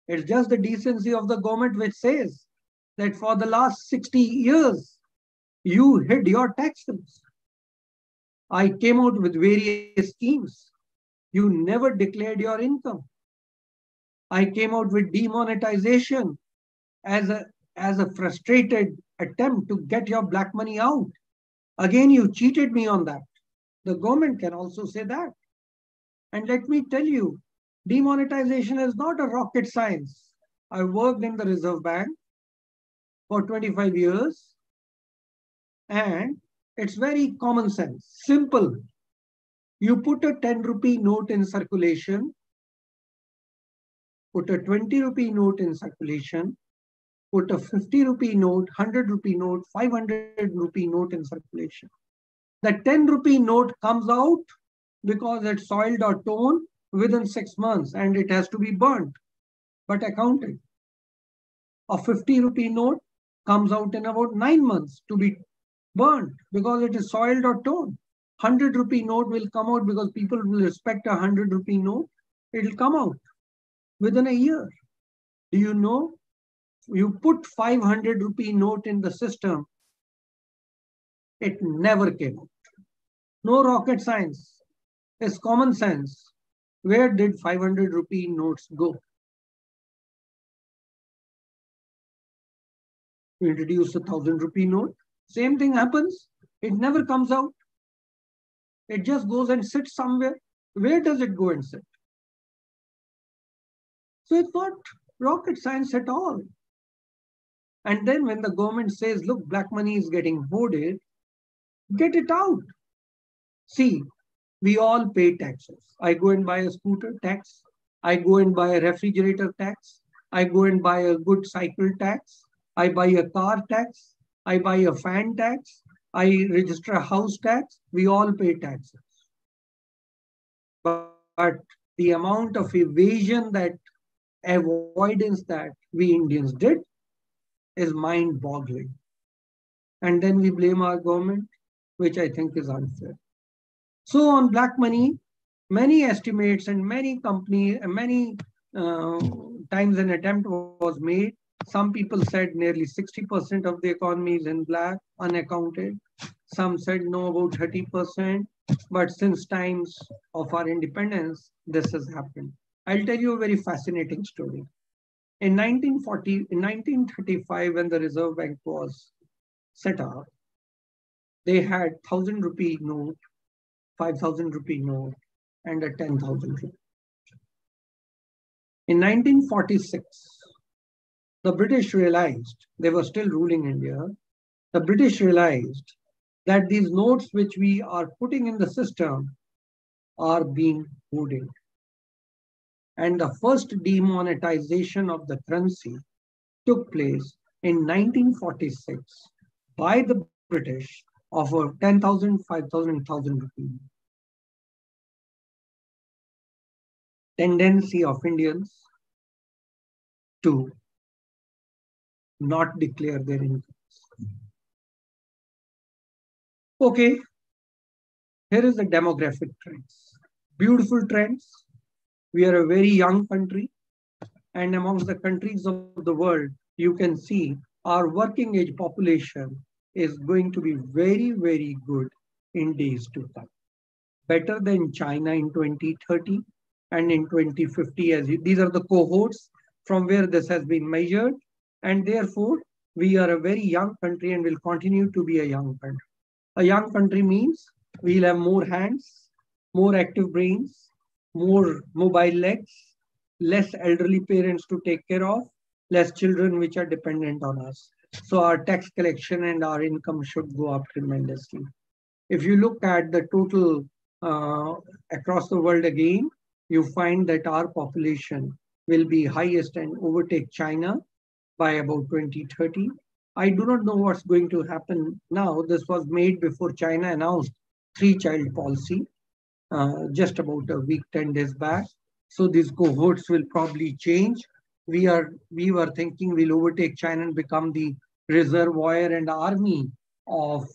It's just the decency of the government which says that for the last 60 years, you hid your taxes. I came out with various schemes. You never declared your income. I came out with demonetization as a frustrated attempt to get your black money out. Again, you cheated me on that. The government can also say that. And let me tell you, demonetization is not a rocket science. I worked in the Reserve Bank for 25 years, and it's very common sense, simple. You put a 10 rupee note in circulation, put a 20 rupee note in circulation, put a 50 rupee note, 100 rupee note, 500 rupee note in circulation. The 10 rupee note comes out because it's soiled or torn within 6 months and it has to be burnt, but accounted. A 50 rupee note comes out in about 9 months to be burnt because it is soiled or torn. 100 rupee note will come out because people will respect a 100 rupee note. It will come out within a year. Do you know? You put 500 rupee note in the system, it never came out. No rocket science. It's common sense. Where did 500 rupee notes go? We introduce a 1,000 rupee note. Same thing happens. It never comes out. It just goes and sits somewhere. Where does it go and sit? So it's not rocket science at all. And then when the government says, look, black money is getting hoarded, get it out. See, we all pay taxes. I go and buy a scooter, tax. I go and buy a refrigerator, tax. I go and buy a good cycle, tax. I buy a car, tax. I buy a fan, tax. I register a house, tax. We all pay taxes. But the amount of evasion, that avoidance that we Indians did is mind-boggling. And then we blame our government, which I think is unfair. So on black money, many estimates and many companies, many times an attempt was made. Some people said nearly 60% of the economy is in black, unaccounted. Some said no, about 30%. But since times of our independence, this has happened. I'll tell you a very fascinating story. In 1935, when the Reserve Bank was set up, they had 1,000 rupee note, 5,000 rupee note, and a 10,000 rupee. In 1946, the British realized, they were still ruling India, the British realized that these notes which we are putting in the system are being hoarded. And the first demonetization of the currency took place in 1946 by the British of 10,000, 5,000, 1,000 rupees. Tendency of Indians to not declare their incomes. Okay, here is the demographic trends. Beautiful trends. We are a very young country, and amongst the countries of the world, you can see our working age population is going to be very, very good in days to come. Better than China in 2030 and in 2050. These are the cohorts from where this has been measured. And therefore, we are a very young country and will continue to be a young country. A young country means we'll have more hands, more active brains, more mobile legs, less elderly parents to take care of, less children which are dependent on us. So our tax collection and our income should go up tremendously. If you look at the total across the world again, you find that our population will be highest and overtake China by about 2030. I do not know what's going to happen now. This was made before China announced 3-child policy just about a week, 10 days back. So these cohorts will probably change. We were thinking we'll overtake China and become the reservoir and army of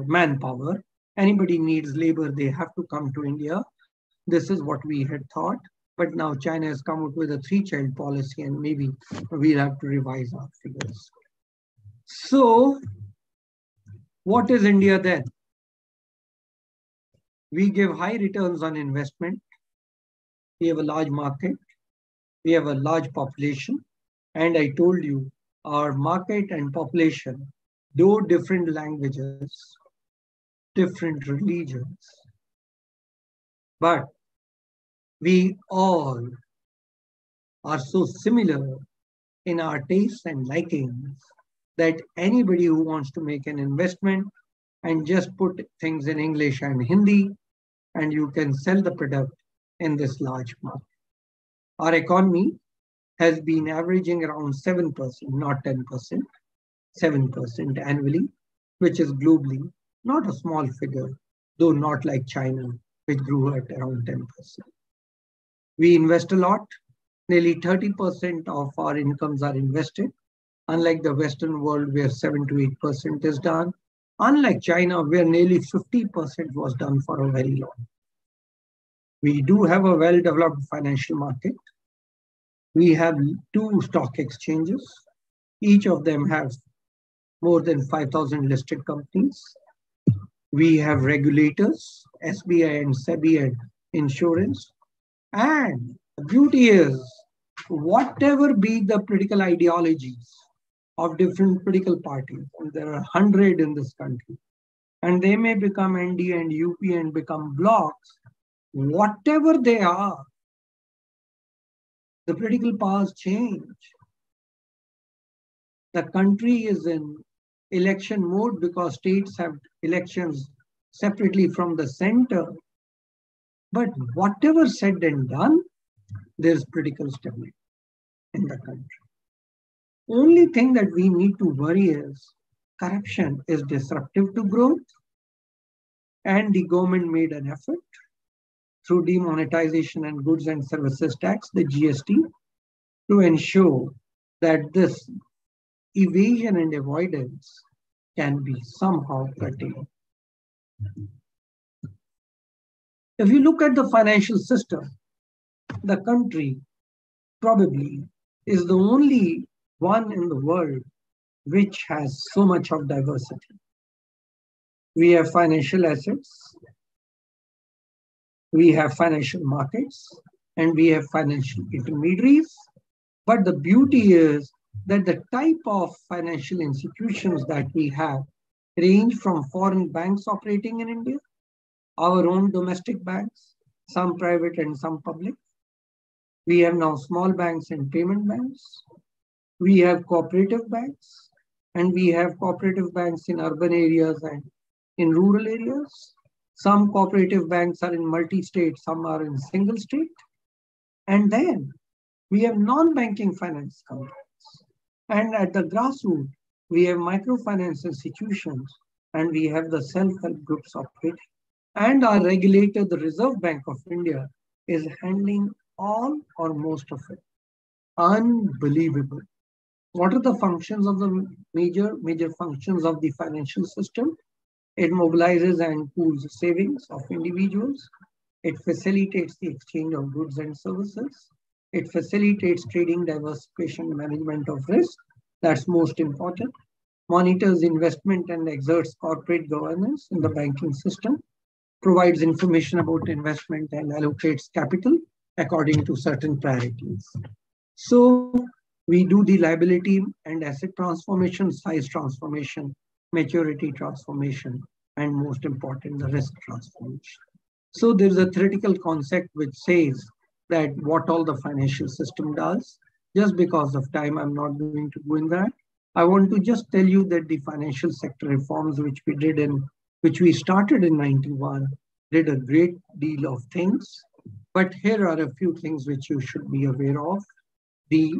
manpower. Anybody needs labor, they have to come to India. This is what we had thought. But now China has come up with a 3-child policy, and maybe we'll have to revise our figures. So what is India then? We give high returns on investment. We have a large market. We have a large population. And I told you, our market and population, though different languages, different religions, but we all are so similar in our tastes and likings that anybody who wants to make an investment and just put things in English and Hindi, and you can sell the product in this large market. Our economy has been averaging around 7%, not 10%, 7% annually, which is globally not a small figure, though not like China, which grew at around 10%. We invest a lot. Nearly 30% of our incomes are invested, unlike the Western world where 7 to 8% is done. Unlike China, where nearly 50% was done for a very long time. We do have a well-developed financial market. We have 2 stock exchanges. Each of them has more than 5,000 listed companies. We have regulators, SBI and SEBI and insurance. And the beauty is, whatever be the political ideologies of different political parties, and there are 100 in this country, and they may become ND and UP and become blocks, whatever they are, the political powers change. The country is in election mode because states have elections separately from the center. But whatever said and done, there's political stability in the country. Only thing that we need to worry is corruption is disruptive to growth, and the government made an effort through demonetization and goods and services tax, the GST, to ensure that this evasion and avoidance can be somehow curtailed. If you look at the financial system, the country probably is the only one in the world which has so much of diversity. We have financial assets, we have financial markets, and we have financial intermediaries. But the beauty is that the type of financial institutions that we have range from foreign banks operating in India, our own domestic banks, some private and some public. We have now small banks and payment banks. We have cooperative banks, and we have cooperative banks in urban areas and in rural areas. Some cooperative banks are in multi-state, some are in single state. And then we have non-banking finance companies. And at the grassroots, we have microfinance institutions, and we have the self-help groups operating. And our regulator, the Reserve Bank of India, is handling all or most of it. Unbelievable. What are the functions of the major functions of the financial system? It mobilizes and pools savings of individuals. It facilitates the exchange of goods and services. It facilitates trading, diversification, management of risk. That's most important. Monitors investment and exerts corporate governance in the banking system. Provides information about investment and allocates capital according to certain priorities. So we do the liability and asset transformation, size transformation, maturity transformation, and most important, the risk transformation. So there's a theoretical concept which says that what all the financial system does. Just because of time, I'm not going to go in that. I want to just tell you that the financial sector reforms which we started in 91 did a great deal of things. But here are a few things which you should be aware of. The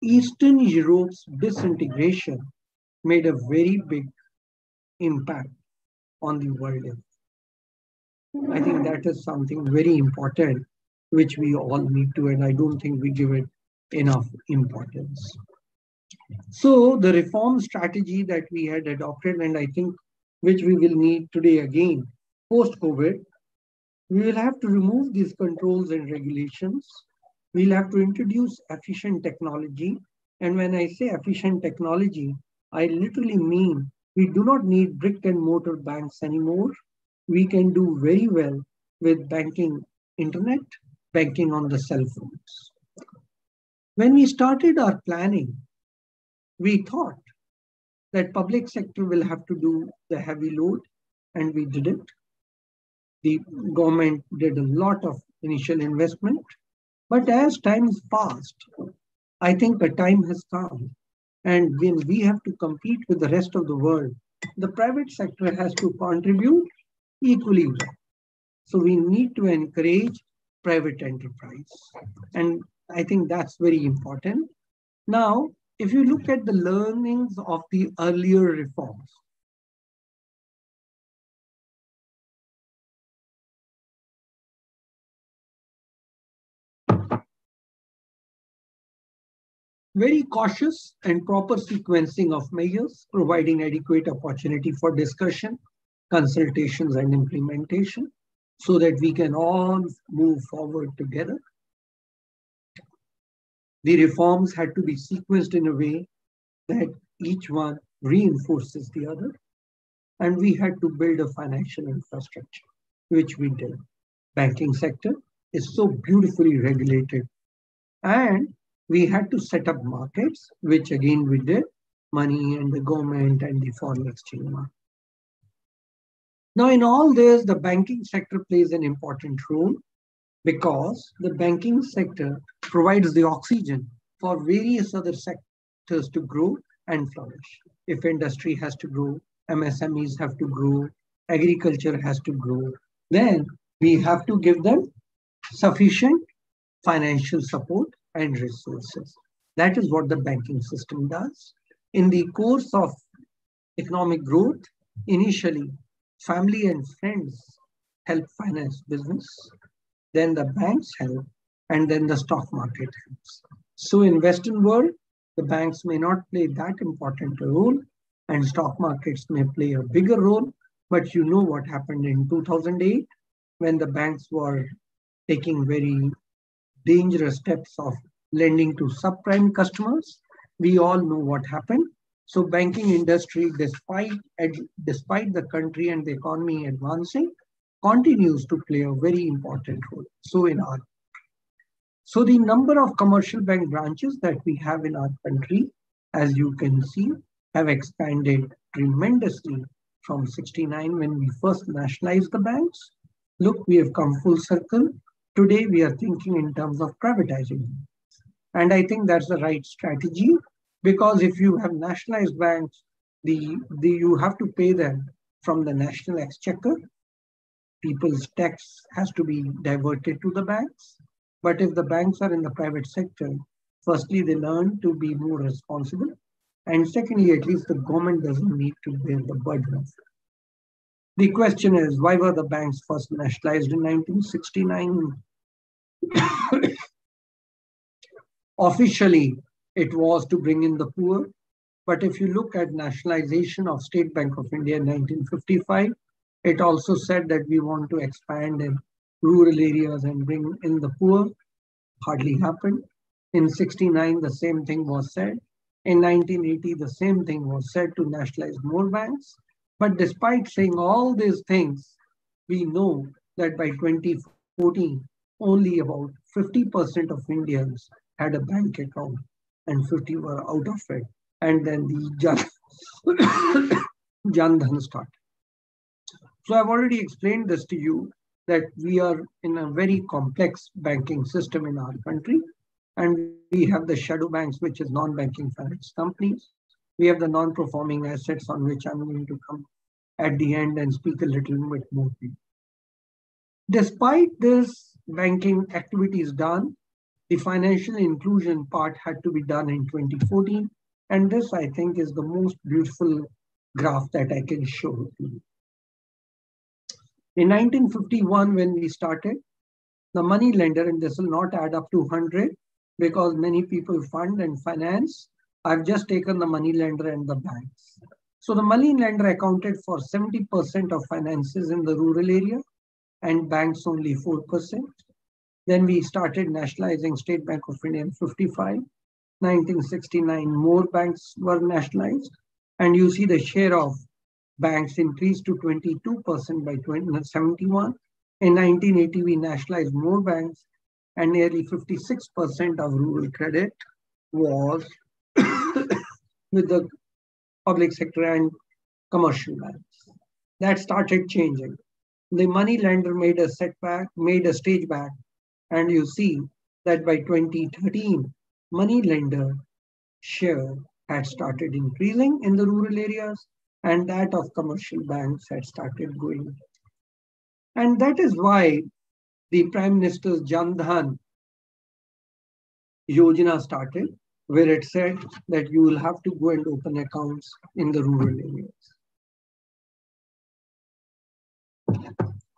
Eastern Europe's disintegration made a very big impact on the world. I think that is something very important which we all need to, and I don't think we give it enough importance. So the reform strategy that we had adopted, and I think which we will need today again, post-COVID, we will have to remove these controls and regulations. We'll have to introduce efficient technology. And when I say efficient technology, I literally mean we do not need brick and mortar banks anymore. We can do very well with banking internet, banking on the cell phones. When we started our planning, we thought that public sector will have to do the heavy load, and we did it. The government did a lot of initial investment, but as time has passed, I think the time has come, and when we have to compete with the rest of the world, the private sector has to contribute equally well. So we need to encourage private enterprise, and I think that's very important. Now, if you look at the learnings of the earlier reforms, very cautious and proper sequencing of measures, providing adequate opportunity for discussion, consultations, and implementation, so that we can all move forward together. The reforms had to be sequenced in a way that each one reinforces the other. And we had to build a financial infrastructure, which we did. Banking sector is so beautifully regulated. And we had to set up markets, which again we did, money and the government and the foreign exchange market. Now, in all this, the banking sector plays an important role because the banking sector provides the oxygen for various other sectors to grow and flourish. If industry has to grow, MSMEs have to grow, agriculture has to grow, then we have to give them sufficient financial support and resources. That is what the banking system does. In the course of economic growth, initially, family and friends help finance business, then the banks help, and then the stock market helps. So in Western world, the banks may not play that important a role, and stock markets may play a bigger role, but you know what happened in 2008 when the banks were taking very dangerous steps of lending to subprime customers. We all know what happened. So banking industry, despite the country and the economy advancing, continues to play a very important role. So the number of commercial bank branches that we have in our country, as you can see, have expanded tremendously from 69 when we first nationalized the banks. Look, we have come full circle. Today, we are thinking in terms of privatizing them. And I think that's the right strategy, because if you have nationalized banks, you have to pay them from the national exchequer. People's tax has to be diverted to the banks. But if the banks are in the private sector, firstly, they learn to be more responsible. And secondly, at least the government doesn't need to bear the burden of it. The question is, why were the banks first nationalized in 1969? Officially, it was to bring in the poor. But if you look at nationalization of State Bank of India in 1955, it also said that we want to expand in rural areas and bring in the poor. Hardly happened. In 69, the same thing was said. In 1980, the same thing was said to nationalize more banks. But despite saying all these things, we know that by 2014, only about 50% of Indians had a bank account and 50 were out of it. And then the Jan Dhan started. So I've already explained this to you, that we are in a very complex banking system in our country. And we have the shadow banks, which is non-banking finance companies. We have the non-performing assets, on which I'm going to come at the end and speak a little bit more. Despite this banking activities done, the financial inclusion part had to be done in 2014. And this, I think, is the most beautiful graph that I can show you. In 1951, when we started, the money lender, and this will not add up to 100 because many people fund and finance, I've just taken the money lender and the banks. So the money lender accounted for 70% of finances in the rural area and banks only 4%. Then we started nationalizing State Bank of India in 55. 1969, more banks were nationalized. And you see the share of banks increased to 22% by 1971. In 1980, we nationalized more banks, and nearly 56% of rural credit was with the public sector and commercial banks. That started changing. The money lender made a stage back, and you see that by 2013, money lender share had started increasing in the rural areas, and that of commercial banks had started going. And that is why the Prime Minister's Jan Dhan Yojana started, where it said that you will have to go and open accounts in the rural areas.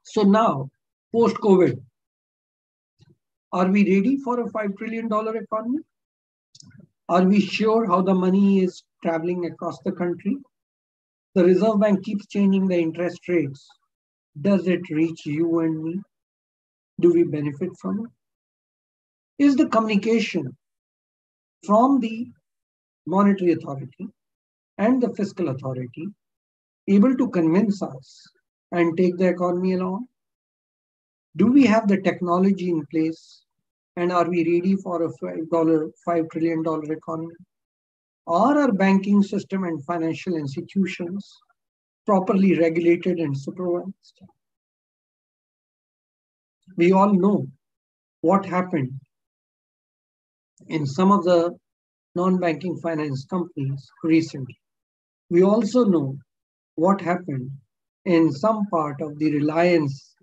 So now, post-COVID, are we ready for a $5 trillion economy? Are we sure how the money is traveling across the country? The Reserve Bank keeps changing the interest rates. Does it reach you and me? Do we benefit from it? Is the communication from the monetary authority and the fiscal authority able to convince us and take the economy along? Do we have the technology in place? And are we ready for a $5 trillion economy? Are our banking system and financial institutions properly regulated and supervised? We all know what happened in some of the non-banking finance companies recently. We also know what happened in some part of the Reliance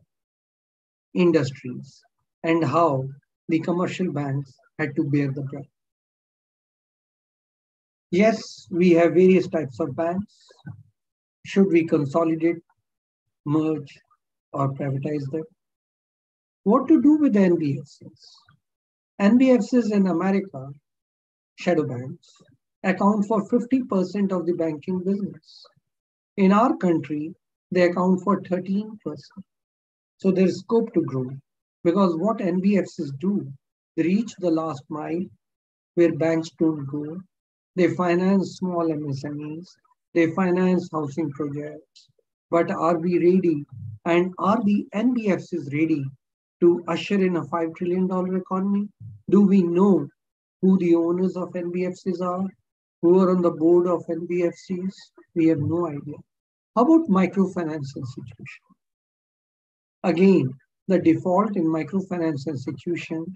industries and how the commercial banks had to bear the brunt. Yes, we have various types of banks. Should we consolidate, merge, or privatize them? What to do with the NBFCs? NBFCs in America, shadow banks, account for 50% of the banking business. In our country, they account for 13%. So there is scope to grow, because what NBFCs do, they reach the last mile where banks don't go. They finance small MSMEs. They finance housing projects. But are we ready? And are the NBFCs ready to usher in a $5 trillion economy? Do we know who the owners of NBFCs are? Who are on the board of NBFCs? We have no idea. How about microfinance institutions? Again, the default in microfinance institutions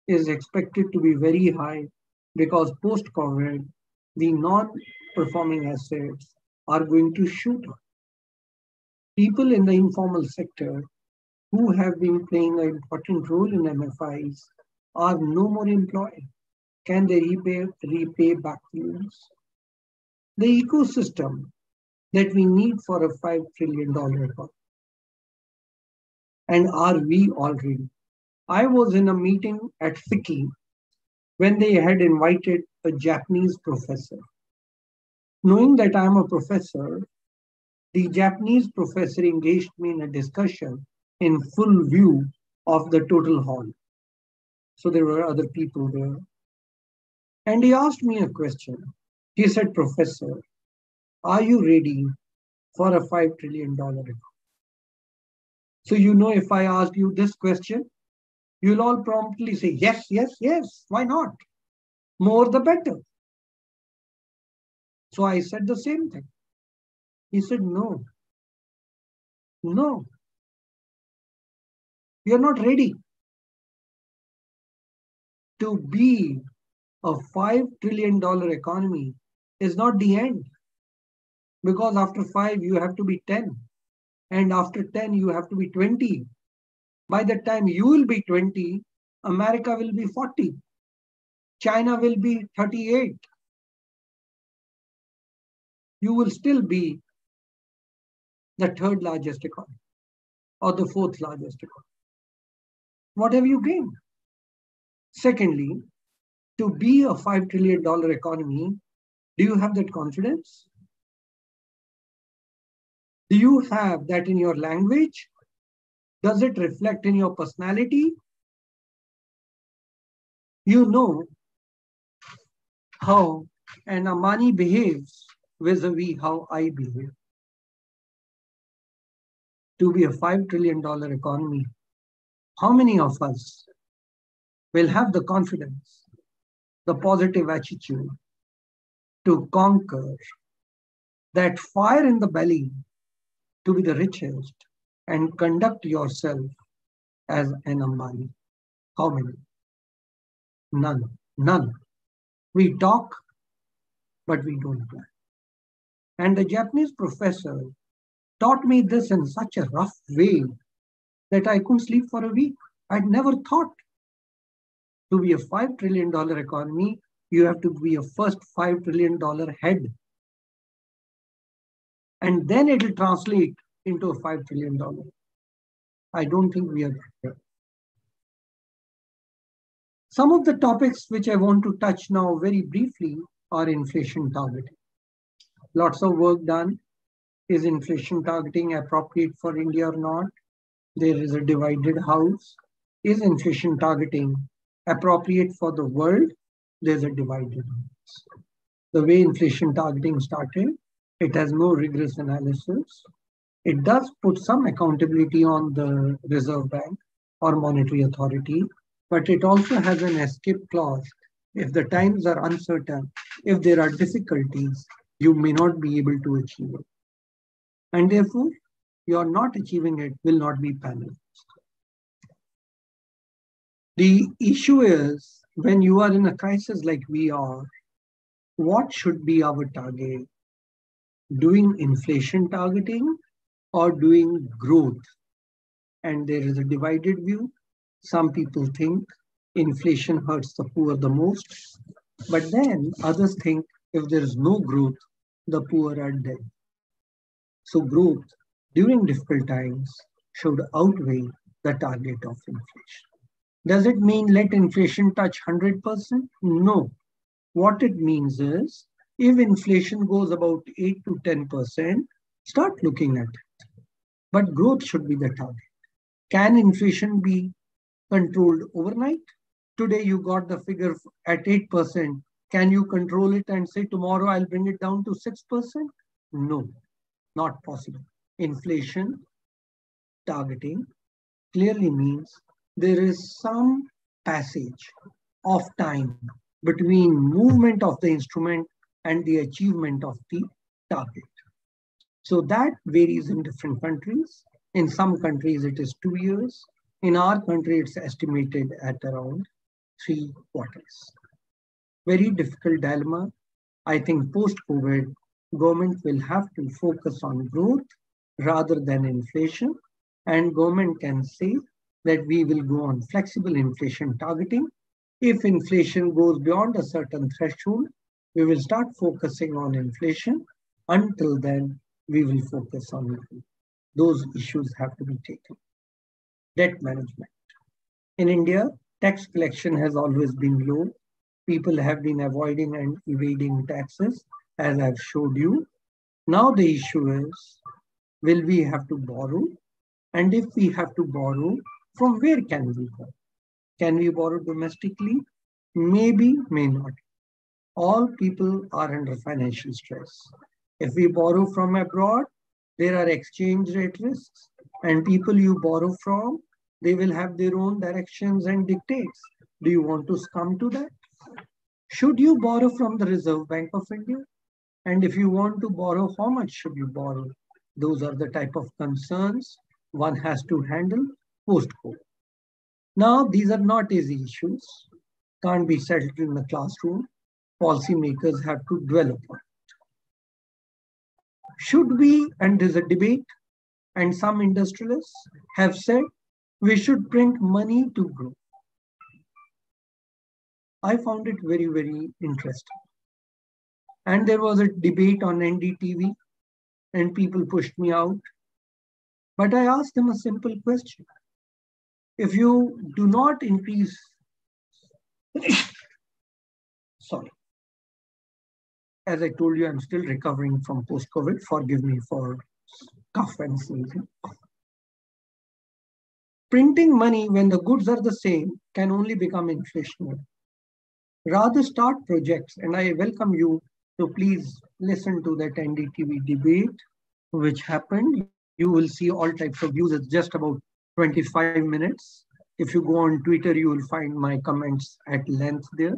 is expected to be very high because post-COVID, the non-performing assets are going to shoot up. People in the informal sector who have been playing an important role in MFIs are no more employed. Can they repay back loans? The ecosystem that we need for a $5 trillion economy. And are we all ready? I was in a meeting at FICCI when they had invited a Japanese professor. Knowing that I'm a professor, the Japanese professor engaged me in a discussion in full view of the total hall. So there were other people there. And he asked me a question. He said, Professor, are you ready for a $5 trillion economy? So if I ask you this question, you'll all promptly say, yes, yes, yes, why not? More the better. So I said the same thing. He said, no, you're not ready to be a $5 trillion economy is not the end. Because after 5, you have to be 10. And after 10, you have to be 20. By the time you will be 20, America will be 40. China will be 38. You will still be the 3rd largest economy or the 4th largest economy. What have you gained? Secondly, to be a $5 trillion economy, do you have that confidence? Do you have that in your language? Does it reflect in your personality? You know how an Amani behaves vis-a-vis how I behave. To be a $5 trillion economy, how many of us will have the confidence, the positive attitude to conquer that fire in the belly to be the richest and conduct yourself as an Ambani? How many? None. We talk, but we don't plan. And the Japanese professor taught me this in such a rough way that I couldn't sleep for a week. I'd never thought to be a $5 trillion economy, you have to be a first $5 trillion head. And then it will translate into a $5 trillion. I don't think we are there. Some of the topics which I want to touch now very briefly are inflation targeting. Lots of work done. Is inflation targeting appropriate for India or not? There is a divided house. Is inflation targeting appropriate for the world? There's a divided house. The way inflation targeting started, it has no rigorous analysis. It does put some accountability on the Reserve Bank or monetary authority, but it also has an escape clause. If the times are uncertain, if there are difficulties, you may not be able to achieve it. And therefore, your not achieving it will not be penalized. The issue is, when you are in a crisis like we are, what should be our target? Doing inflation targeting or doing growth? And there is a divided view. Some people think inflation hurts the poor the most, but then others think if there is no growth, the poor are dead. So growth during difficult times should outweigh the target of inflation. Does it mean let inflation touch 100%? No. What it means is, if inflation goes about 8 to 10%, start looking at it. But growth should be the target. Can inflation be controlled overnight? Today you got the figure at 8%. Can you control it and say tomorrow I'll bring it down to 6%? No, not possible. Inflation targeting clearly means there is some passage of time between movement of the instrument and the achievement of the target. So that varies in different countries. In some countries, it is 2 years. In our country, it's estimated at around 3 quarters. Very difficult dilemma. I think post-COVID, government will have to focus on growth rather than inflation. And government can say that we will go on flexible inflation targeting. If inflation goes beyond a certain threshold, we will start focusing on inflation. Until then, we will focus on growth. Those issues have to be taken. Debt management. In India, tax collection has always been low. People have been avoiding and evading taxes, as I've showed you. Now the issue is, will we have to borrow? And if we have to borrow, from where can we borrow? Can we borrow domestically? Maybe, may not. All people are under financial stress. If we borrow from abroad, there are exchange rate risks, and people you borrow from, they will have their own directions and dictates. Do you want to succumb to that? Should you borrow from the Reserve Bank of India? And if you want to borrow, how much should you borrow? Those are the type of concerns one has to handle post-COVID. Now, these are not easy issues. Can't be settled in the classroom. Policymakers have to dwell upon it. Should we, and there's a debate, and some industrialists have said, we should print money to grow. I found it very, very interesting. And there was a debate on NDTV, and people pushed me out. But I asked them a simple question. If you do not increase, sorry, as I told you, I'm still recovering from post-COVID. Forgive me for cough and sneezing. Printing money when the goods are the same can only become inflationary. Rather start projects, and I welcome you to please listen to that NDTV debate which happened. You will see all types of views. It's just about 25 minutes. If you go on Twitter, you will find my comments at length there.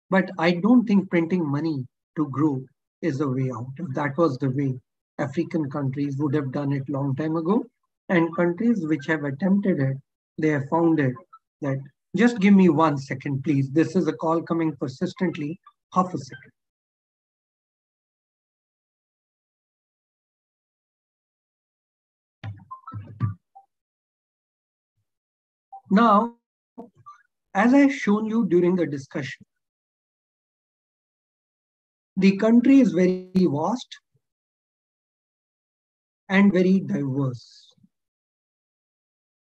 But I don't think printing money to grow is the way out. If that was the way, African countries would have done it long time ago. And countries which have attempted it, they have found it that, just give me 1 second, please. This is a call coming persistently, half a second. Now, as I've shown you during the discussion, the country is very vast and very diverse.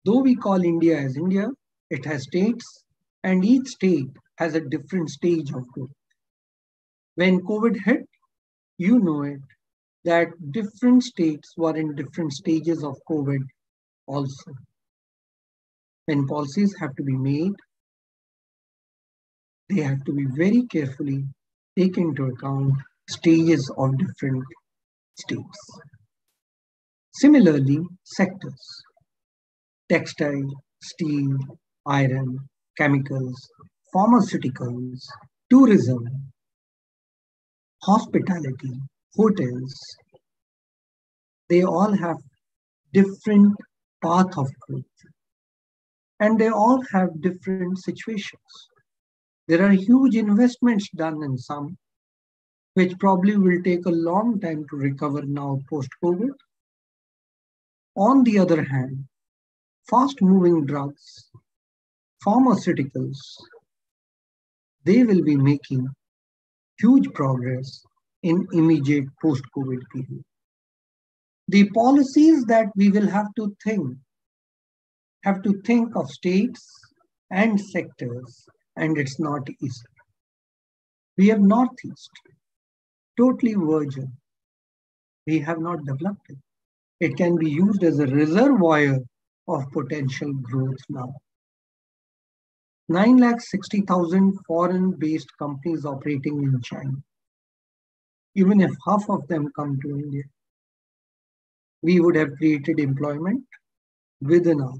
Though we call India as India, it has states, and each state has a different stage of growth. When COVID hit, you know it, that different states were in different stages of COVID also. When policies have to be made, they have to be very carefully taken into account stages of different states. Similarly, sectors, textile, steel, iron, chemicals, pharmaceuticals, tourism, hospitality, hotels, they all have different path of growth. And they all have different situations. There are huge investments done in some, which probably will take a long time to recover now post-COVID. On the other hand, fast-moving drugs, pharmaceuticals, they will be making huge progress in immediate post-COVID period. The policies that we will have to think of states and sectors, and it's not easy. We have Northeast, totally virgin. We have not developed it. It can be used as a reservoir of potential growth now. 960,000 foreign-based companies operating in China. Even if half of them come to India, we would have created employment within our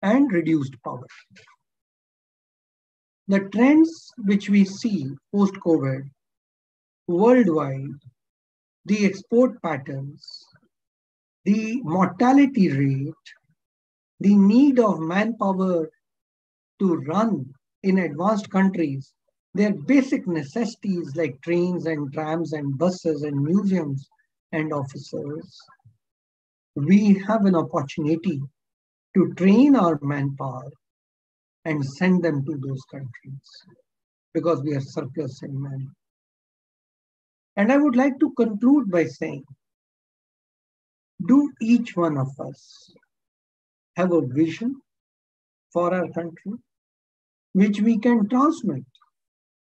and reduced poverty. The trends which we see post-COVID worldwide, the export patterns, the mortality rate, the need of manpower to run in advanced countries, their basic necessities like trains and trams and buses and museums and offices, we have an opportunity to train our manpower and send them to those countries because we are surplus in man. And I would like to conclude by saying, do each one of us have a vision for our country, which we can transmit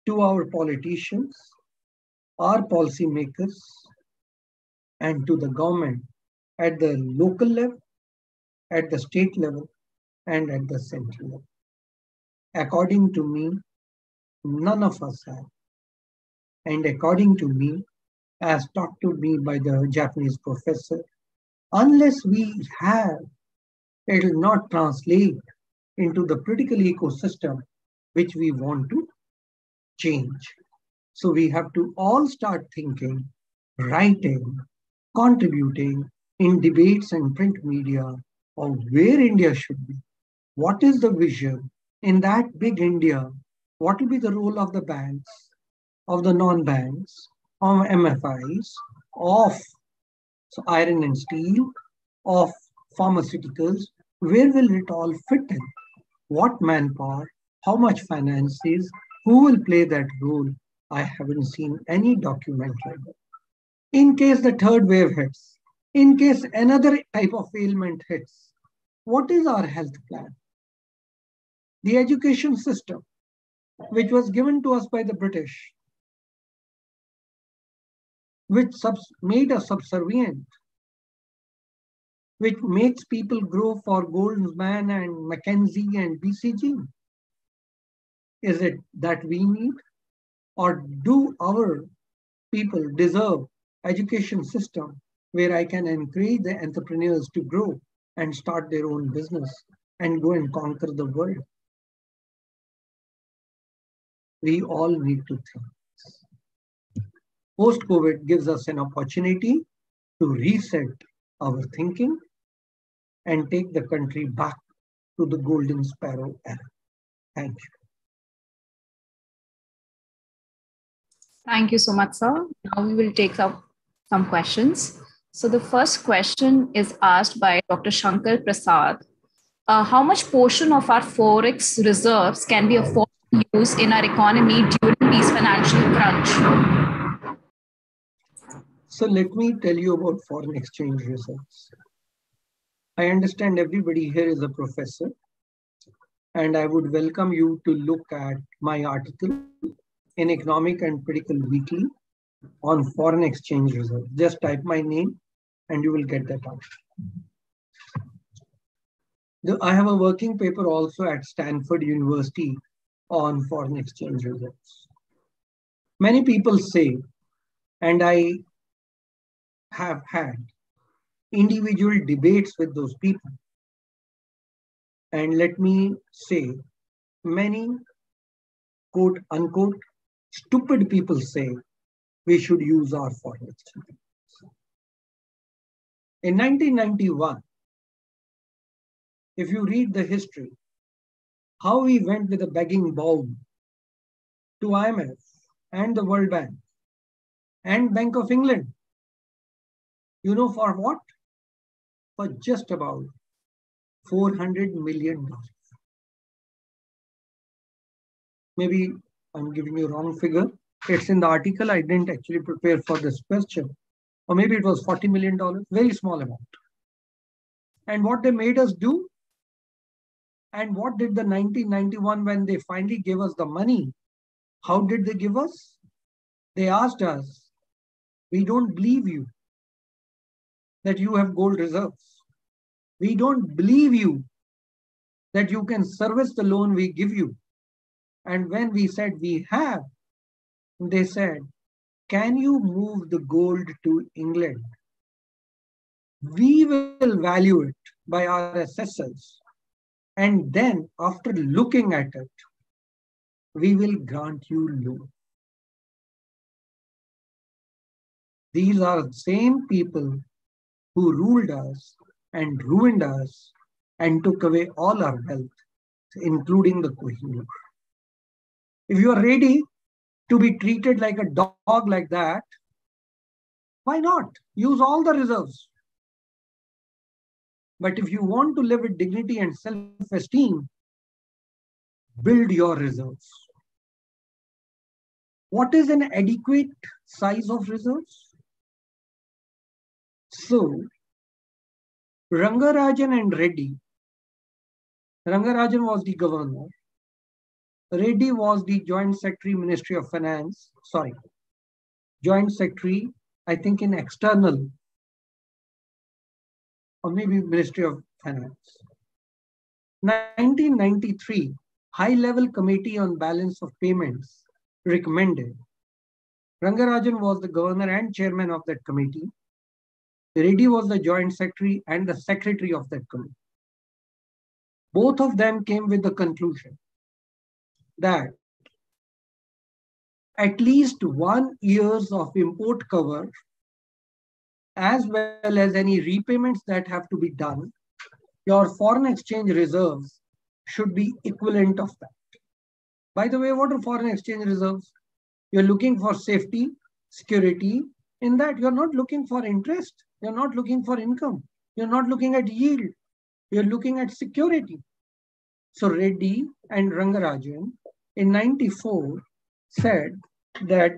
to our politicians, our policymakers, and to the government at the local level, at the state level, and at the central level. According to me, none of us have. And according to me, as taught to me by the Japanese professor, unless we have, it will not translate into the political ecosystem which we want to change. So we have to all start thinking, writing, contributing in debates and print media of where India should be. What is the vision in that big India? What will be the role of the banks, of the non-banks, of MFIs, of iron and steel, of pharmaceuticals? Where will it all fit in? What manpower? How much finances? Who will play that role? I haven't seen any document like that. In case the third wave hits, in case another type of ailment hits, what is our health plan? The education system, which was given to us by the British, which made us subservient, which makes people grow for Goldman and McKinsey and BCG. Is it that we need? Or do our people deserve education system where I can encourage the entrepreneurs to grow and start their own business and go and conquer the world? We all need to think. Post-COVID gives us an opportunity to reset our thinking and take the country back to the golden sparrow era. Thank you. Thank you so much, sir. Now we will take up some questions. So the first question is asked by Dr. Shankar Prasad. How much portion of our forex reserves can we afford to use in our economy during these financial crunch? So let me tell you about foreign exchange reserves. I understand everybody here is a professor, and I would welcome you to look at my article in Economic and Political Weekly on foreign exchange reserve. Just type my name and you will get that out. I have a working paper also at Stanford University on foreign exchange reserves. Many people say, and I have had individual debates with those people. And let me say, many quote unquote stupid people say we should use our foreign exchange. In 1991, if you read the history, how we went with a begging bowl to IMF and the World Bank and Bank of England, you know for what? For just about $400 million. Maybe I'm giving you a wrong figure. It's in the article. I didn't actually prepare for this question. Or maybe it was $40 million, very small amount. And what they made us do? And what did the 1991 when they finally gave us the money? How did they give us? They asked us, we don't believe you that you have gold reserves. We don't believe you that you can service the loan we give you? And when we said we have, they said, can you move the gold to England? We will value it by our assessors. And then after looking at it, we will grant you loan. These are the same people who ruled us and ruined us and took away all our wealth, including the Kohinoor. If you are ready to be treated like a dog like that, why not? Use all the reserves. But if you want to live with dignity and self-esteem, build your reserves. What is an adequate size of reserves? So, Rangarajan and Reddy, Rangarajan was the governor, Reddy was the Joint Secretary, Ministry of Finance, Joint Secretary, I think in External, or maybe Ministry of Finance. 1993, High-Level Committee on Balance of Payments recommended. Rangarajan was the governor and chairman of that committee. Reddy was the joint secretary and the secretary of that committee. Both of them came with the conclusion that at least 1 year of import cover, as well as any repayments that have to be done, your foreign exchange reserves should be equivalent of that. By the way, what are foreign exchange reserves? You're looking for safety, security. In that, you're not looking for interest. You're not looking for income. You're not looking at yield. You're looking at security. So Reddy and Rangarajan in 94 said that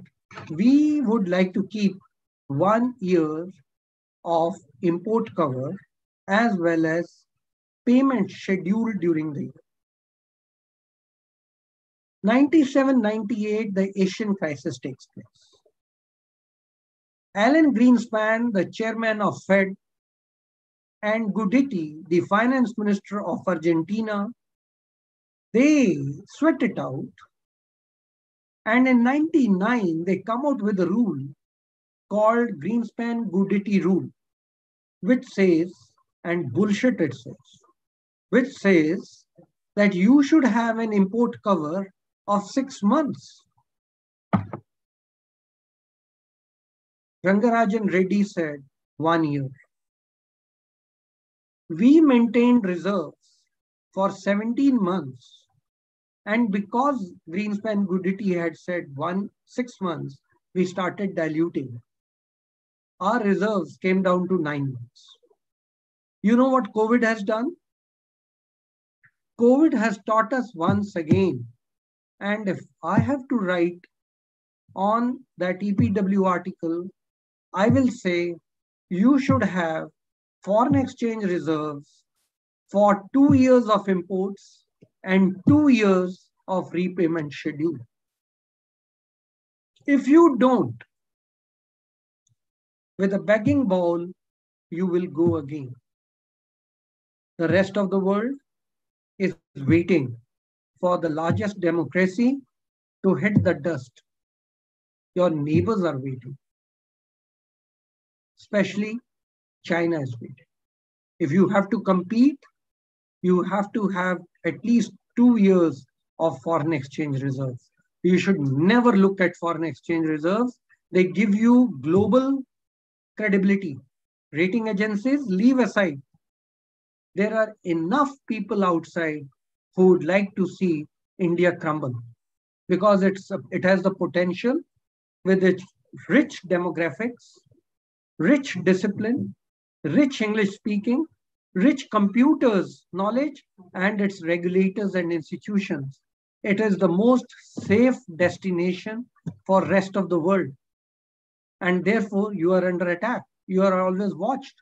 we would like to keep 1 year of import cover as well as payment scheduled during the year. 97-98, the Asian crisis takes place. Alan Greenspan, the chairman of Fed, and Guidetti, the finance minister of Argentina, they sweat it out. And in 99, they come out with a rule called Greenspan-Guidetti rule, which says, and bullshit it says, which says that you should have an import cover of 6 months. Rangarajan Reddy said 1 year. We maintained reserves for 17 months. And because Greenspan Guidetti had said 6 months, we started diluting. Our reserves came down to 9 months. You know what COVID has done? COVID has taught us once again. And if I have to write on that EPW article, I will say you should have foreign exchange reserves for 2 years of imports and 2 years of repayment schedule. If you don't, with a begging bowl, you will go again. The rest of the world is waiting for the largest democracy to hit the dust. Your neighbors are waiting. Especially China is waiting. If you have to compete, you have to have at least 2 years of foreign exchange reserves. You should never look at foreign exchange reserves. They give you global credibility. Rating agencies, leave aside. There are enough people outside who would like to see India crumble because it has the potential with its rich demographics, rich discipline, rich English speaking, rich computers knowledge, and its regulators and institutions. It is the most safe destination for rest of the world. And therefore, you are under attack. You are always watched.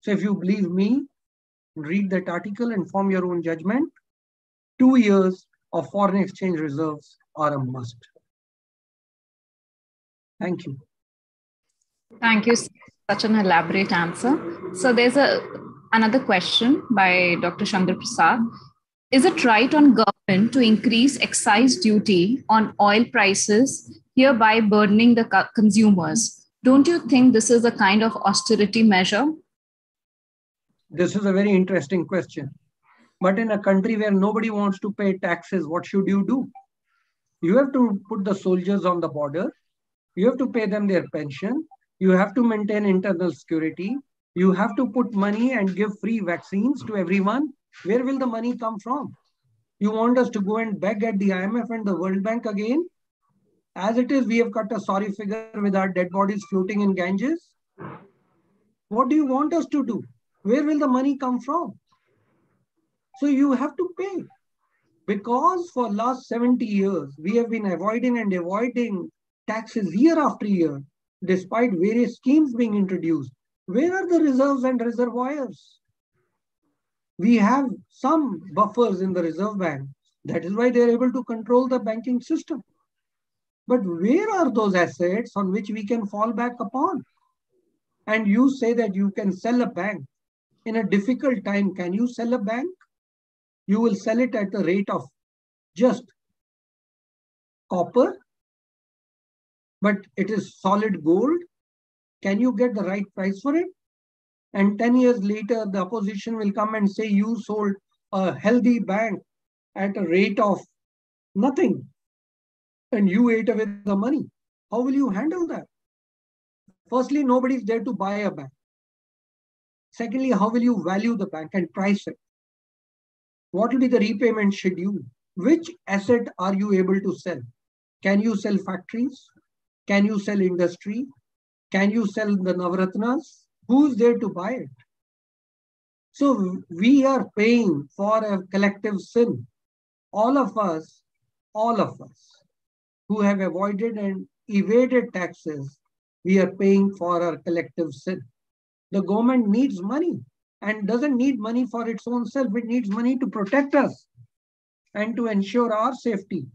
So if you believe me, read that article and form your own judgment. 2 years of foreign exchange reserves are a must. Thank you. Thank you. Such an elaborate answer. So there's a Another question by Dr. Shankar Prasad. Is it right on government to increase excise duty on oil prices, hereby burdening the consumers? Don't you think this is a kind of austerity measure? This is a very interesting question. But in a country where nobody wants to pay taxes, what should you do? You have to put the soldiers on the border. You have to pay them their pension. You have to maintain internal security. You have to put money and give free vaccines to everyone. Where will the money come from? You want us to go and beg at the IMF and the World Bank again? As it is, we have cut a sorry figure with our dead bodies floating in Ganges. What do you want us to do? Where will the money come from? So you have to pay. Because for last 70 years, we have been avoiding taxes year after year, despite various schemes being introduced. Where are the reserves and reservoirs? We have some buffers in the Reserve Bank. That is why they are able to control the banking system. But where are those assets on which we can fall back upon? And you say that you can sell a bank. In a difficult time, can you sell a bank? You will sell it at the rate of just copper, but it is solid gold. Can you get the right price for it? And 10 years later, the opposition will come and say you sold a healthy bank at a rate of nothing and you ate away the money. How will you handle that? Firstly, nobody is there to buy a bank. Secondly, how will you value the bank and price it? What will be the repayment schedule? Which asset are you able to sell? Can you sell factories? Can you sell industry? Can you sell the Navratnas? Who's there to buy it? So we are paying for a collective sin. All of us who have avoided and evaded taxes, we are paying for our collective sin. The government needs money and doesn't need money for its own self. It needs money to protect us and to ensure our safety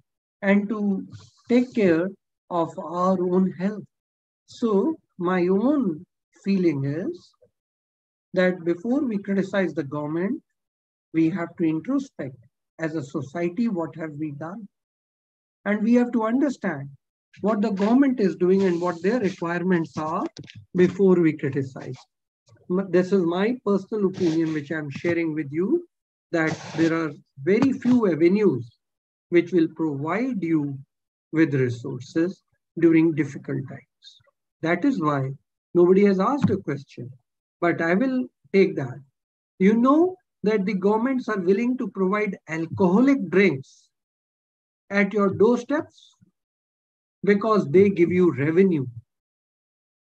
and to take care of our own health. So my own feeling is that before we criticize the government, we have to introspect as a society, what have we done? And we have to understand what the government is doing and what their requirements are before we criticize. This is my personal opinion, which I'm sharing with you, that there are very few avenues which will provide you with resources during difficult times. That is why nobody has asked a question, but I will take that. You know that the governments are willing to provide alcoholic drinks at your doorsteps because they give you revenue.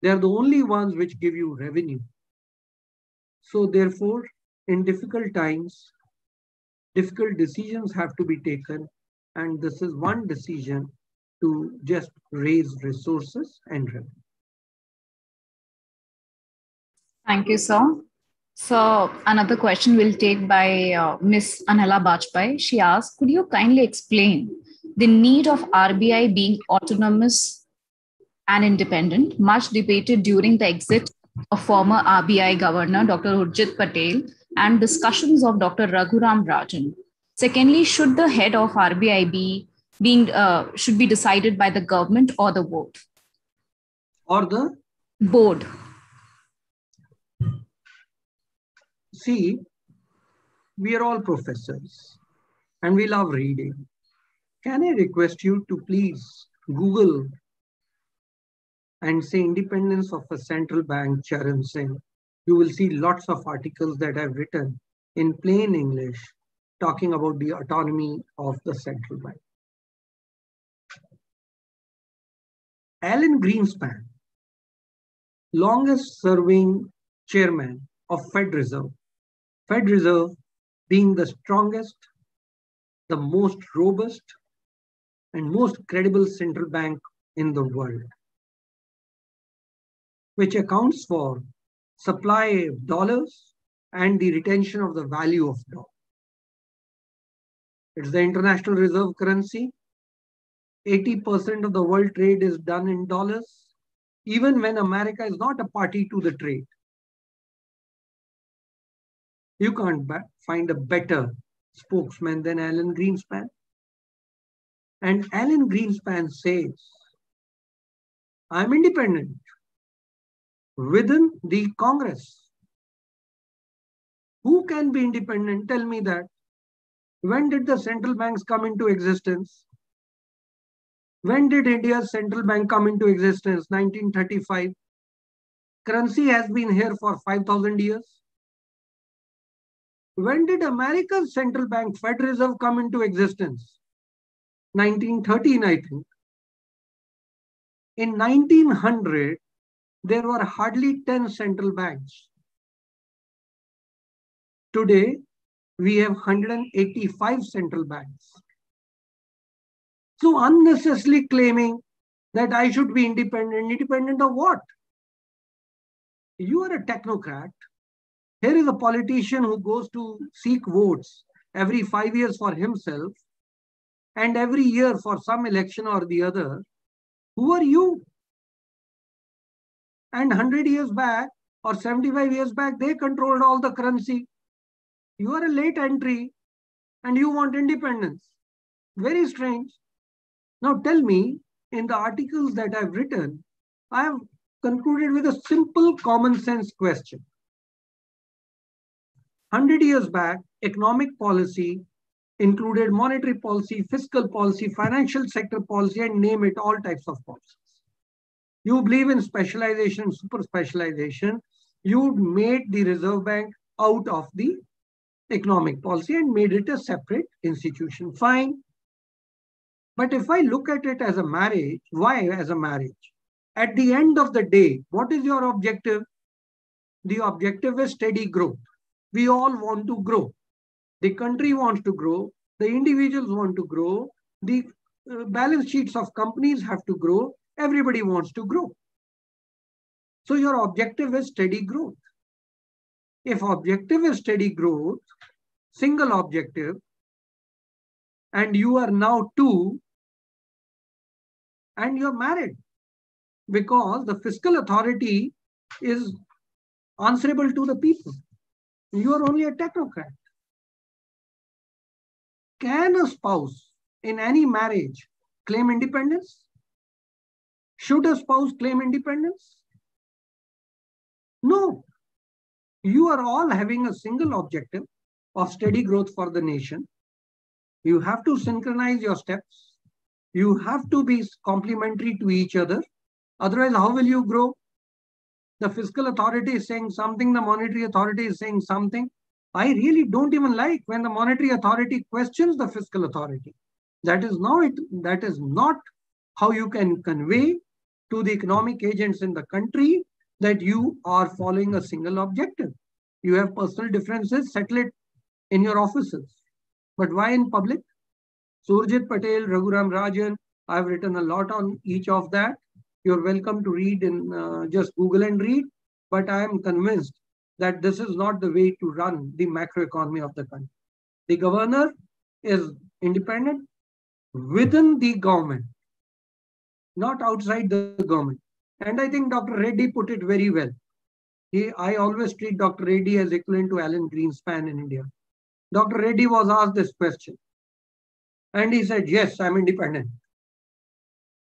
They are the only ones which give you revenue. So therefore, in difficult times, difficult decisions have to be taken. And this is one decision to just raise resources and revenue. Thank you, sir. So another question we'll take by Ms. Anhala Bajpai. She asked, could you kindly explain the need of RBI being autonomous and independent, much debated during the exit of former RBI Governor Dr. Urjit Patel and discussions of Dr. Raghuram Rajan? Secondly, should the head of RBI should be decided by the government or the board? Or the board. See, we are all professors and we love reading. Can I request you to please Google and say independence of a central bank, Charan Singh? You will see lots of articles that I've written in plain English talking about the autonomy of the central bank. Alan Greenspan, longest serving chairman of Fed Reserve being the strongest, the most robust, and most credible central bank in the world, which accounts for supply of dollars and the retention of the value of dollars. It's the international reserve currency. 80% of the world trade is done in dollars, even when America is not a party to the trade. You can't find a better spokesman than Alan Greenspan. And Alan Greenspan says, I'm independent within the Congress. Who can be independent? Tell me that. When did the central banks come into existence? When did India's central bank come into existence? 1935. Currency has been here for 5,000 years. When did America's central bank, Fed Reserve, come into existence? 1913, I think. In 1900, there were hardly 10 central banks. Today, we have 185 central banks. So unnecessarily claiming that I should be independent. Independent of what? You are a technocrat. Here is a politician who goes to seek votes every 5 years for himself and every year for some election or the other. Who are you? And 100 years back or 75 years back, they controlled all the currency. You are a late entry and you want independence. Very strange. Now tell me, in the articles that I've written, I have concluded with a simple common sense question. 100 years back, economic policy included monetary policy, fiscal policy, financial sector policy, and name it, all types of policies. You believe in specialization, super specialization. You made the Reserve Bank out of the economic policy and made it a separate institution. Fine. But if I look at it as a marriage, why as a marriage? At the end of the day, what is your objective? The objective is steady growth. We all want to grow. The country wants to grow. The individuals want to grow. The balance sheets of companies have to grow. Everybody wants to grow. So your objective is steady growth. If objective is steady growth, single objective, and you are now two, and you're married, because the fiscal authority is answerable to the people. You are only a technocrat. Can a spouse in any marriage claim independence? Should a spouse claim independence? No. You are all having a single objective of steady growth for the nation. You have to synchronize your steps. You have to be complementary to each other. Otherwise, how will you grow? The fiscal authority is saying something, the monetary authority is saying something. I really don't even like when the monetary authority questions the fiscal authority. That is not how you can convey to the economic agents in the country that you are following a single objective. You have personal differences, settle it in your offices. But why in public? Surjit Patel, Raghuram Rajan, I've written a lot on each of that. You're welcome to read in just Google and read. But I am convinced that this is not the way to run the macroeconomy of the country. The governor is independent within the government, not outside the government. And I think Dr. Reddy put it very well. I always treat Dr. Reddy as equivalent to Alan Greenspan in India. Dr. Reddy was asked this question. And he said, yes, I'm independent.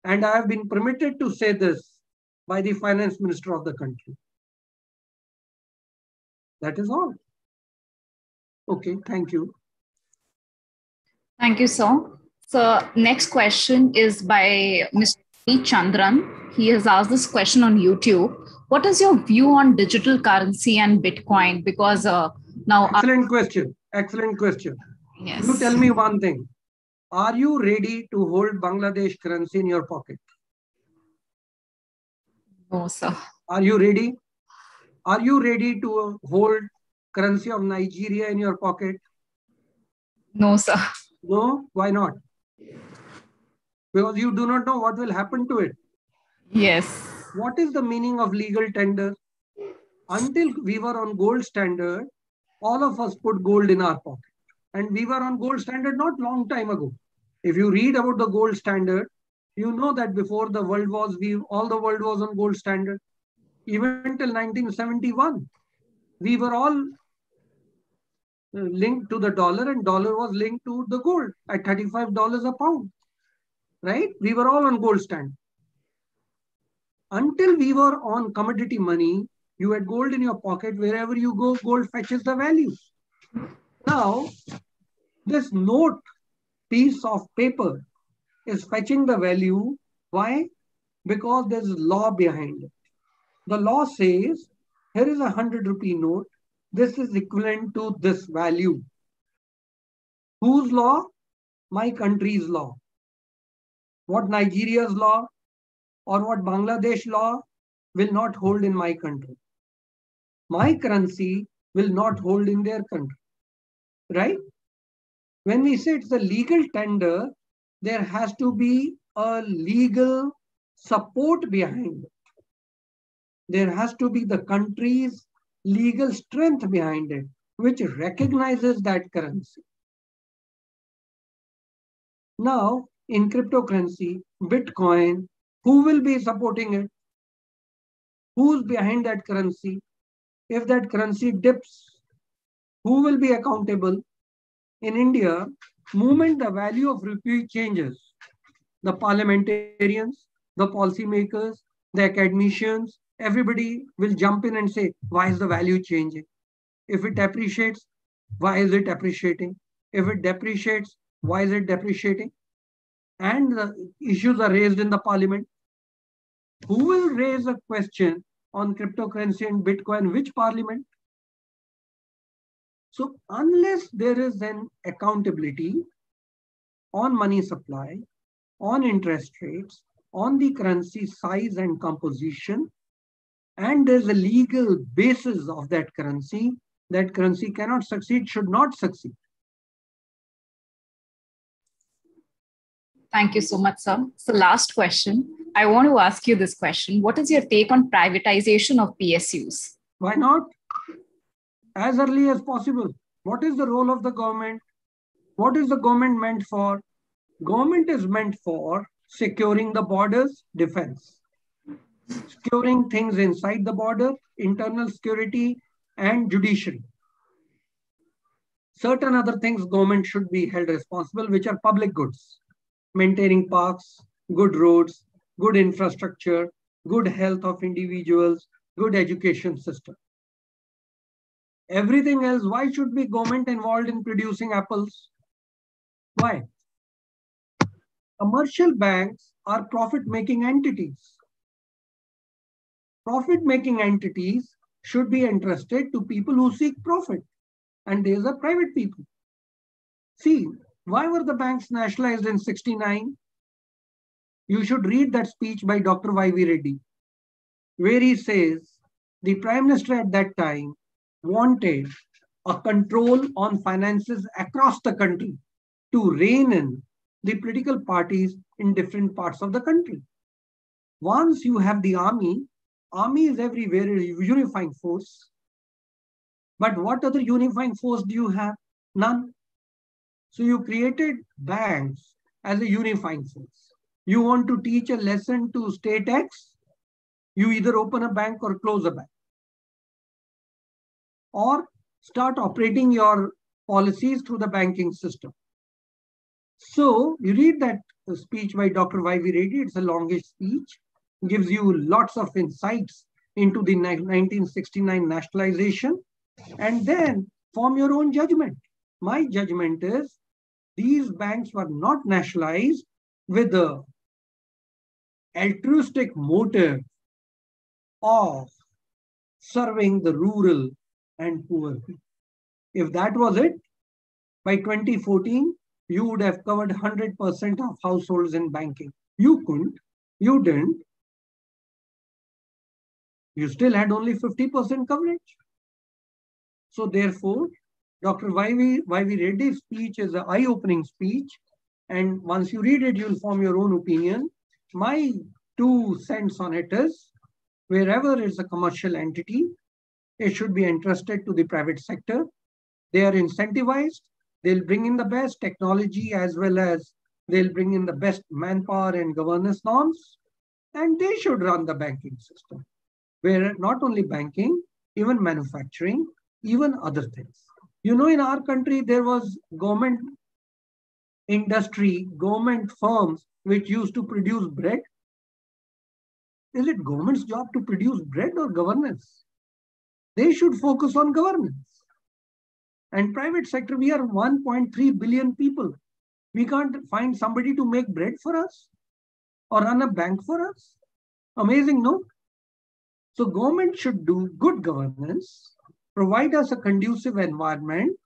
And I have been permitted to say this by the finance minister of the country. That is all. Okay, thank you. Thank you, sir. So next question is by Mr. Chandran. He has asked this question on YouTube. What is your view on digital currency and Bitcoin? Because now... Excellent question. Excellent question. Yes. You tell me one thing. Are you ready to hold Bangladesh currency in your pocket? No, sir. Are you ready? Are you ready to hold currency of Nigeria in your pocket? No, sir. No? Why not? Because you do not know what will happen to it. Yes. What is the meaning of legal tender? Until we were on gold standard, all of us put gold in our pocket. And we were on gold standard not long time ago. If you read about the gold standard, you know that before the world wars, all the world was on gold standard. Even until 1971, we were all linked to the dollar, and dollar was linked to the gold at $35 a pound, right? We were all on gold standard. Until we were on commodity money, you had gold in your pocket. Wherever you go, gold fetches the value. Now, this note piece of paper is fetching the value. Why? Because there's law behind it. The law says, here is a 100 rupee note. This is equivalent to this value. Whose law? My country's law. What Nigeria's law or what Bangladesh law will not hold in my country. My currency will not hold in their country, right? When we say it's a legal tender, there has to be a legal support behind it. There has to be the country's legal strength behind it, which recognizes that currency. Now, in cryptocurrency, Bitcoin, who will be supporting it? Who's behind that currency? If that currency dips, who will be accountable? In India, moment the value of rupee changes, the parliamentarians, the policymakers, the academicians, everybody will jump in and say, why is the value changing? If it appreciates, why is it appreciating? If it depreciates, why is it depreciating? And the issues are raised in the parliament. Who will raise a question on cryptocurrency and Bitcoin? Which parliament? So unless there is an accountability on money supply, on interest rates, on the currency size and composition, and there's a legal basis of that currency cannot succeed, should not succeed. Thank you so much, sir. So last question. I want to ask you this question. What is your take on privatization of PSUs? Why not? As early as possible. What is the role of the government? What is the government meant for? Government is meant for securing the borders, defense. Securing things inside the border, internal security, and judiciary. Certain other things government should be held responsible, which are public goods. Maintaining parks, good roads, good infrastructure, good health of individuals, good education system. Everything else, why should be government involved in producing apples? Why? Commercial banks are profit-making entities. Profit-making entities should be entrusted to people who seek profit, and these are private people. See, why were the banks nationalized in '69? You should read that speech by Dr. Y.V. Reddy, where he says the Prime Minister at that time wanted a control on finances across the country to rein in the political parties in different parts of the country. Once you have the army is everywhere a unifying force. But what other unifying force do you have? None. So you created banks as a unifying force. You want to teach a lesson to state X, you either open a bank or close a bank. Or start operating your policies through the banking system. So you read that speech by Dr. Y.V. Reddy, it's a longish speech, gives you lots of insights into the 1969 nationalization, and then form your own judgment. My judgment is these banks were not nationalized with the altruistic motive of serving the rural and poor people. If that was it, by 2014, you would have covered 100% of households in banking. You couldn't, you didn't. You still had only 50% coverage. So therefore, Dr. Y.V. Reddy's speech is an eye-opening speech. And once you read it, you'll form your own opinion. My 2 cents on it is, wherever it's a commercial entity, it should be entrusted to the private sector. They are incentivized. They'll bring in the best technology as well as they'll bring in the best manpower and governance norms. And they should run the banking system, where not only banking, even manufacturing, even other things. In our country, there was government industry, government firms which used to produce bread. Is it government's job to produce bread or governance? They should focus on governance. And private sector, we are 1.3 billion people. We can't find somebody to make bread for us or run a bank for us. Amazing, no? So government should do good governance, provide us a conducive environment,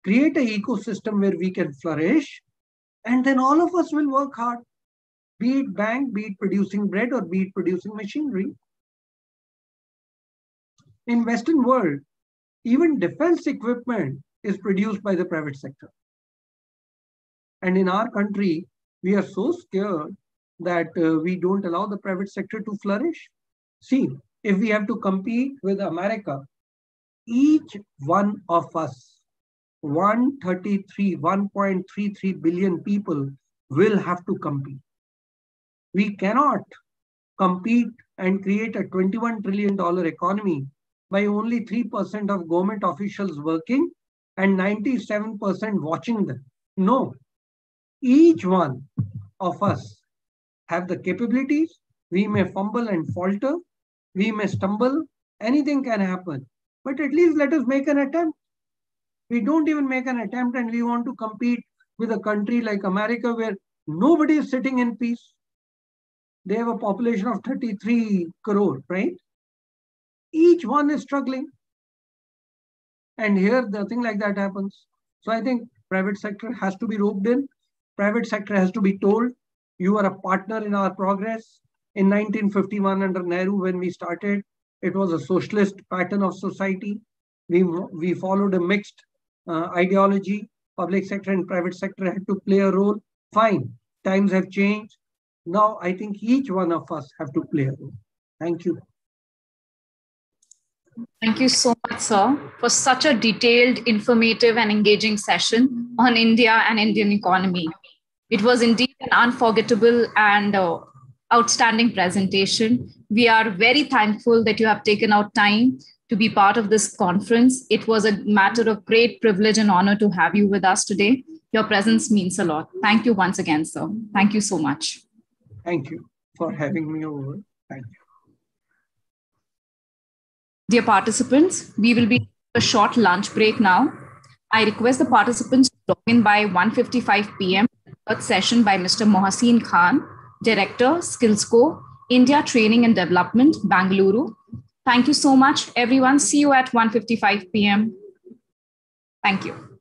create an ecosystem where we can flourish, and then all of us will work hard, be it bank, be it producing bread, or be it producing machinery. In Western world, even defense equipment is produced by the private sector. And in our country, we are so scared that we don't allow the private sector to flourish. See, if we have to compete with America, each one of us, 1.33 billion people will have to compete. We cannot compete and create a $21 trillion economy by only 3% of government officials working and 97% watching them. No, each one of us have the capabilities. We may fumble and falter. We may stumble. Anything can happen. But at least let us make an attempt. We don't even make an attempt and we want to compete with a country like America where nobody is sitting in peace. They have a population of 33 crore, right? Each one is struggling. And here, nothing like that happens. So I think private sector has to be roped in. Private sector has to be told, you are a partner in our progress. In 1951, under Nehru, when we started, it was a socialist pattern of society. We followed a mixed ideology. Public sector and private sector had to play a role. Fine, times have changed. Now, I think each one of us have to play a role. Thank you. Thank you so much, sir, for such a detailed, informative, and engaging session on India and Indian economy. It was indeed an unforgettable and outstanding presentation. We are very thankful that you have taken out time to be part of this conference. It was a matter of great privilege and honor to have you with us today. Your presence means a lot. Thank you once again, sir. Thank you so much. Thank you for having me over. Thank you. Dear participants, we will be a short lunch break now. I request the participants to log in by 1:55 p.m. Third session by Mr. Mohsin Khan, Director, Skillsco, India Training and Development, Bangalore. Thank you so much, everyone. See you at 1:55 p.m. Thank you.